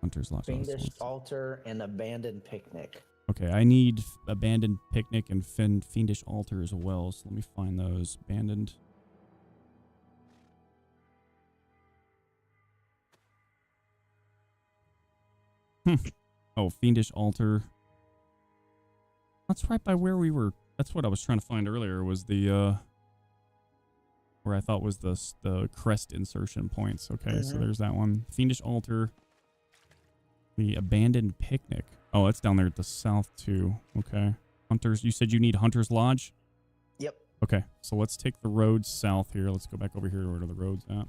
Hunter's Lodge. Fiendish Altar, and Abandoned Picnic. Okay, I need Abandoned Picnic and Fiendish Altar as well. So let me find those. Abandoned. Oh, Fiendish Altar. That's right by where we were. That's what I was trying to find earlier, was the where I thought was the crest insertion points. Okay, so there's that one. Fiendish Altar. The Abandoned Picnic. Oh, it's down there at the south too. Okay. Hunters, you said you need Hunter's Lodge? Yep. Okay, so let's take the road south here. Let's go back over here to where the road's at.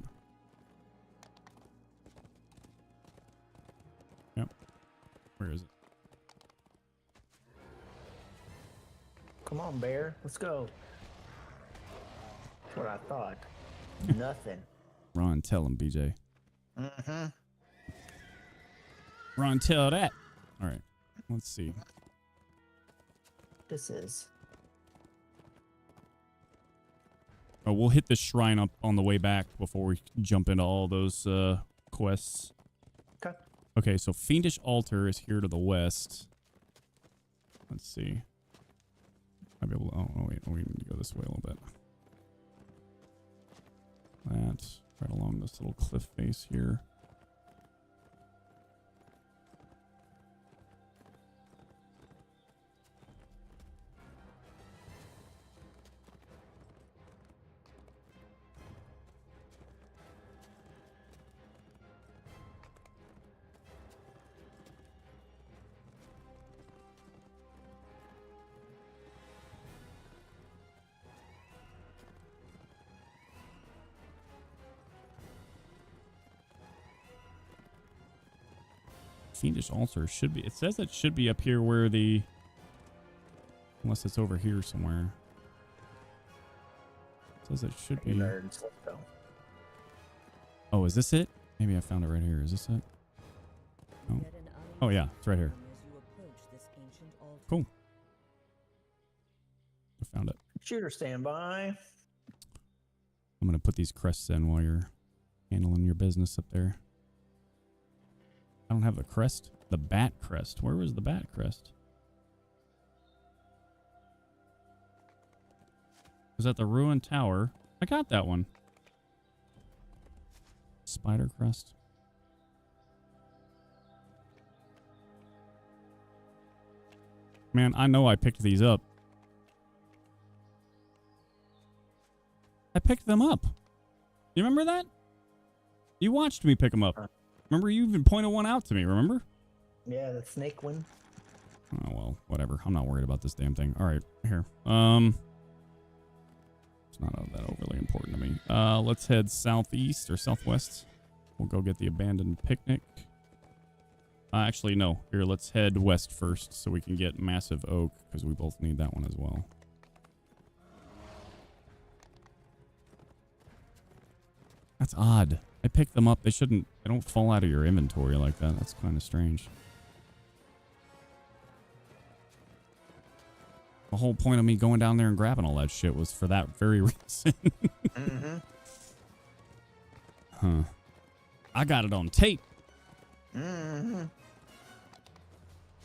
Yep. Where is it? Come on, Bear. Let's go. That's what I thought. Nothing. Ron, tell him, BJ. Mm-hmm. Ron, tell that. All right. Let's see. This is. Oh, we'll hit the shrine up on the way back before we jump into all those quests. Okay. Okay, so Fiendish Altar is here to the west. Let's see. I'll be able to, oh, wait. We need to go this way a little bit. That, right along this little cliff face here. Fiendish Altar should be, it says it should be up here where the, unless it's over here somewhere. It says it should be. Nerds. Let's go. Oh, is this it? Maybe I found it right here. Is this it? Oh, Yet an eye oh yeah, it's right here. as you approach this ancient altar. Cool. I found it. Shooter standby. I'm going to put these crests in while you're handling your business up there. I don't have the crest. The bat crest. Where was the bat crest? It was at the ruined tower. I got that one. Spider crest. Man, I know I picked these up. picked them up. You remember that? You watched me pick them up. Remember, you even pointed one out to me, remember? Yeah, the snake one. Oh, well, whatever. I'm not worried about this damn thing. All right, here. It's not that overly important to me. Let's head southeast or southwest. We'll go get the abandoned picnic. Actually, no. Here, let's head west first so we can get massive oak, because we both need that one as well. That's odd. I picked them up. They don't fall out of your inventory like that. That's kind of strange. The whole point of me going down there and grabbing all that shit was for that very reason. Mm-hmm. Huh. I got it on tape. Mm-hmm. All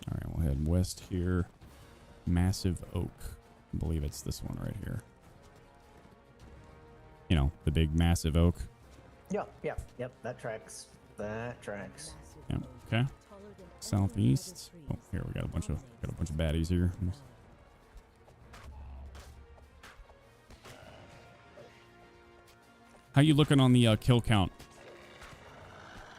right, we'll head west here. Massive oak. I believe it's this one right here. You know, the big massive oak. Yep. That tracks. That tracks. Yep. Okay. Southeast. Oh, here we got a bunch of baddies here. How you looking on the kill count?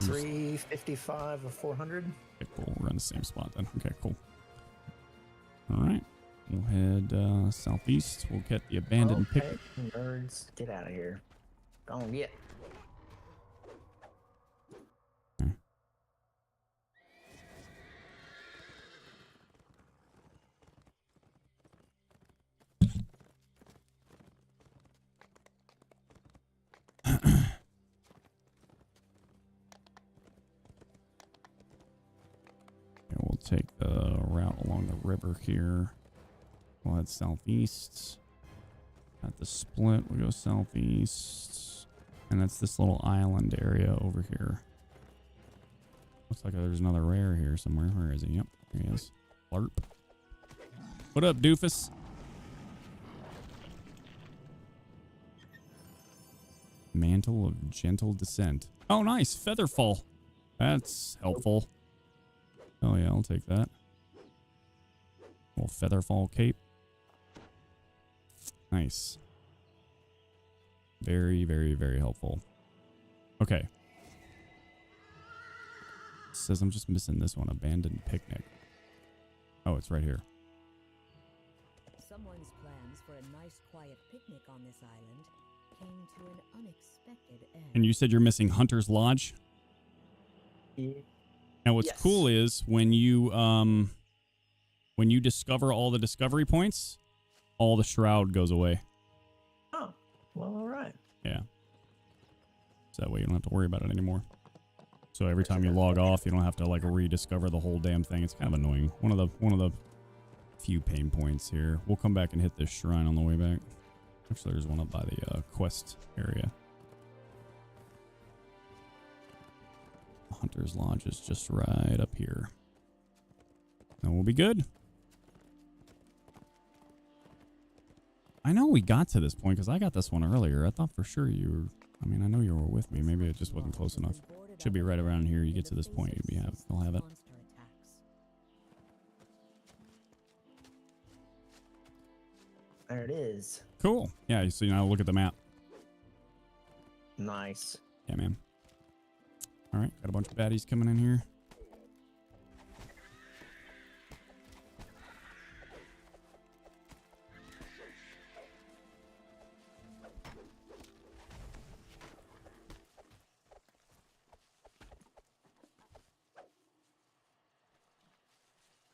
355 or 400. Okay, cool. We're in the same spot then. Okay, cool. All right. We'll head southeast. We'll get the abandoned picnic. Nerds, get out of here. Go on, get. We'll take the route along the river here. We'll head southeast. At the split, we go southeast. And that's this little island area over here. Looks like there's another rare here somewhere. Where is he? Yep, here he is. Blarp. What up, doofus? Mantle of Gentle Descent. Oh, nice. Featherfall. That's helpful. Oh, yeah, I'll take that. Little Featherfall cape. Nice. Very, very, very helpful. Okay. It says I'm just missing this one. Abandoned picnic. Oh, it's right here. Someone's plans for a nice quiet picnic on this island came to an unexpected end. And you said you're missing Hunter's Lodge? Yeah. Now what's Yes. cool is when you discover all the discovery points, all the shroud goes away. Oh, well, all right. Yeah. So that way you don't have to worry about it anymore. So every time you log off, you don't have to like rediscover the whole damn thing. It's kind of annoying. One of the few pain points here. We'll come back and hit this shrine on the way back. Actually, there's one up by the quest area. Hunter's Lodge is just right up here. And we'll be good. I know we got to this point because I got this one earlier. I thought for sure you were... I mean, I know you were with me. Maybe it just wasn't close enough. Should be right around here. You get to this point, you'll have it. There it is. Cool. Yeah, so now look at the map. Nice. Yeah, man. All right, got a bunch of baddies coming in here.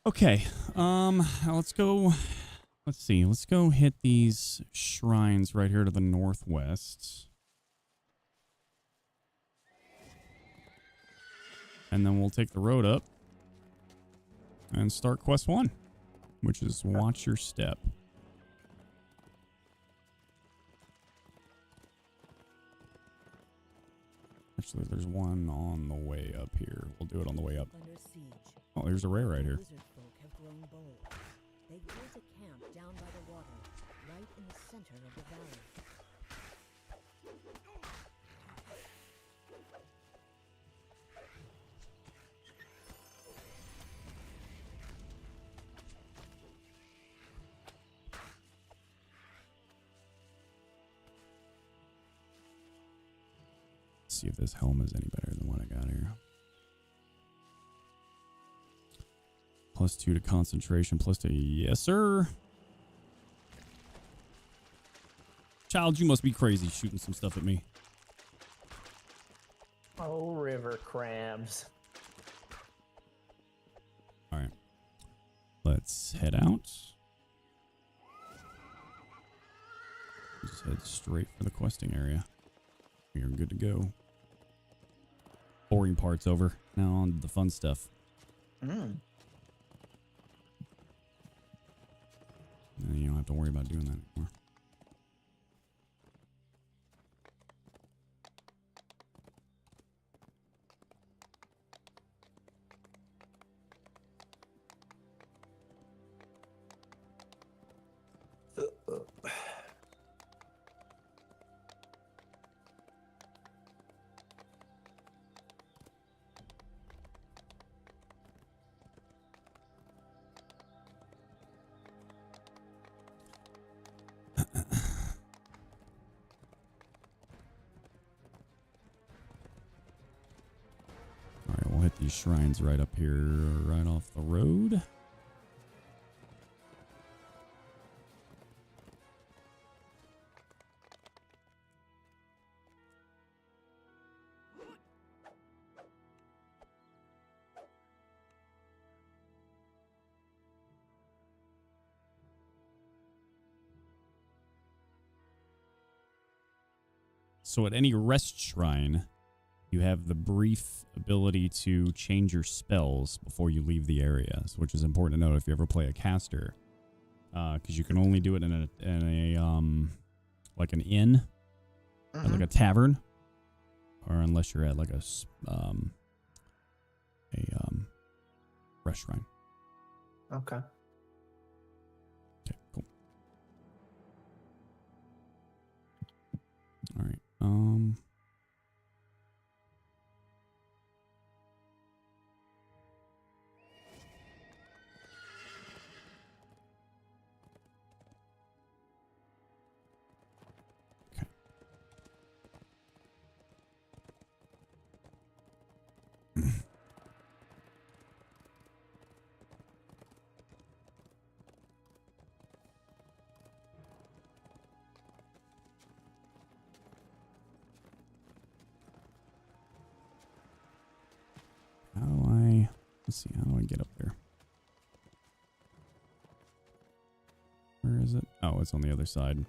Okay, let's go. Let's see. Let's go hit these shrines right here to the northwest. And then we'll take the road up and start quest 1, which is watch your step. Actually, there's one on the way up here. We'll do it on the way up. Under siege. Oh, there's a rare right here. Lizard folk have grown bold. They built a camp down by the water, right in the center of the valley. Let's see if this helm is any better than what I got here. +2 to concentration, +2. Yes, sir. Child, you must be crazy shooting some stuff at me. Oh, river crabs. All right. Let's head out. Just head straight for the questing area. We are good to go. Boring part's over. Now on to the fun stuff. Mm. And you don't have to worry about doing that anymore. Alright, we'll hit these shrines right up here, right off the road. So at any rest shrine, you have the brief ability to change your spells before you leave the area, which is important to note if you ever play a caster, because you can only do it in a like an inn, or like a tavern, or unless you're at like a rest shrine. Okay. Okay, cool. All right. Okay. How do I, let's see, how do I get up there? Where is it? Oh, it's on the other side.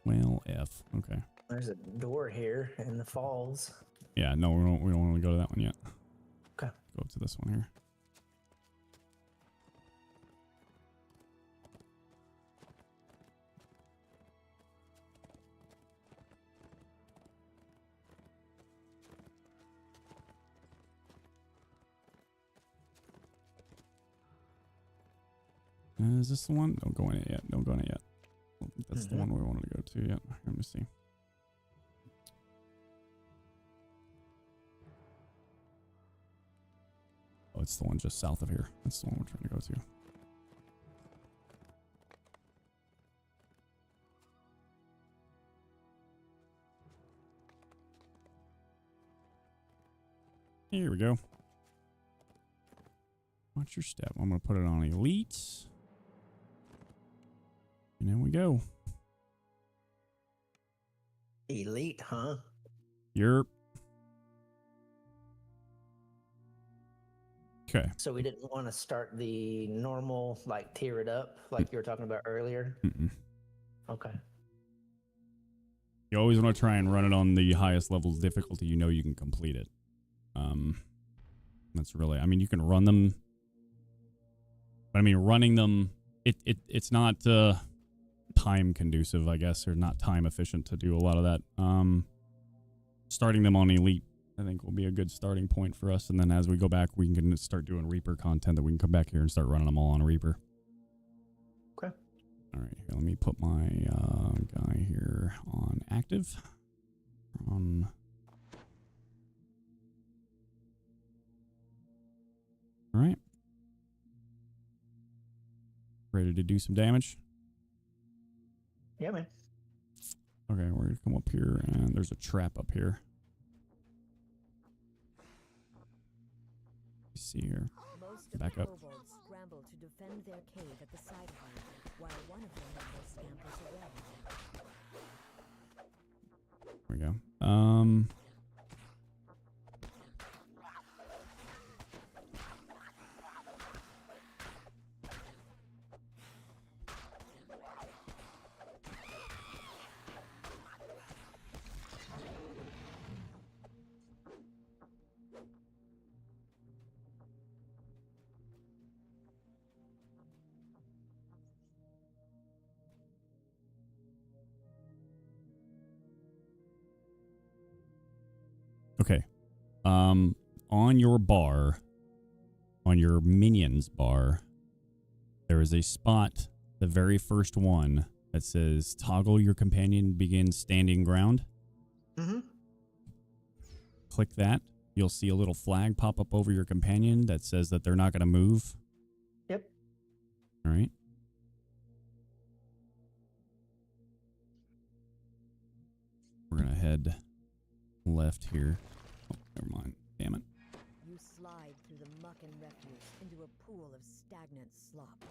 Well, F. Okay. There's a door here in the falls. Yeah, no, we don't want to go to that one yet. Okay. Go up to this one here. Is this the one? Don't go in it yet. Don't go in it yet. I don't think that's the one we wanted to go to yet. Let me see. Oh, it's the one just south of here. That's the one we're trying to go to. Here we go. Watch your step. I'm going to put it on elite. And then we go. Elite, huh? Yerp. Okay. So we didn't want to start the normal, like tier it up, like you were talking about earlier. Okay. You always want to try and run it on the highest level of difficulty you know you can complete it. That's really, I mean, you can run them, but I mean, running them, it's not time conducive, I guess, or not time efficient to do a lot of that. Starting them on elite, I think, will be a good starting point for us, and then as we go back, we can start doing Reaper content that we can come back here and start running them all on Reaper. Okay. All right, here, let me put my guy here on active. On. All right. Ready to do some damage? Yeah, man. Okay, we're going to come up here, and there's a trap up here. host of Back up. kobolds scramble to defend their cave at the side of you, while one of their members scampers away. There we go. Okay. On your bar, on your minions bar, there is a spot, the very first one, that says toggle your companion begins standing ground. Mm-hmm. Click that. You'll see a little flag pop up over your companion that says that they're not going to move. Yep. All right. We're going to head left here. Oh, never mind. Damn it. You slide through the muck and refuse into a pool of stagnant slop.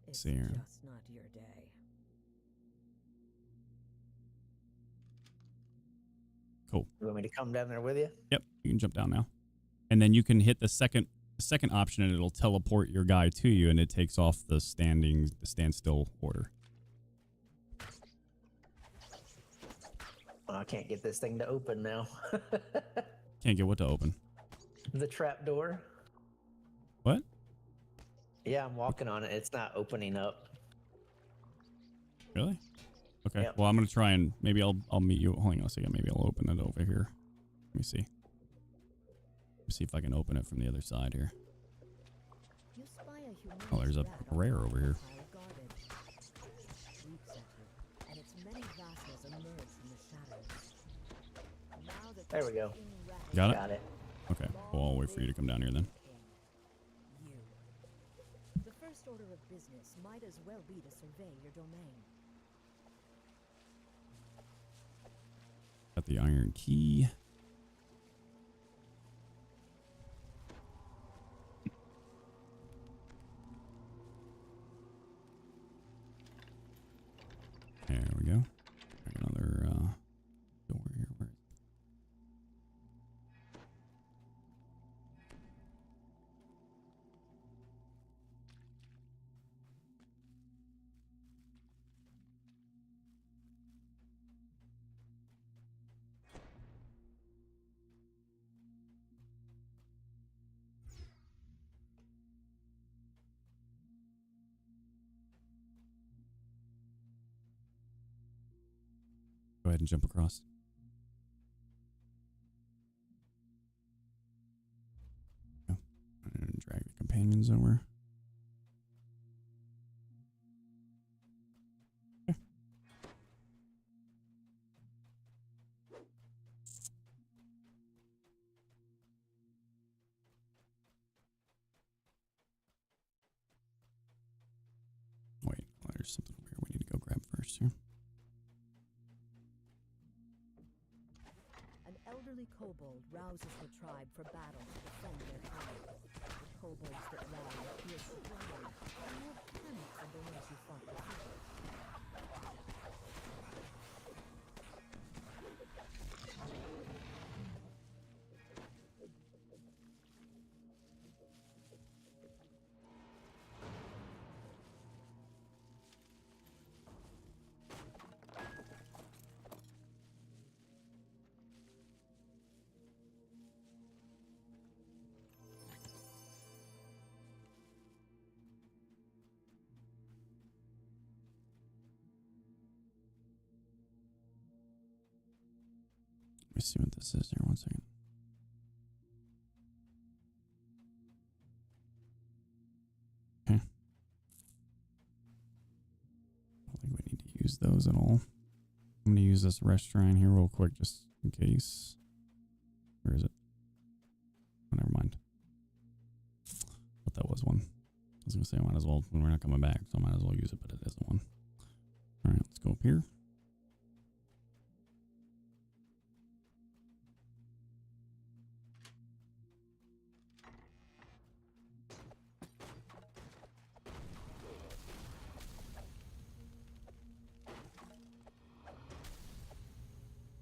It's See here. just not your day. Cool. You want me to come down there with you? Yep, you can jump down now. And then you can hit the second option and it'll teleport your guy to you and it takes off the standstill order. Oh, I can't get this thing to open now. Can't get what to open. The trap door. What? Yeah, I'm walking on it. It's not opening up. Really? Okay. Yep. Well, I'm gonna try and maybe I'll meet you. Hold on a second. Maybe I'll open it over here. Let me see. Let me see if I can open it from the other side here. You spy a humongous Oh, there's a rat on rare top over of a here. pile of garbage. It leaps at you, and its many vassals emerge from the shadows. Now that There we go. king rat is Got it? Got it. Okay. Well, I'll wait for you to come down here then. You. The first order of business might as well be to survey your domain. Got the iron key. There we go. Another door here. Where is it? Go ahead and jump across. Go. And drag the companions over. Okay. Wait, there's something over here we need to go grab first here. An elderly kobold rouses the tribe for battle to defend their tribe. The kobolds that rally appear strong and more panicked than the ones you fought before. Let me see what this is here. 1 second. Okay. I don't think we need to use those at all. I'm going to use this restaurant here real quick just in case. Where is it? Oh, never mind. Thought that was one. I was going to say I might as well, when we're not coming back, so I might as well use it, but it isn't one. All right, let's go up here.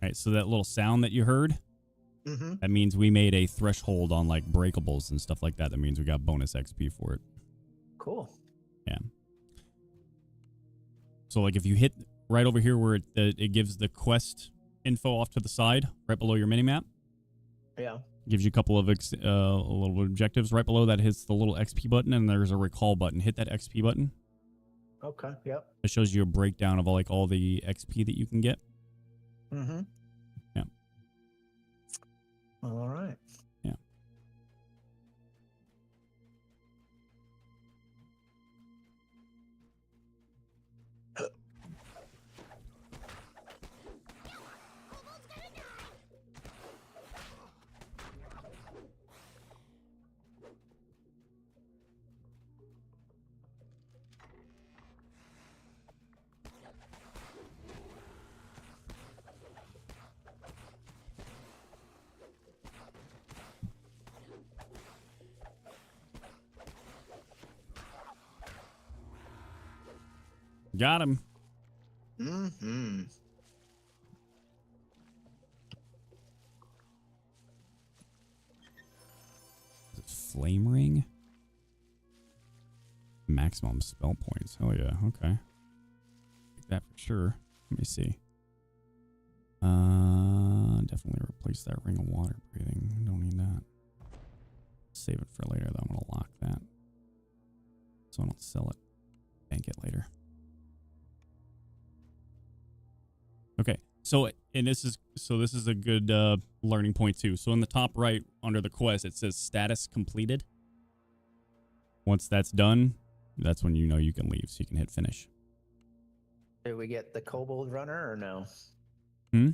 Right, so that little sound that you heard, that means we made a threshold on like breakables and stuff like that. That means we got bonus XP for it. Cool. Yeah. So like if you hit right over here where it gives the quest info off to the side, right below your minimap, Yeah. gives you a couple of little objectives. Right below that hits the little XP button, and there's a recall button. Hit that XP button. Okay. Yep. It shows you a breakdown of all the XP that you can get. Mm-hmm. Yeah. All right. Yeah. Got him. Mm-hmm. Is it Flame Ring? Maximum spell points. Oh yeah, okay. Take that for sure. Let me see. Definitely replace that Ring of Water Breathing. Don't need that. Save it for later though. I'm gonna lock that. So I don't sell it. Bank it later. Okay. So this is a good learning point too. So in the top right under the quest it says status completed. Once that's done, that's when you know you can leave, so you can hit finish. Did we get the kobold runner or no? Hmm?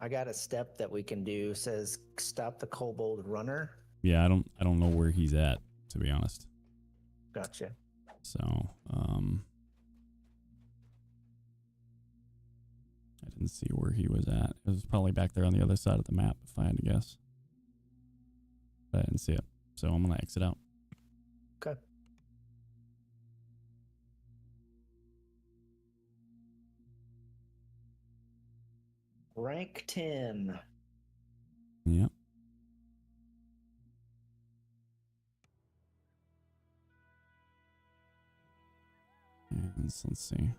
I got a step that we can do. Says stop the kobold runner. Yeah, I don't know where he's at, to be honest. Gotcha. So, I didn't see where he was at. It was probably back there on the other side of the map, if I had to guess. But I didn't see it. So I'm gonna exit out. Okay. Rank 10. Yep. And let's see.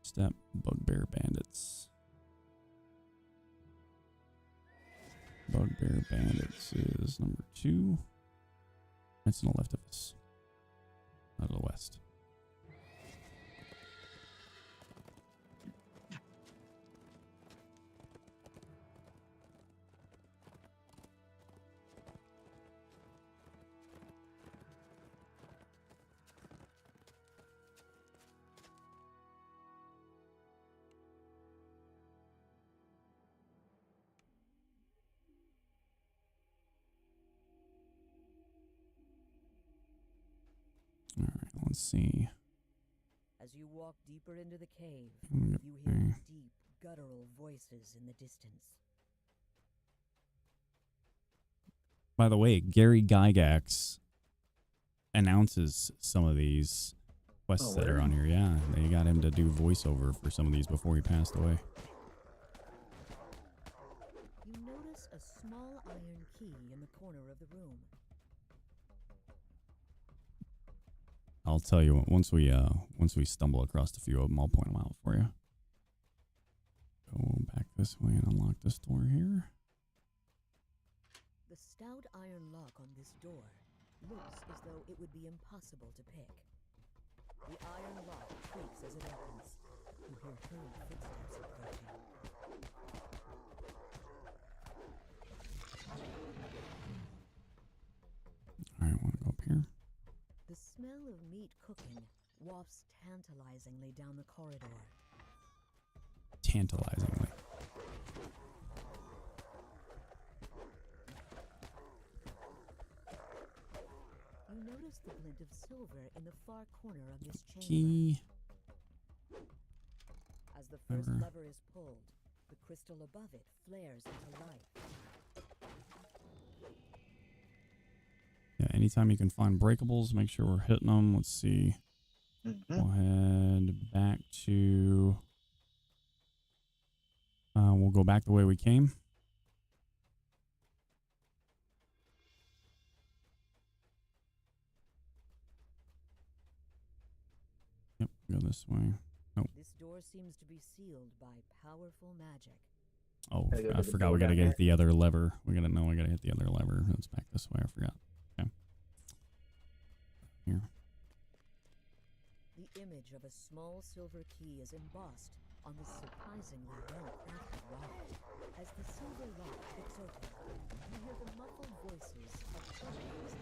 Step Bugbear Bandits. Bugbear Bandits is number 2. That's to the left of us. Out of the west. All right, let's see. As you walk deeper into the cave, Yep, you okay. hear deep, guttural voices in the distance. By the way, Gary Gygax announces some of these quests that are on here. Yeah, they got him to do voiceover for some of these before he passed away. You notice a small iron key in the corner of the room. I'll tell you once we stumble across a few of them, I'll point them out for you. Go back this way and unlock this door here. The stout iron lock on this door looks as though it would be impossible to pick. The iron lock creaks as it opens. You hear hurried footsteps approaching. All right, want to go up here? The smell of meat cooking wafts tantalizingly down the corridor. Tantalizingly. You notice the glint of silver in the far corner of this chamber. Key. As the first Whatever. lever is pulled, the crystal above it flares into life. Yeah, anytime you can find breakables, make sure we're hitting them. Let's see. We'll head back to... we'll go back the way we came. Yep, go this way. Nope. This door seems to be sealed by powerful magic. Oh, Gotta go I to the forgot door we gotta down get the other lever. We gotta hit the other lever. It's back this way. I forgot. Okay. Here. The image of a small silver key is embossed on this surprisingly well-crafted rock. As the silver lock clicks open, you hear the muffled voices of players.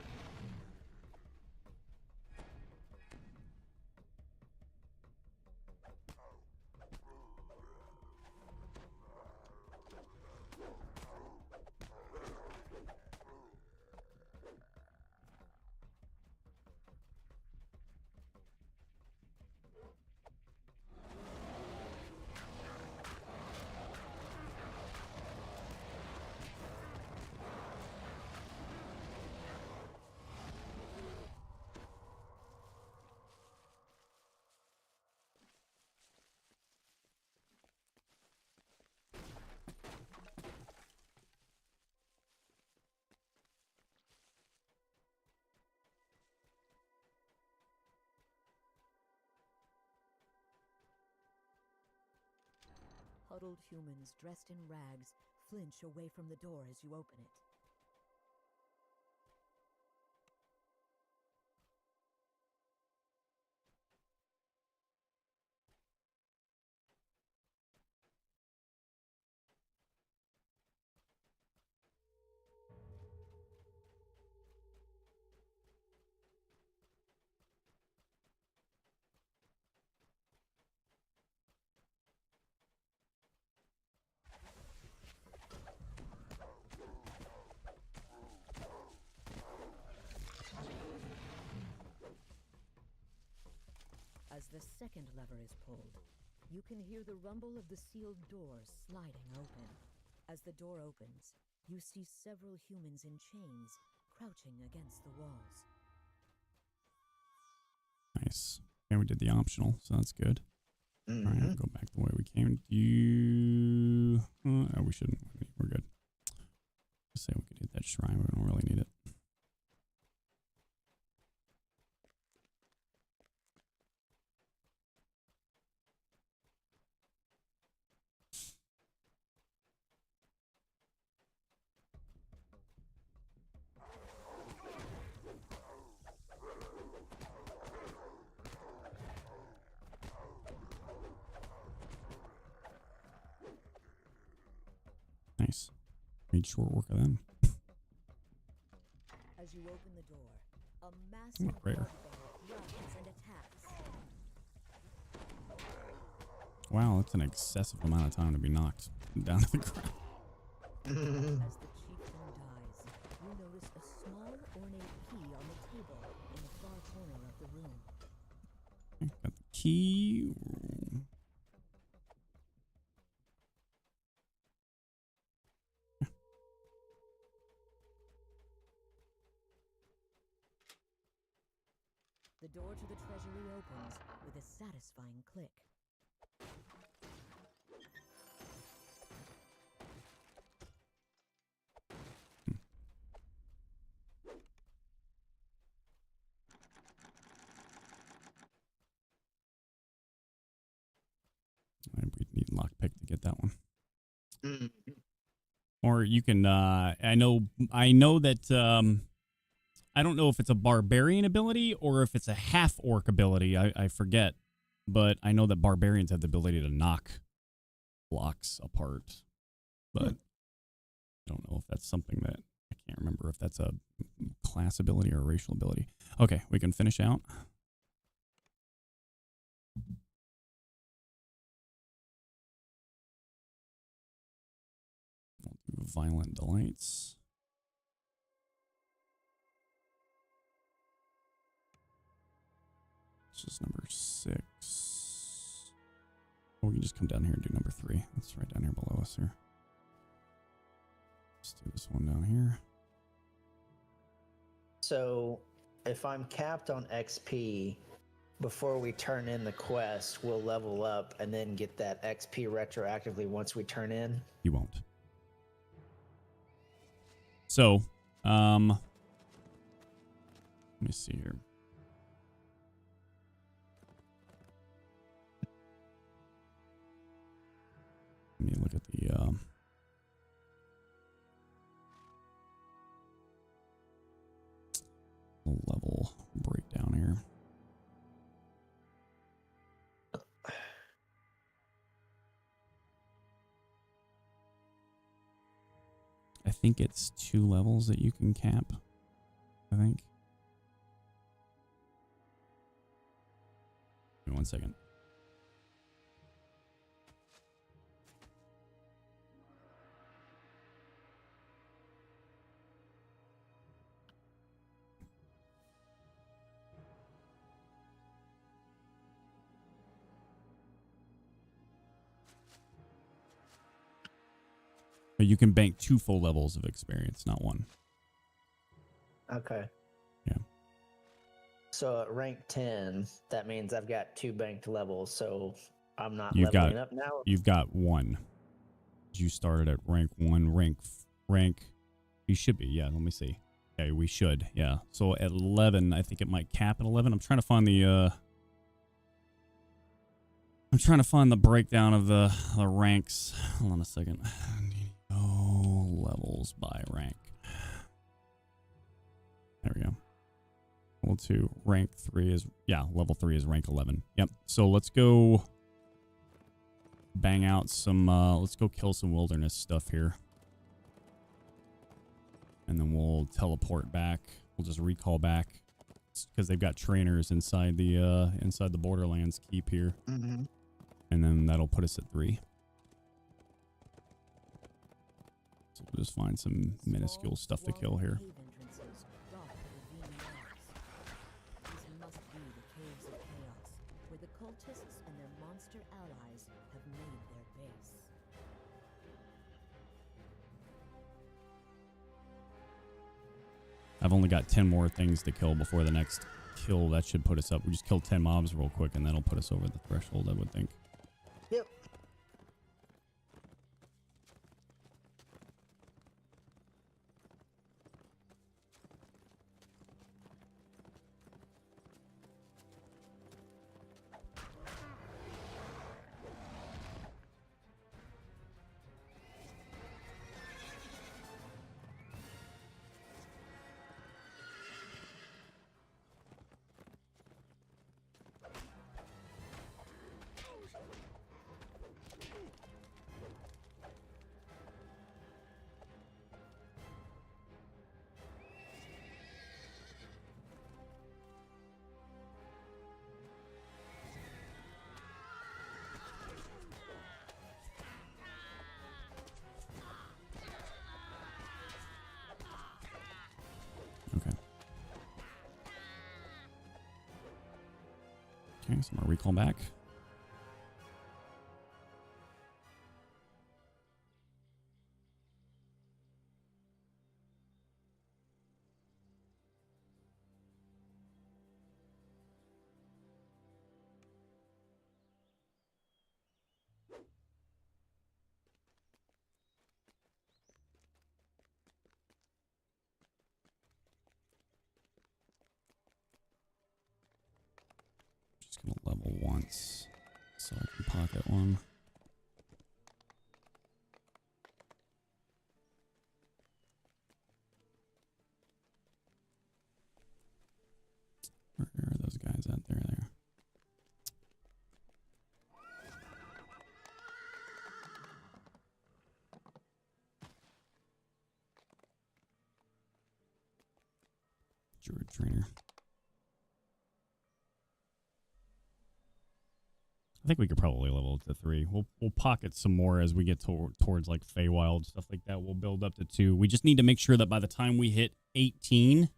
Huddled humans dressed in rags flinch away from the door as you open it. As the second lever is pulled, you can hear the rumble of the sealed door sliding open. As the door opens, you see several humans in chains crouching against the walls. Nice. Okay, we did the optional, so that's good. Mm-hmm. All right, go back the way we came. You... oh, we shouldn't. We're good. Let's say we could hit that shrine. We don't really need it. Nice. Made short work of them. As you open the door, a massive rare. bugbear runs and attacks. Wow, that's an excessive amount of time to be knocked down to the ground. As the chieftain dies, you notice a small ornate key on the table in the far corner of the room. Okay, got the key. The door to the treasury opens with a satisfying click. We need lockpick to get that one. Mm. Or you can, I know that, I don't know if it's a barbarian ability or if it's a half orc ability. I forget, but I know that barbarians have the ability to knock blocks apart. But I don't know if that's something that, I can't remember if that's a class ability or a racial ability. Okay, we can finish out. We'll do Violent Delights. This is number 6. Oh, we can just come down here and do number 3. That's right down here below us here. Let's do this one down here. So, if I'm capped on XP, before we turn in the quest, we'll level up and then get that XP retroactively once we turn in? You won't. So, let me see here. Let me look at the level breakdown here. I think it's 2 levels that you can cap. I think. Give me 1 second. But you can bank 2 full levels of experience, not 1. Okay. Yeah. So at rank 10, that means I've got 2 banked levels, so I'm not You've leveling got- up now? You've got 1. You started at rank 1, rank. You should be, yeah. Let me see. Okay, we should, yeah. So at 11, I think it might cap at 11. I'm trying to find the breakdown of the ranks. Hold on a second. Oh, levels by rank. There we go. Level 2, rank 3 is, yeah, level 3 is rank 11. Yep. So let's go bang out some, let's go kill some wilderness stuff here. And then we'll teleport back. We'll just recall back because they've got trainers inside the Borderlands keep here. Mm-hmm. And then that'll put us at 3. So we'll just find some minuscule stuff to kill here. Cave entrances dot the ravine walls. These must be the caves of chaos, where the cultists and their monster allies have made their base. I've only got 10 more things to kill before the next kill. That should put us up. We just killed 10 mobs real quick, and that'll put us over the threshold, I would think. Yep. Okay. Okay, so I'm gonna recall back. Just gonna level once so I can pocket one. Where are those guys at? There. Druid trainer. I think we could probably level it to 3. We'll pocket some more as we get towards like Feywild, stuff like that. We'll build up to 2. We just need to make sure that by the time we hit 18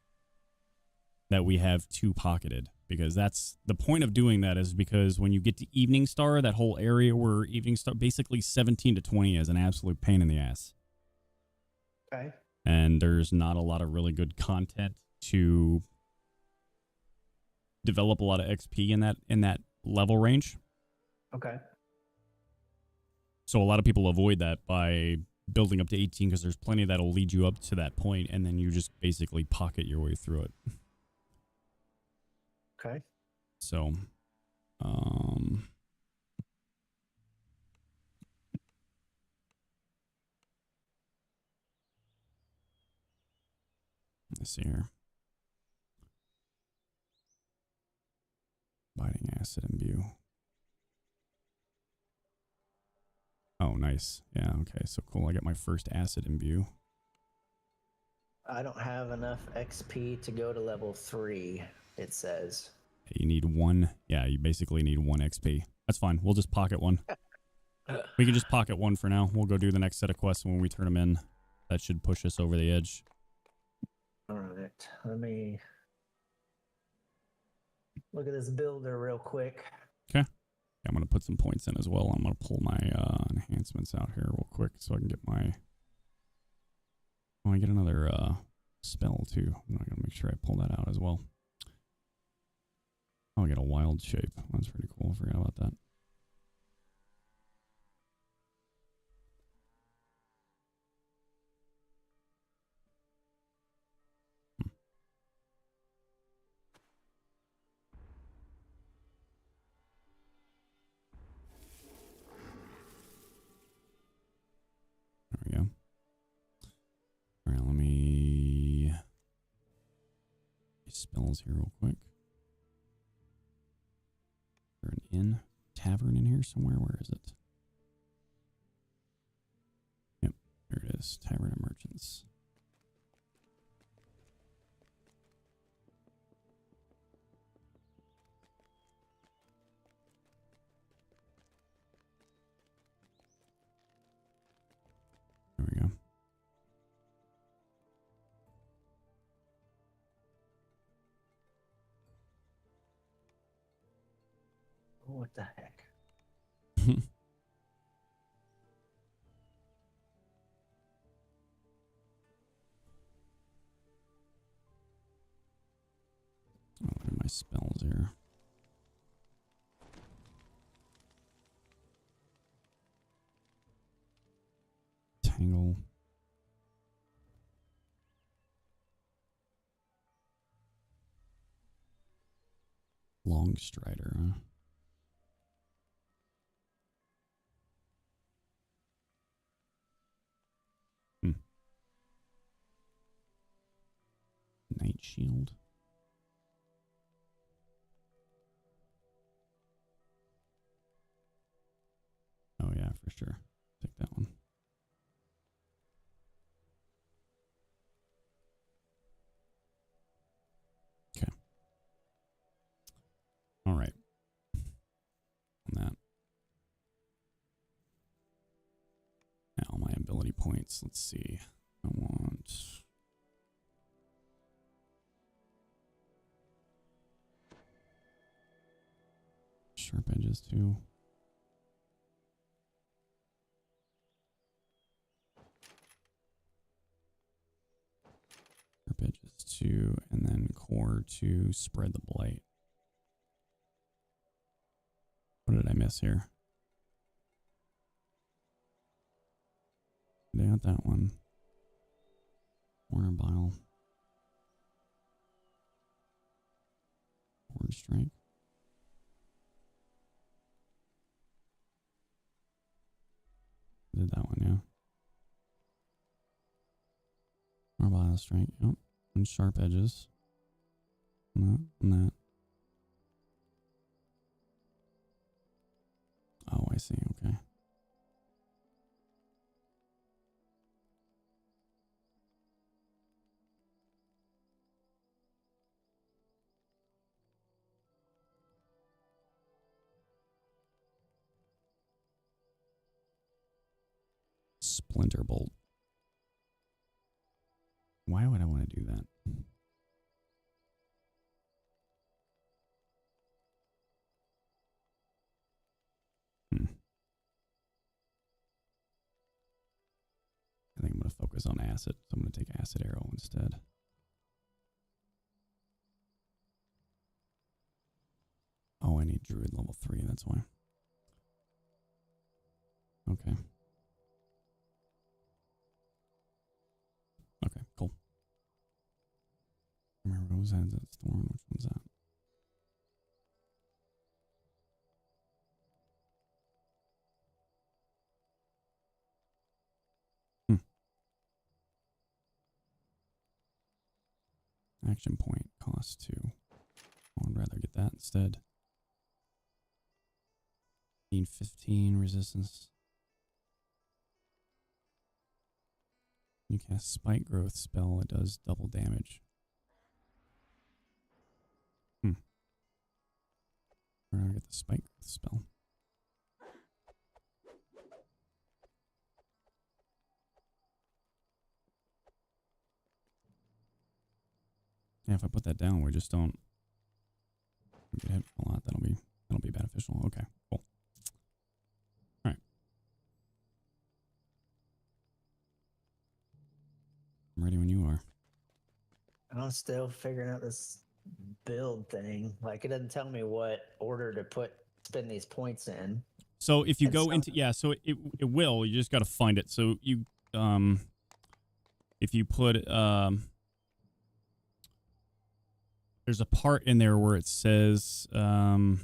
that we have 2 pocketed, because that's the point of doing that, is because when you get to Evening Star, that whole area where Evening Star, basically 17 to 20 is an absolute pain in the ass. Okay. And there's not a lot of really good content to develop a lot of XP in that level range. Okay. So a lot of people avoid that by building up to 18 because there's plenty that'll lead you up to that point, and then you just basically pocket your way through it. Okay. So, let's see here. Biting acid imbue. Oh, nice. Yeah, okay, so cool. I got my first acid imbue. I don't have enough XP to go to level 3, it says. You need 1. Yeah, you basically need 1 XP. That's fine. We'll just pocket 1. We can just pocket 1 for now. We'll go do the next set of quests when we turn them in. That should push us over the edge. All right. Let me look at this builder real quick. Okay. Yeah, I'm going to put some points in as well. I'm going to pull my enhancements out here real quick so I can get my... Oh, I get another spell too. I'm going to make sure I pull that out as well. Oh, I get a wild shape. That's pretty cool. I forgot about that. There we go. All right, let me spells here real quick. Is there an inn tavern in here somewhere? Where is it? Yep, there it is. Tavern of Merchants. There we go. What the heck? What are my spells here? Tangle. Long Strider, huh? Night Shield. Oh yeah, for sure. Take that one. Okay. All right. On that. Now my ability points. Let's see. I want... Sharp edges too. Sharp edges too, and then core to spread the blight. What did I miss here? They got that one. Warner Bile. Word Strike. Did that one, yeah. Marbile Strike, yep. And sharp edges. And that. Oh, I see, okay. Splinter Bolt. Why would I want to do that? I think I'm going to focus on acid, so I'm going to take acid arrow instead. I need Druid level 3, that's why. Okay. Okay, cool. Remember, what was that? Is that Storm? Which one's that? Action point cost 2. I would rather get that instead. 15 resistance. You cast Spike Growth spell, it does double damage. Where do I get the Spike Growth spell? Yeah, if I put that down, we just don't get hit a lot. That'll be beneficial. Okay, cool. All right. I'm ready when you are. I'm still figuring out this build thing. Like, it doesn't tell me what order to spend these points in. So if you And go some- into so it will. You just got to find it. So you if you put there's a part in there where it says hell,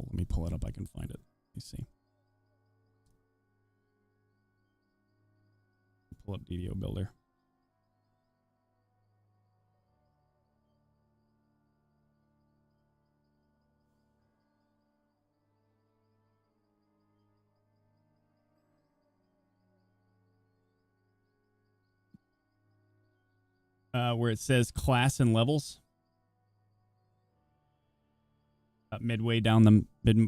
let me pull it up. I can find it. Let me see. Pull up DDO Builder. Where it says class and levels. Midway down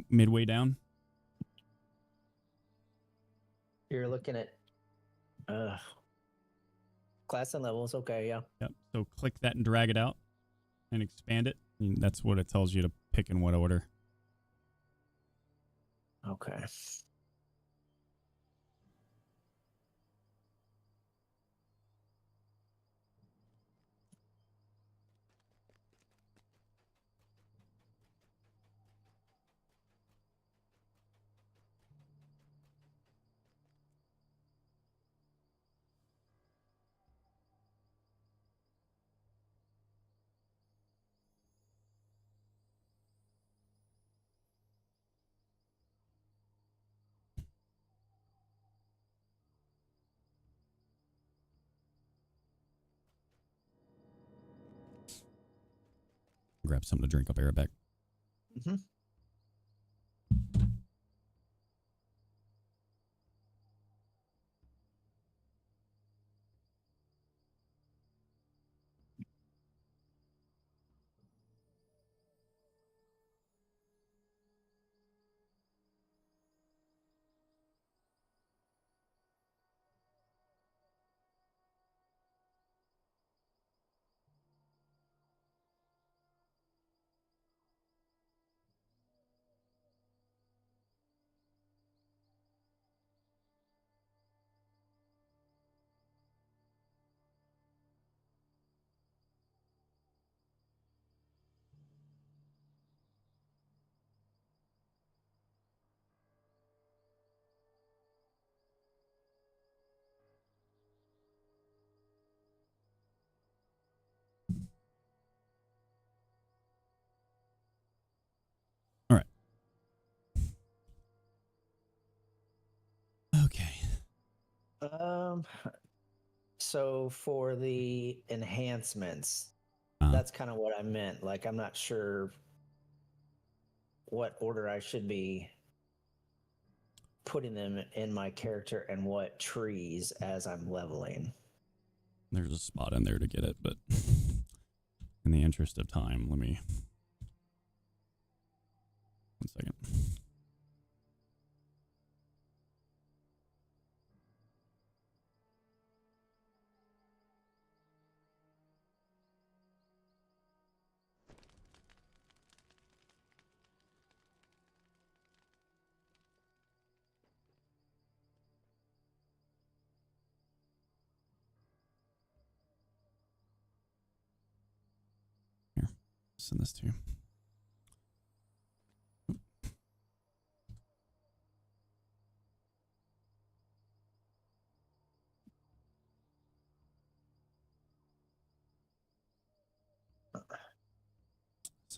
midway down. You're looking at class and levels. Okay, yeah. Yep. So click that and drag it out and expand it. And that's what it tells you to pick in what order. Okay. Grab something to drink. I'll be right back. Mm-hmm. All right. Okay. So for the enhancements, that's kind of what I meant. Like, I'm not sure what order I should be putting them in my character and what trees as I'm leveling. There's a spot in there to get it, but in the interest of time, let me... 1 second. Here, send this to you.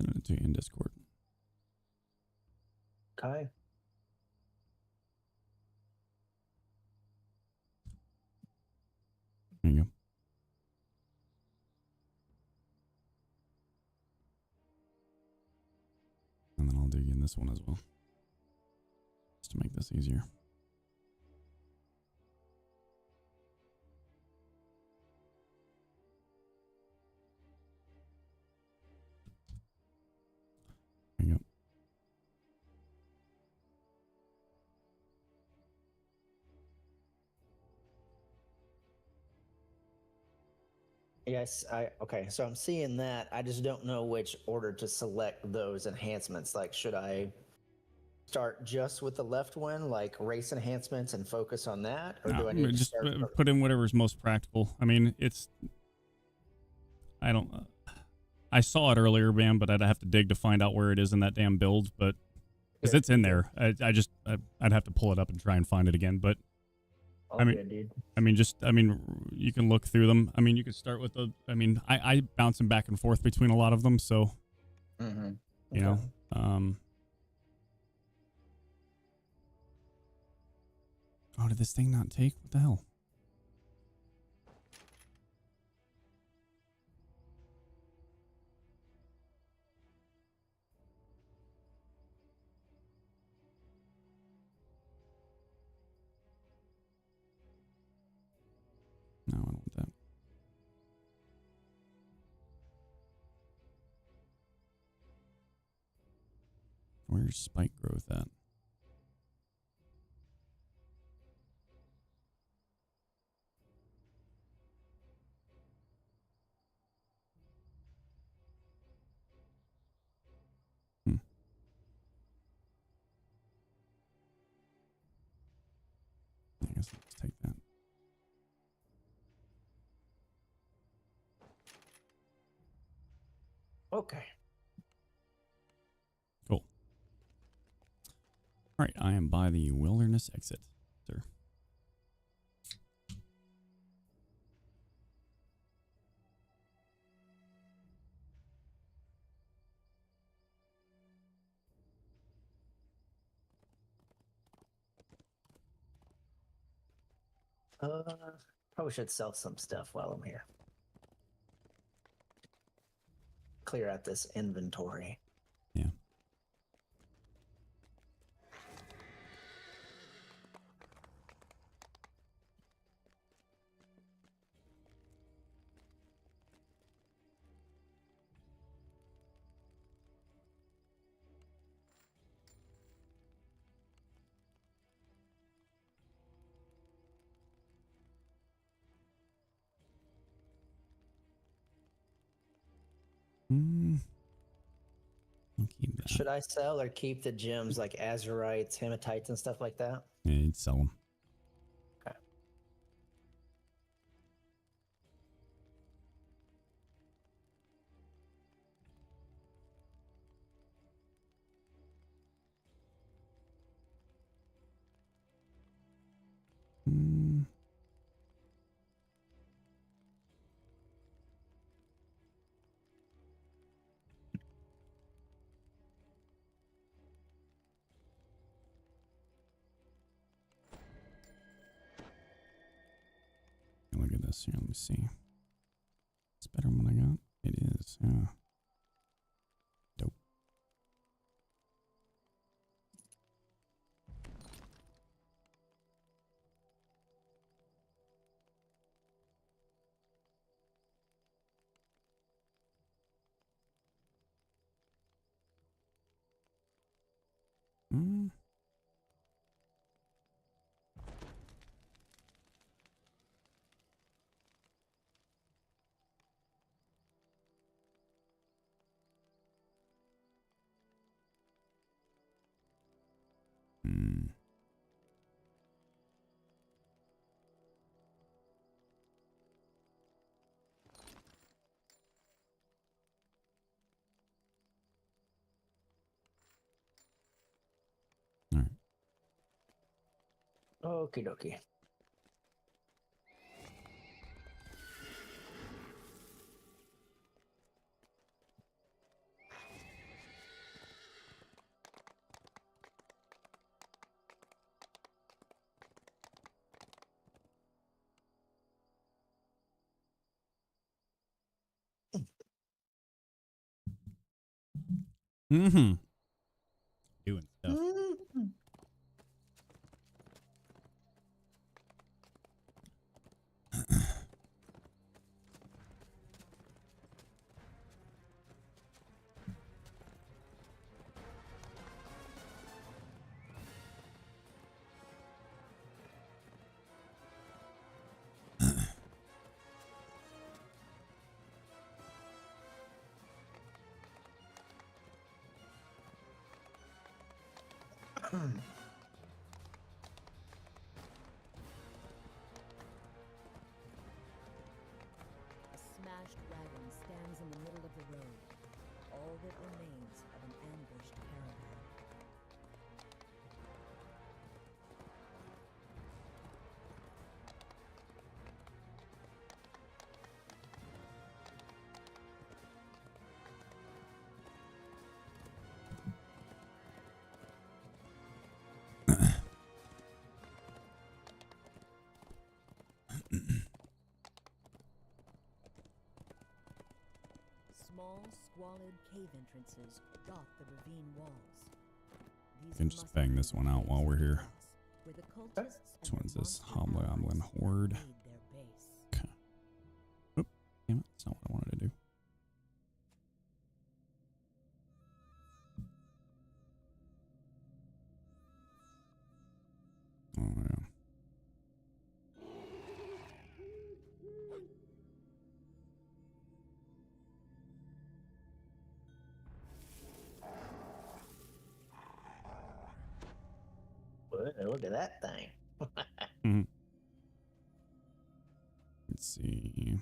Send it to you in Discord. Okay. There you go. And then I'll dig in this one as well, just to make this easier. There you go. Yes, okay, so I'm seeing that. I just don't know which order to select those enhancements. Like, should I start just with the left one, like race enhancements, and focus on that, or do I need to just start from- put in whatever's most practical. I mean, I don't. I saw it earlier, man, but I'd have to dig to find out where it is in that damn build. But because it's in there, I'd have to pull it up and try and find it again. But All good, dude. you can look through them. I mean, you could start with I bounce them back and forth between a lot of them, so you know, oh, did this thing not take? What the hell? No, I don't want that. Where's spike growth at? I guess let's take that. Okay. Cool. All right, I am by the wilderness exit, sir. Probably should sell some stuff while I'm here. Clear out this inventory. Yeah. I'll keep that. Should I sell or keep the gems like azurites, hematites, and stuff like that? Yeah, you'd sell them. Okay. Look at this here. Let me see. It's better than what I got. It is. Yeah. Dope. All right. Okie dokie. Mm-hmm. Doing stuff. Mhm. A smashed wagon stands in the middle of the road, all that remains of an ambushed caravan. Small, squalid cave entrances dot the ravine walls. These Can just must bang be this the one out caves while of we're the here. boss, where the cultists Which and one's their this? monster Hobgoblin allies Horde. made their base. Okay. Oop. Damn it. That's not what I wanted to do. Oh, yeah. Look at that thing. Mhm. Let's see.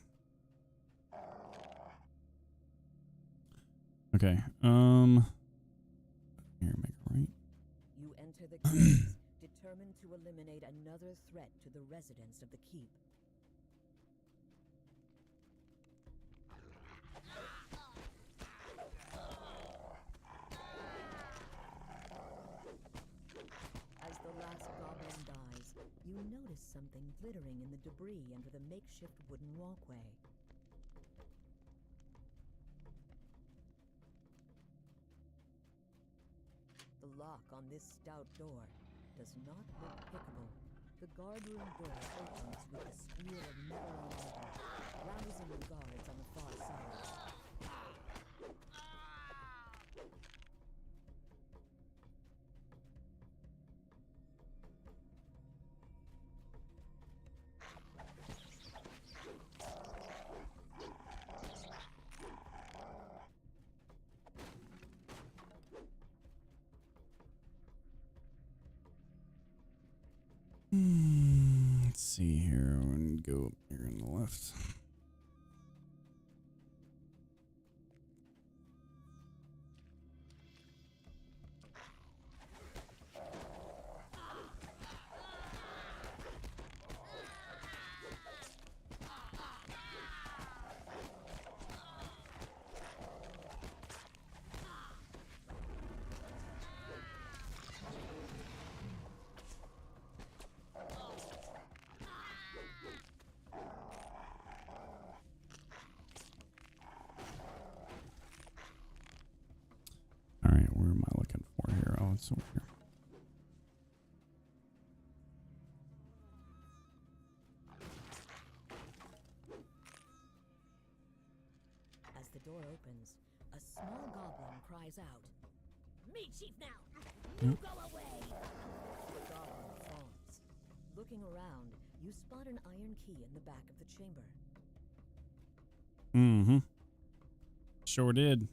Okay. Here, make it right. You enter the caves, determined to eliminate another threat to the residents of the keep. As the last goblin dies, you notice something glittering in the debris under the makeshift wooden walkway. The lock on this stout door does not look pickable. The guardroom door opens with the squeal of metal on metal, rousing the guards on the far side. Let's see here. I'm going to go up here on the left. All right, where am I looking for here? Oh, it's over here. As the door opens, a small goblin cries out, "Me, Chief, now! You go away!" The goblin falls. Looking around, you spot an iron key in the back of the chamber. Mm-hmm. Sure did.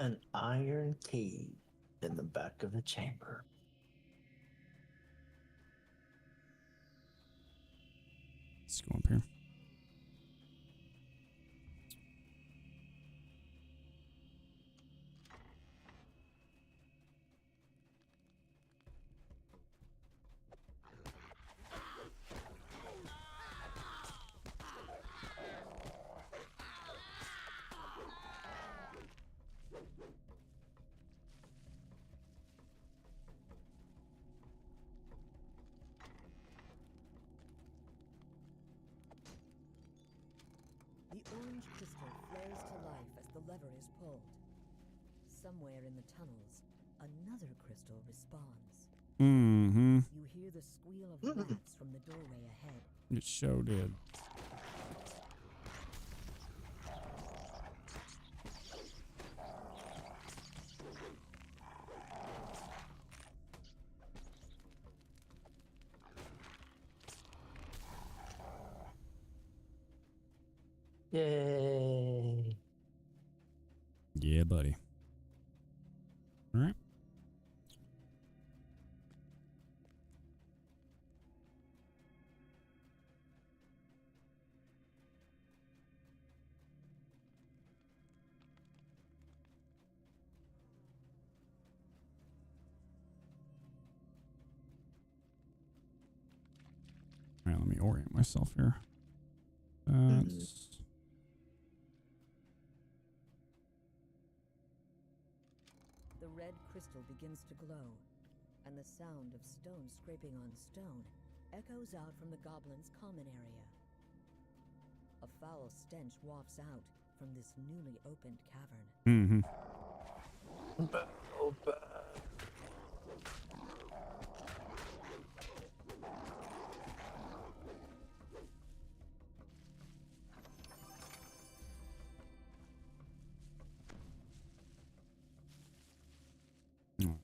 An iron key in the back of the chamber. Let's go up here. The orange crystal flares to life as the lever is pulled. somewhere in the tunnels, another crystal responds. Mm-hmm. You hear the squeal of rats from the doorway ahead. It sure did. Yay. Yeah, buddy. All right. All right, let me orient myself here. That's The red crystal begins to glow, and the sound of stone scraping on stone echoes out from the goblin's common area. A foul stench wafts out from this newly opened cavern. mm-hmm. Oh.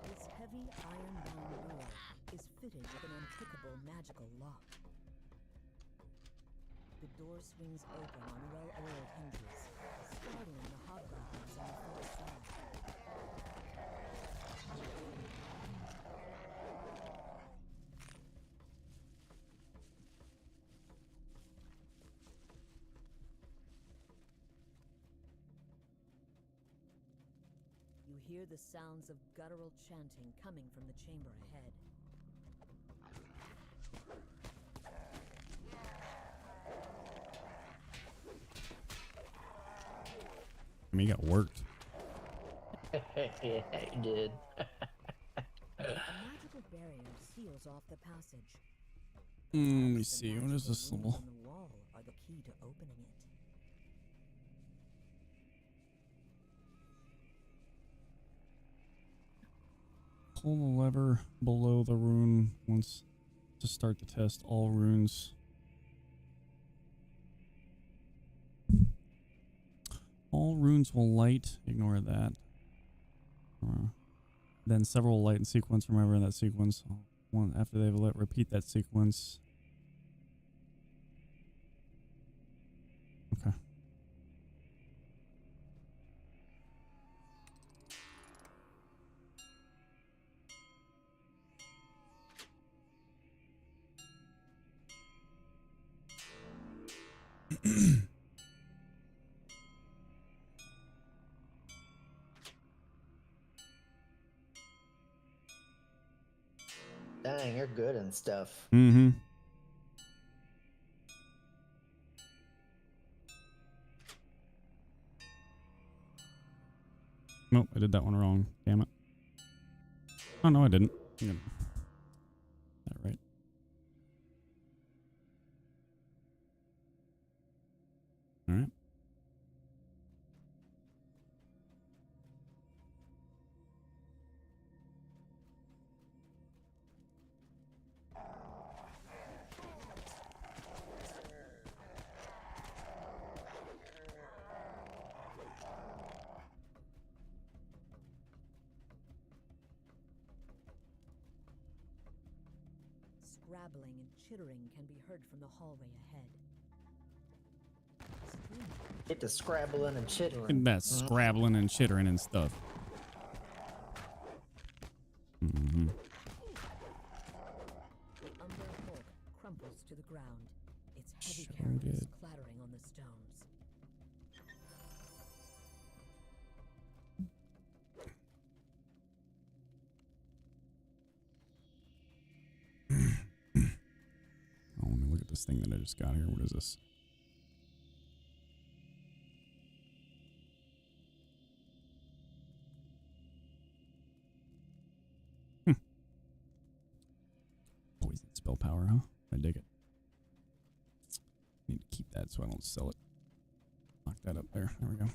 This heavy iron-bound door is fitted with an unpickable magical lock. The door swings open on well-oiled hinges, startling the hobgoblins on the far side. You hear the sounds of guttural chanting coming from the chamber ahead. I mean, you got worked. Yeah, you did. A magical barrier seals off the passage. Let me Perhaps the see. What is magical this runes little? on the wall are the key to opening it. Pull the lever below the rune once to start the test. All runes. All runes will light. Ignore that. Then several will light in sequence. Remember that sequence. One after they've lit, repeat that sequence. Okay. Dang, you're good and stuff. Mm-hmm. Nope, I did that one wrong. Damn it. Oh, no, I didn't. I'm gonna... That right. All right. Scrabbling and chittering can be heard from the hallway ahead. Get to scrabbling and Look at chittering. that scrabbling and chittering and stuff. Mm-hmm. The Umber Hulk crumples to the ground, its heavy Sure carapace did. clattering on the stones. this thing that I just got here. What is this? Poison spell power, huh? I dig it. Need to keep that so I don't sell it. Lock that up there. There we go.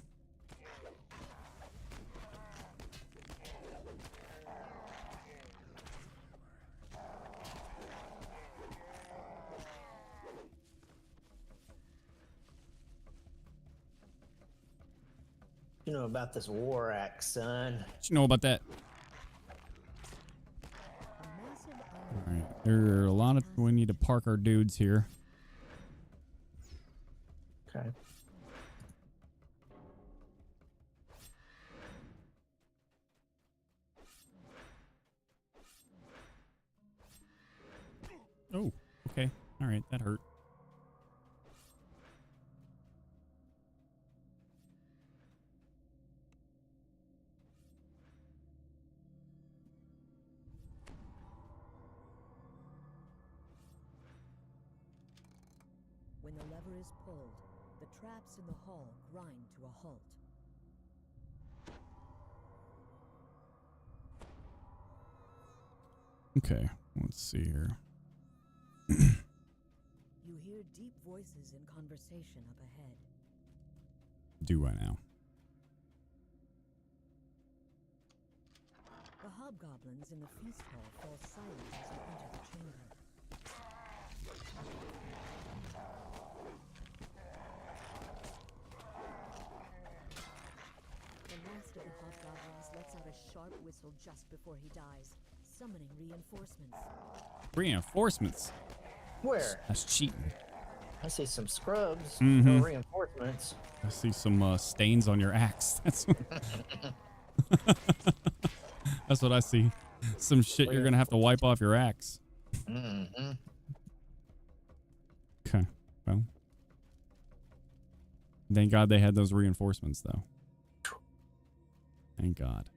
You know about this war axe, son? What you know about that? All right, there are a lot of. We need to park our dudes here. Okay. Oh, okay. All right, that hurt. When the lever is pulled, the traps in the hall grind to a halt. Okay, let's see here. You hear deep voices in conversation up ahead. Do I now? The hobgoblins in the feast hall fall silent as you enter the chamber. The last of the hobgoblins lets out a sharp whistle just before he dies, summoning reinforcements. Reinforcements? Where? That's cheating. I see some scrubs, Mhm. no reinforcements. I see some stains on your axe. That's what I see. Some shit you're gonna have to wipe off your axe. Mm-hmm. Okay, well. Thank God they had those reinforcements, though. Thank God.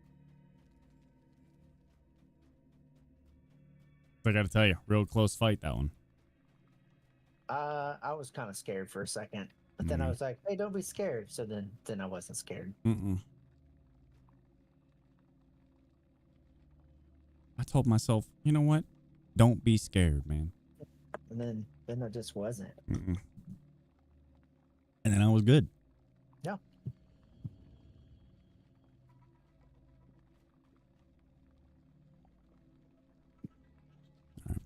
I gotta tell you, real close fight, that one. I was kind of scared for a second, but then I was like, "Hey, don't be scared." So then I wasn't scared. I told myself, you know what? Don't be scared, man. And then I just wasn't. And then I was good. Yeah. All right.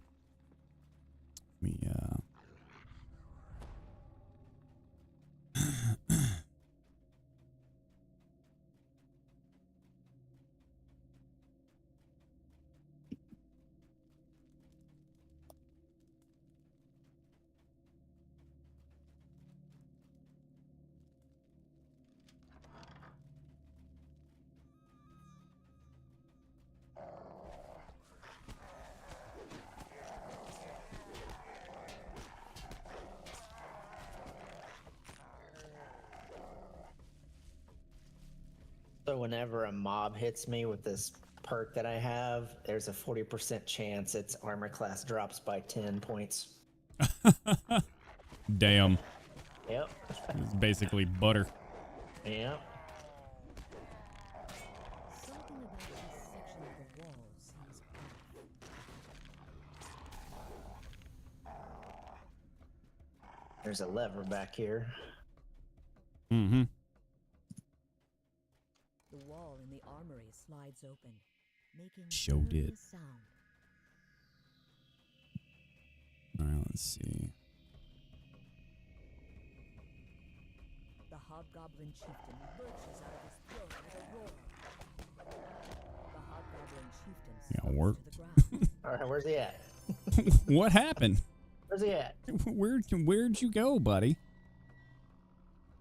Me, So whenever a mob hits me with this perk that I have, there's a 40% chance its armor class drops by 10 points. damn. Yep. It's basically butter. Yep. Something about this section of the wall seems off. There's a lever back here. Mm-hmm. The wall in the armory slides open, making Showed barely it. a sound. All right, let's see. The hobgoblin chieftain lurches out of his throne with a roar. The hobgoblin chieftain Yeah, slumps work. to the ground. All right, where's he at? What happened? Where's he at? Where'd you go, buddy?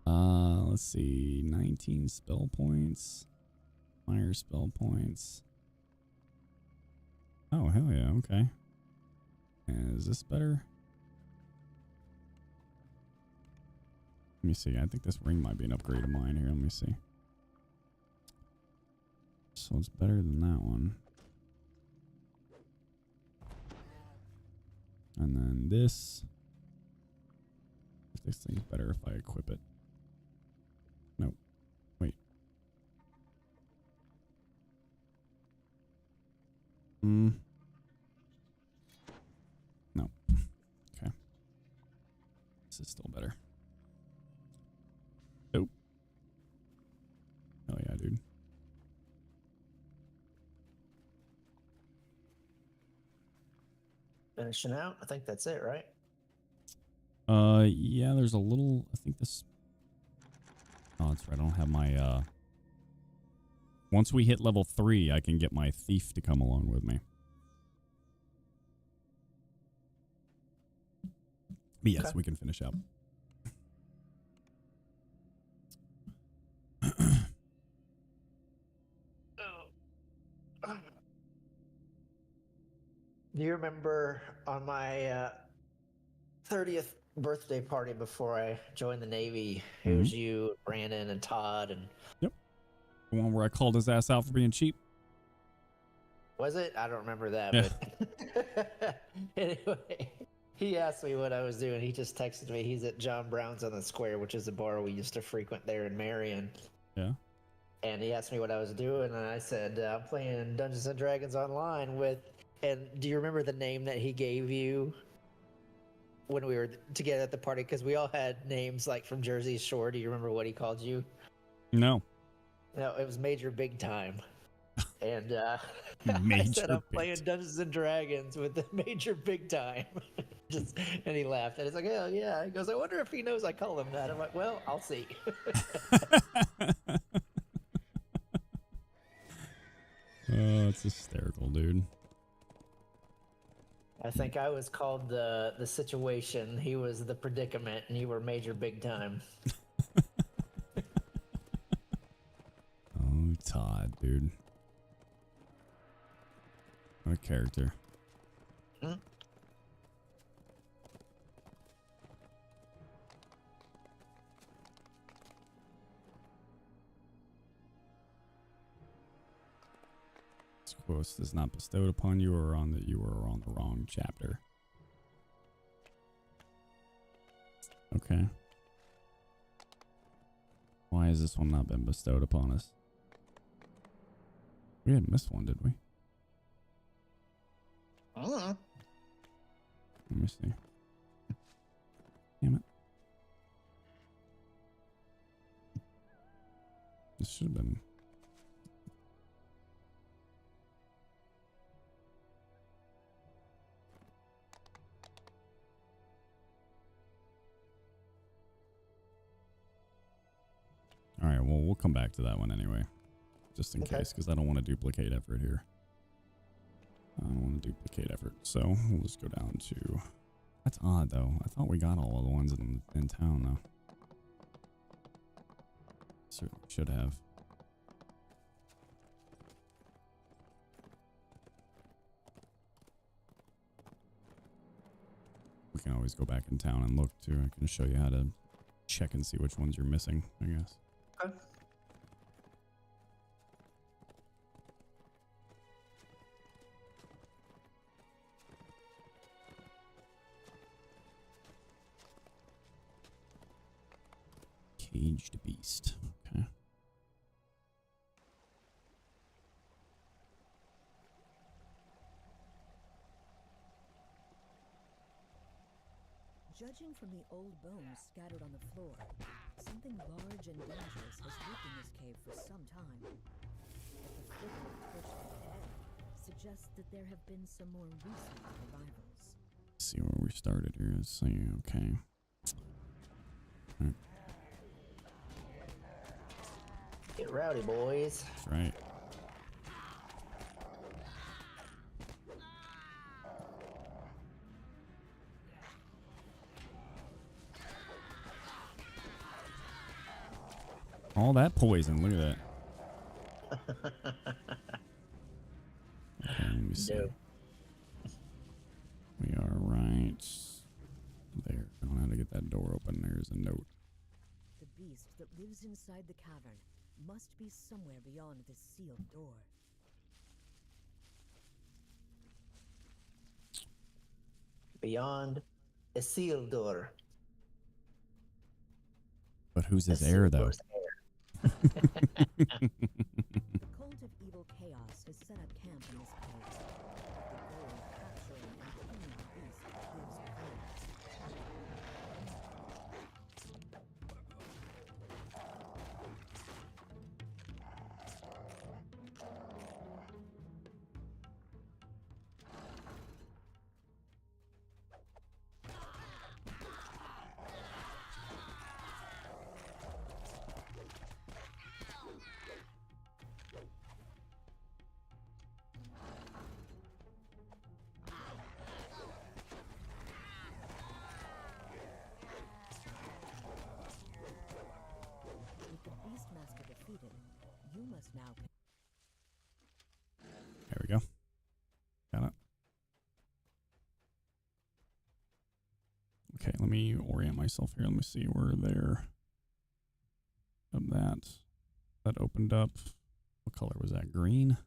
Let's see. 19 spell points. Fire spell points. Oh, hell yeah. Okay. Is this better? Let me see. I think this ring might be an upgrade of mine here. Let me see. So it's better than that one. And then this. if this thing's better if I equip it. Nope. Wait. No. Okay. This is still better. Nope. Hell yeah, dude. Finishing out. I think that's it, right? Yeah, there's a little, I think this, oh, that's right. I don't have my, once we hit level 3, I can get my thief to come along with me. But yes, Okay. we can finish up. Do you remember on my 30th birthday party before I joined the Navy, it was you, Brandon, and Todd, and Yep. The one where I called his ass out for being cheap. was it? I don't remember that, Yeah. but anyway, he asked me what I was doing. He just texted me. He's at John Brown's on the Square, which is a bar we used to frequent there in Marion. Yeah. And he asked me what I was doing, and I said, I'm playing Dungeons and Dragons Online with. And do you remember the name that he gave you when we were together at the party? Because we all had names like from Jersey Shore. Do you remember what he called you? No. No, it was Major Big Time. And I Major said, I'm Big playing Time. Dungeons and Dragons with the Major Big Time. And he laughed. And he's like, hell yeah. He goes, I wonder if he knows I call him that. I'm like, well, I'll see. Oh, it's hysterical, dude. I think I was called the situation. He was the predicament, and you were Major Big Time. Oh, Todd, dude. What a character. Hmm? This quest is not bestowed upon you or on that you are on the wrong chapter. Okay. Why has this one not been bestowed upon us? We didn't miss one, did we? Let me see. Damn it. This should have been. All right, well, we'll come back to that one anyway. Just in case, because I don't want to duplicate effort here. I don't want to duplicate effort, so we'll just go down to... That's odd, though. I thought we got all of the ones in town, though. Certainly should have. We can always go back in town and look, too. I can show you how to check and see which ones you're missing, I guess. Okay. Caged beast. Okay. Judging from the old bones scattered on the floor, something large and dangerous has lived in this cave for some time. But the flicker of pushed ahead suggests that there have been some more recent survivals. Let's see where we started here. Let's see. Okay. All right. Get rowdy, boys. That's right. All that poison. Look at that. Okay, let me see. Dope. We are right there. I don't know how to get that door open. There's a note. The beast that lives inside the cavern must be somewhere beyond this sealed door. Beyond a sealed door. But who's his Let's see heir, though? who's heir. The cult of evil chaos has set up camp in this place. The goal of capturing and killing the beast lives within us. With the Beastmaster defeated, you must now. There we go. Got it. Okay, let me orient myself here. Let me see where there. Of that opened up. What color was that? Green.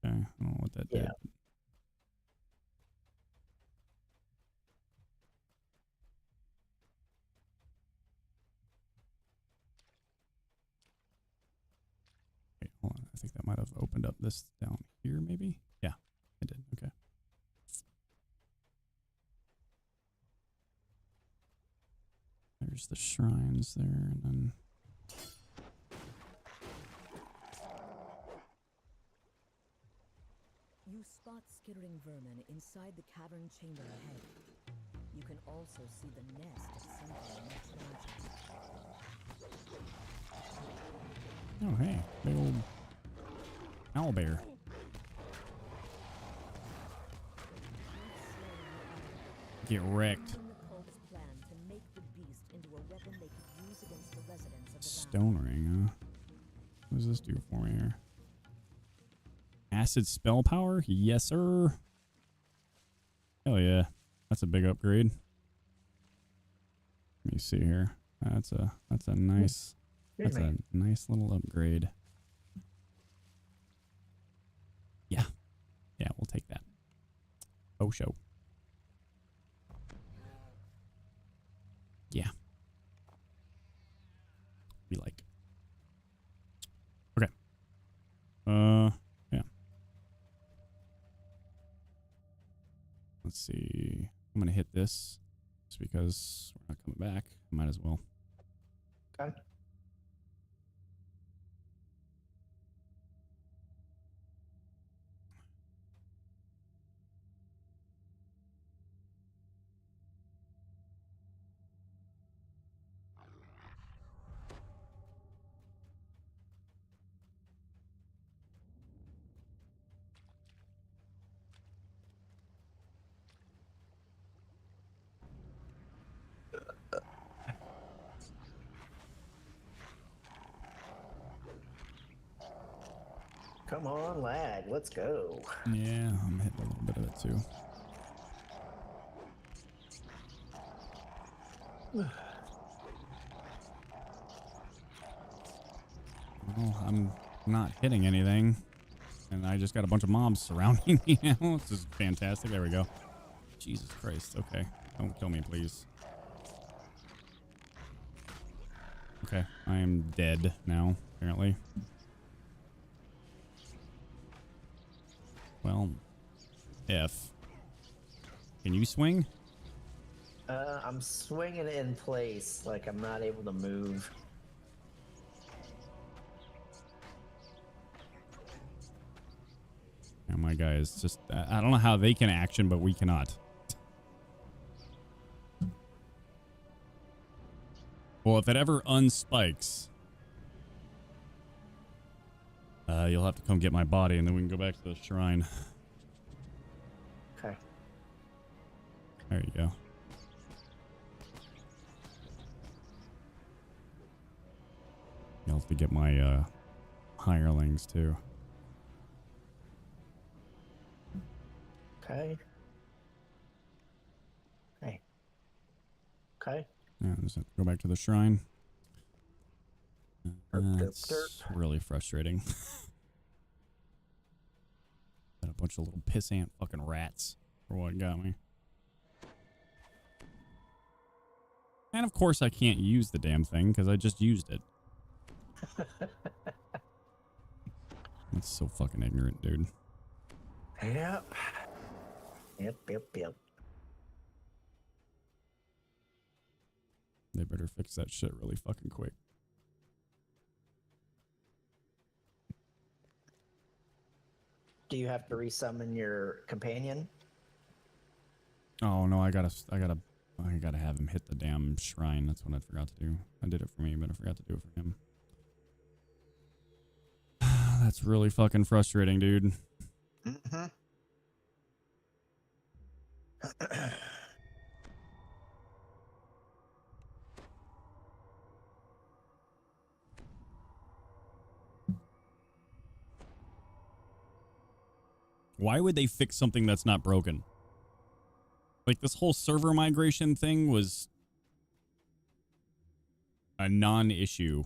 Okay, I don't know what that did. Wait, hold on. I think that might have opened up this down here, maybe. Yeah, it did. Okay. There's the shrines there, and then You spot skittering vermin inside the cavern chamber ahead. You can also see the nest of something much larger. oh hey, big old owlbear. Get wrecked. The cult's plan to make the beast into a weapon they could use against the residents of the Stone ring, huh? What does this do for me here? Acid spell power? Yes, sir. Hell yeah. That's a big upgrade. Let me see here. That's a nice little upgrade. Yeah. Yeah, we'll take that. Oh show. Yeah. Be like. Okay. Yeah. Let's see. I'm gonna hit this just because we're not coming back. Might as well. Okay. Come on, lag. Let's go. Yeah, I'm hitting a little bit of it too. Well, I'm not hitting anything, and I just got a bunch of mobs surrounding me now. This is fantastic. There we go. Jesus Christ. Okay. Don't kill me, please. Okay. I am dead now, apparently. Well, F. Can you swing? I'm swinging in place, like I'm not able to move. Oh, my guy is just... I don't know how they can action, but we cannot. Well, if it ever unspikes, you'll have to come get my body, and then we can go back to the shrine. Okay. There you go. You'll have to get my hirelings, too. Okay. Okay. Okay. Yeah, just have to go back to the shrine. Derp, That's derp. really frustrating. Got a bunch of little pissant fucking rats for what got me. And of course I can't use the damn thing because I just used it. That's so fucking ignorant, dude. Yep. Yep. They better fix that shit really fucking quick. Do you have to resummon your companion? Oh no, I gotta have him hit the damn shrine. That's what I forgot to do. I did it for me, but I forgot to do it for him. That's really fucking frustrating, dude. Mm-hmm. Why would they fix something that's not broken? Like, this whole server migration thing was a non-issue.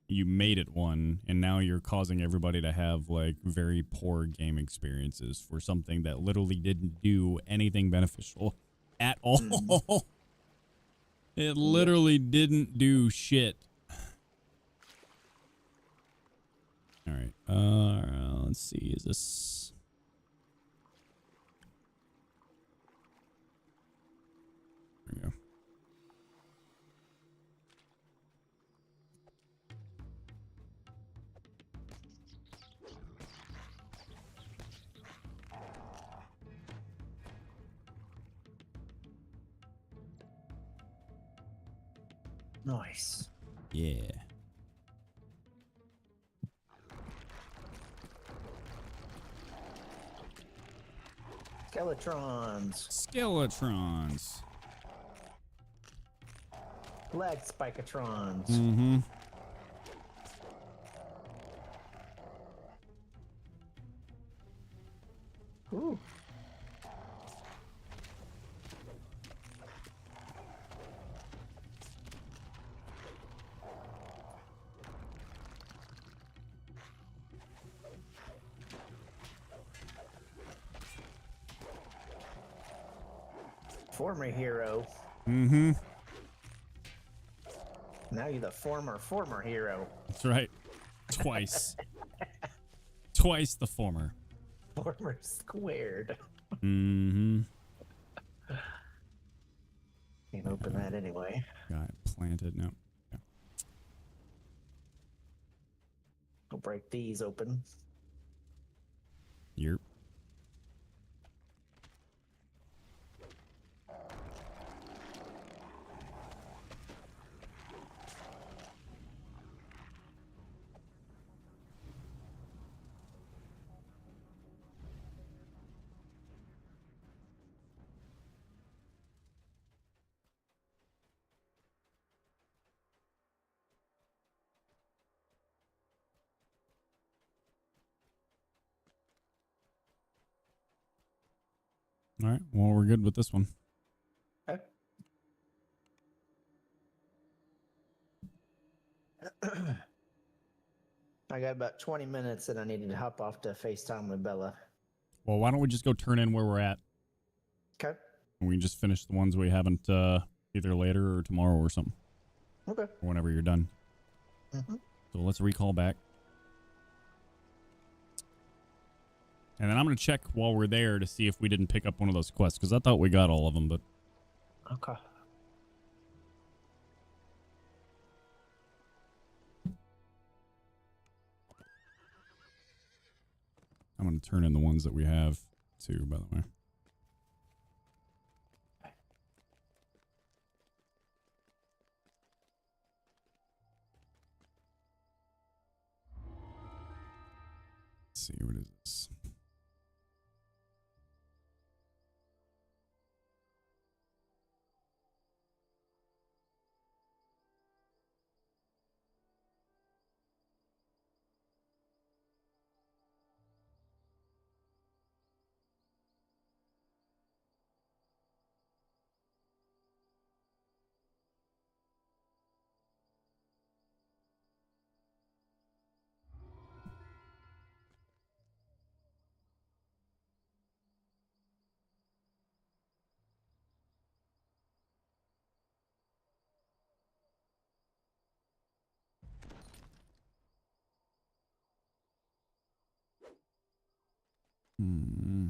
You made it one, and now you're causing everybody to have, like, very poor game experiences for something that literally didn't do anything beneficial at all. It literally didn't do shit. All right. Let's see. Is this... There we go. Nice. Yeah. Skeletrons. Skeletrons. Lag spikeatrons. Mm-hmm. Ooh. Former hero. Mm-hmm. Now you're the former hero. That's right. Twice. Twice the former. Former squared. Mm-hmm. Can't open that anyway. Got it planted. No. Yeah. I'll break these open. Yerp. All right. Well, we're good with this one. Okay. I got about 20 minutes and I needed to hop off to FaceTime with Bella. Well, why don't we just go turn in where we're at? Okay. And we can just finish the ones we haven't either later or tomorrow or something. Okay. Or whenever you're done. Mm-hmm. So let's recall back. And then I'm going to check while we're there to see if we didn't pick up one of those quests. Because I thought we got all of them, but... Okay. I'm going to turn in the ones that we have, too, by the way. Let's see, what is this? Hmm.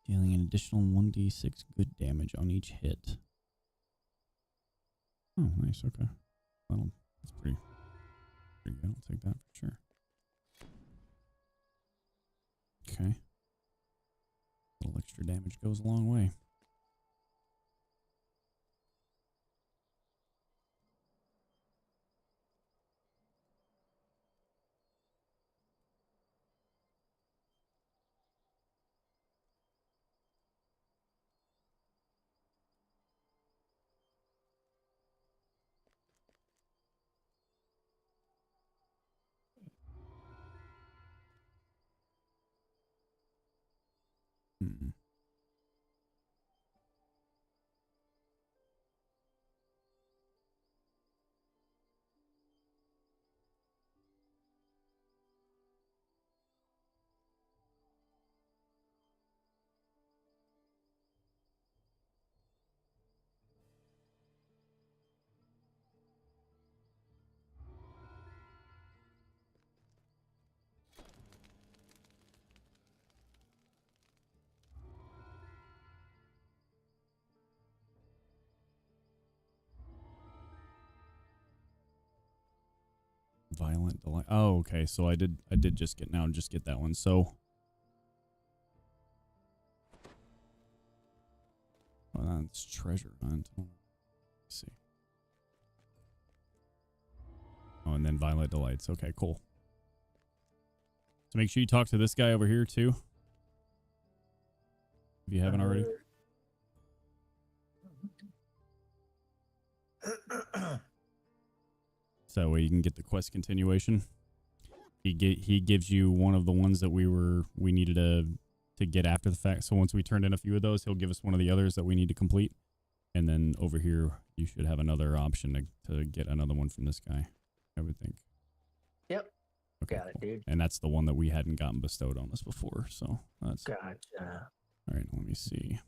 Dealing an additional 1d6 good damage on each hit. Oh, nice. Okay. That's pretty good. I'll take that for sure. Okay. A little extra damage goes a long way. Hmm. Violent delight. Oh, okay. So I did just get that one. So that's treasure hunt. Let's see. Oh, and then violent delights. Okay, cool. So make sure you talk to this guy over here too, if you haven't already. So that way you can get the quest continuation. He gives you one of the ones that we needed to get after the fact. So once we turned in a few of those, he'll give us one of the others that we need to complete. And then over here, you should have another option to get another one from this guy, I would think. Yep. Okay, Got it, cool. dude. And that's the one that we hadn't gotten bestowed on us before. So that's Gotcha. all right. Let me see.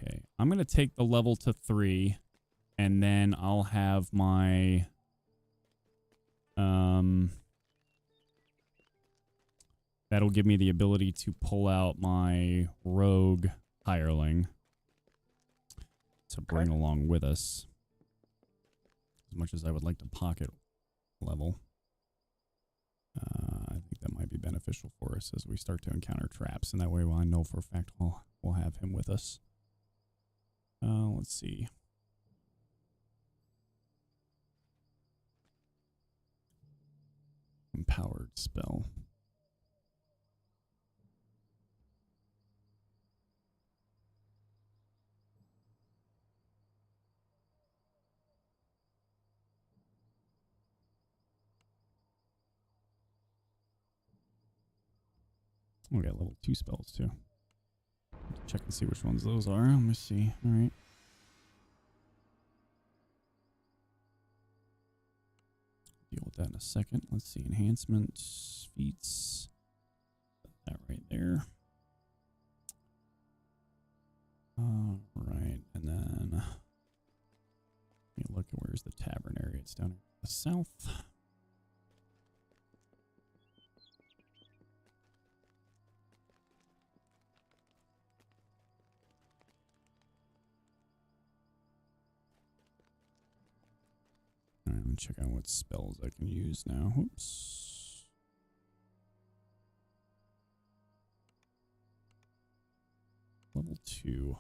Okay, I'm gonna take the level to 3, and then I'll have my that'll give me the ability to pull out my rogue hireling to bring along with us. As much as I would like to pocket level, I think that might be beneficial for us as we start to encounter traps, and that way I know for a fact we'll have him with us. Let's see. Empowered spell. We got level 2 spells too. Check and see which ones those are. Let me see. All right. Deal with that in a second. Let's see. Enhancements, feats. Put that right there. All right. And then let me look at where's the tavern area. It's down in the south. All right, I'm going to check out what spells I can use now. Oops. Level 2.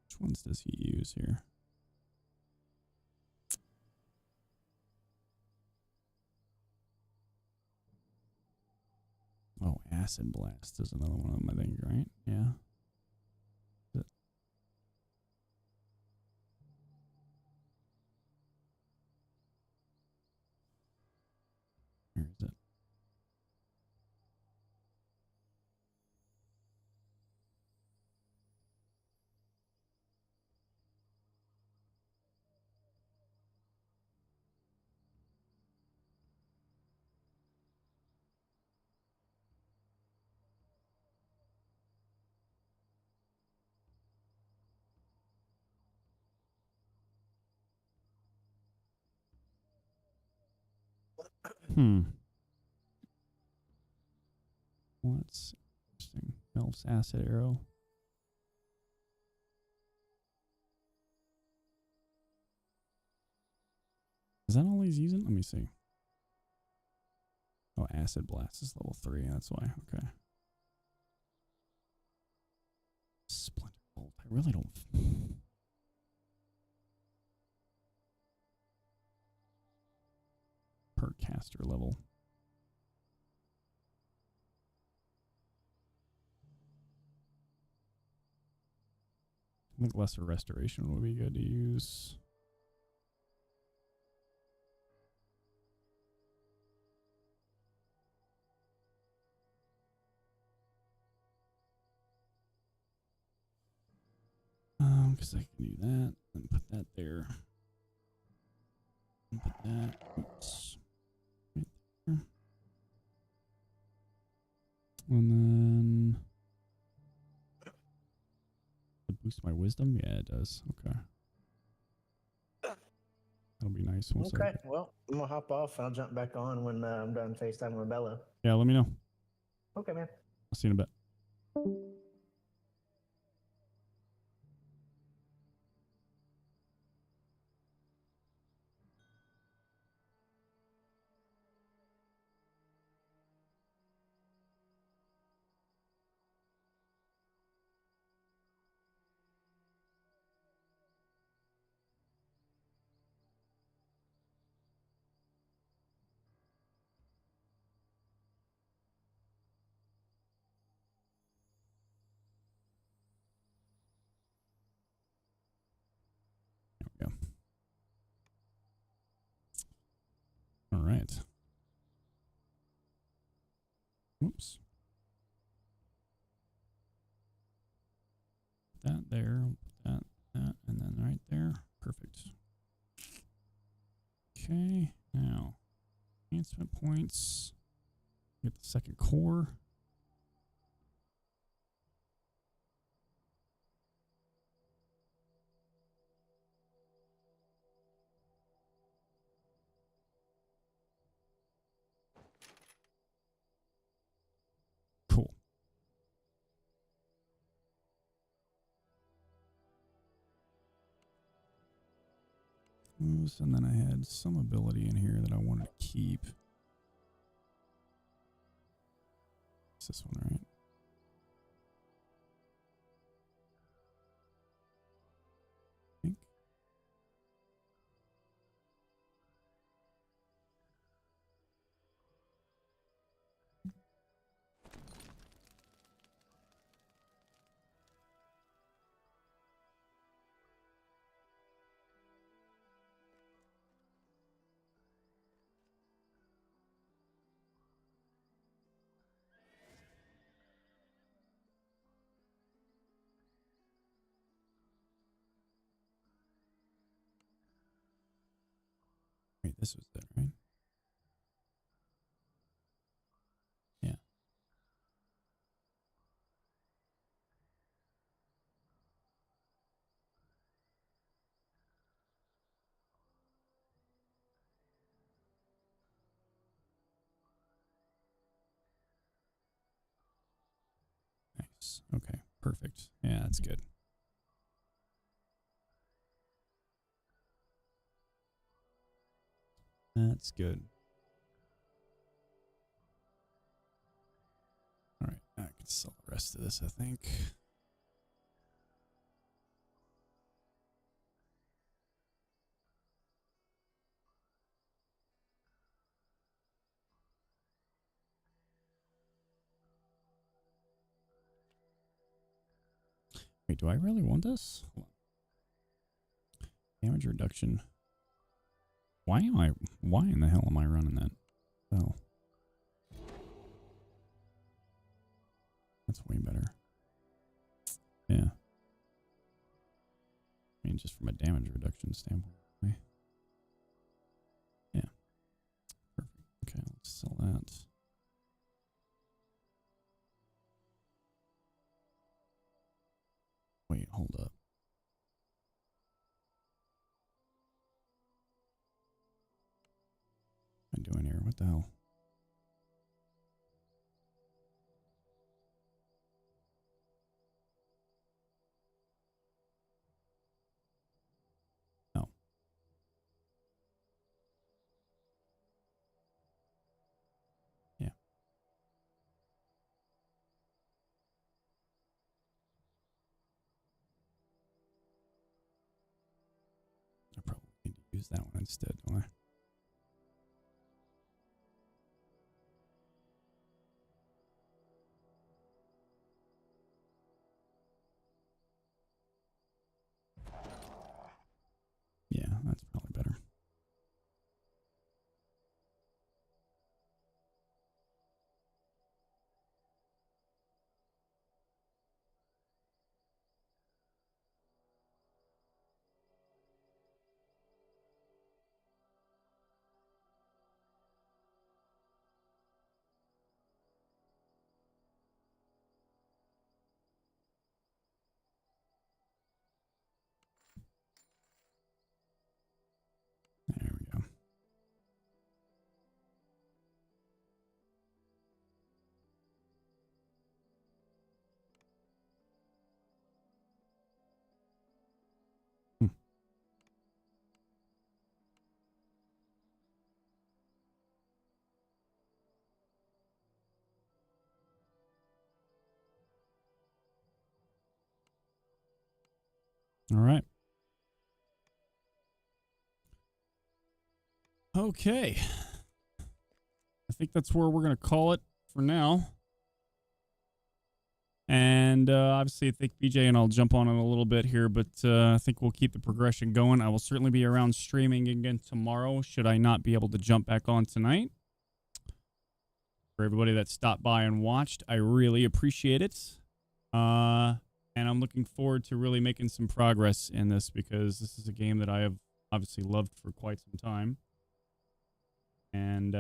Which ones does he use here? Oh, Acid Blast is another one of them, I think, right? Yeah. Where is it? What's interesting? Elf's acid arrow. Is that all he's using? Let me see. Oh, acid blast is level 3. That's why. Okay. Splinter bolt. I really don't. Per caster level. I think lesser restoration would be good to use. Because I can do that and put that there. And put that. Oops. Right there. And then. Does it boost my wisdom? Yeah, it does. Okay. That'll be nice. Once Okay, well, I'm gonna hop off and I'll jump back on when I'm done FaceTime with Bella. Yeah, let me know. Okay, man. I'll see you in a bit. There we go. All right. Oops. Put that there. Put that, and then right there. Perfect. Okay. Now, enhancement points. Get the second core. Cool. And then I had some ability in here that I wanted to keep. It's this one, right? I think. Wait, this was it, right? Yeah. Nice. Okay. Perfect. Yeah, that's good. That's good. All right. I can sell the rest of this, I think. Wait, do I really want this? Hold on. Damage reduction. Why in the hell am I running that? Oh. That's way better. Yeah. I mean, just from a damage reduction standpoint. Yeah. Perfect. Okay, let's sell that. Wait, hold up. I doing here? What the hell? No. Yeah. I probably need to use that one instead, don't I? Yeah, that's probably better. There we go. All right. Okay. I think that's where we're going to call it for now. And obviously, I think BJ and I'll jump on in a little bit here, but I think we'll keep the progression going. I will certainly be around streaming again tomorrow, should I not be able to jump back on tonight. For everybody that stopped by and watched, I really appreciate it. And I'm looking forward to really making some progress in this, because this is a game that I have obviously loved for quite some time. And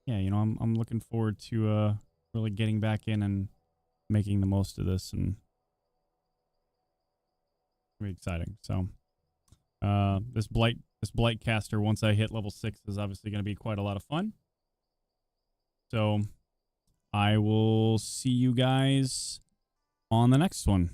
yeah, you know, I'm looking forward to really getting back in and making the most of this, and very exciting. So this Blightcaster, once I hit level 6, is obviously going to be quite a lot of fun. So I will see you guys on the next one.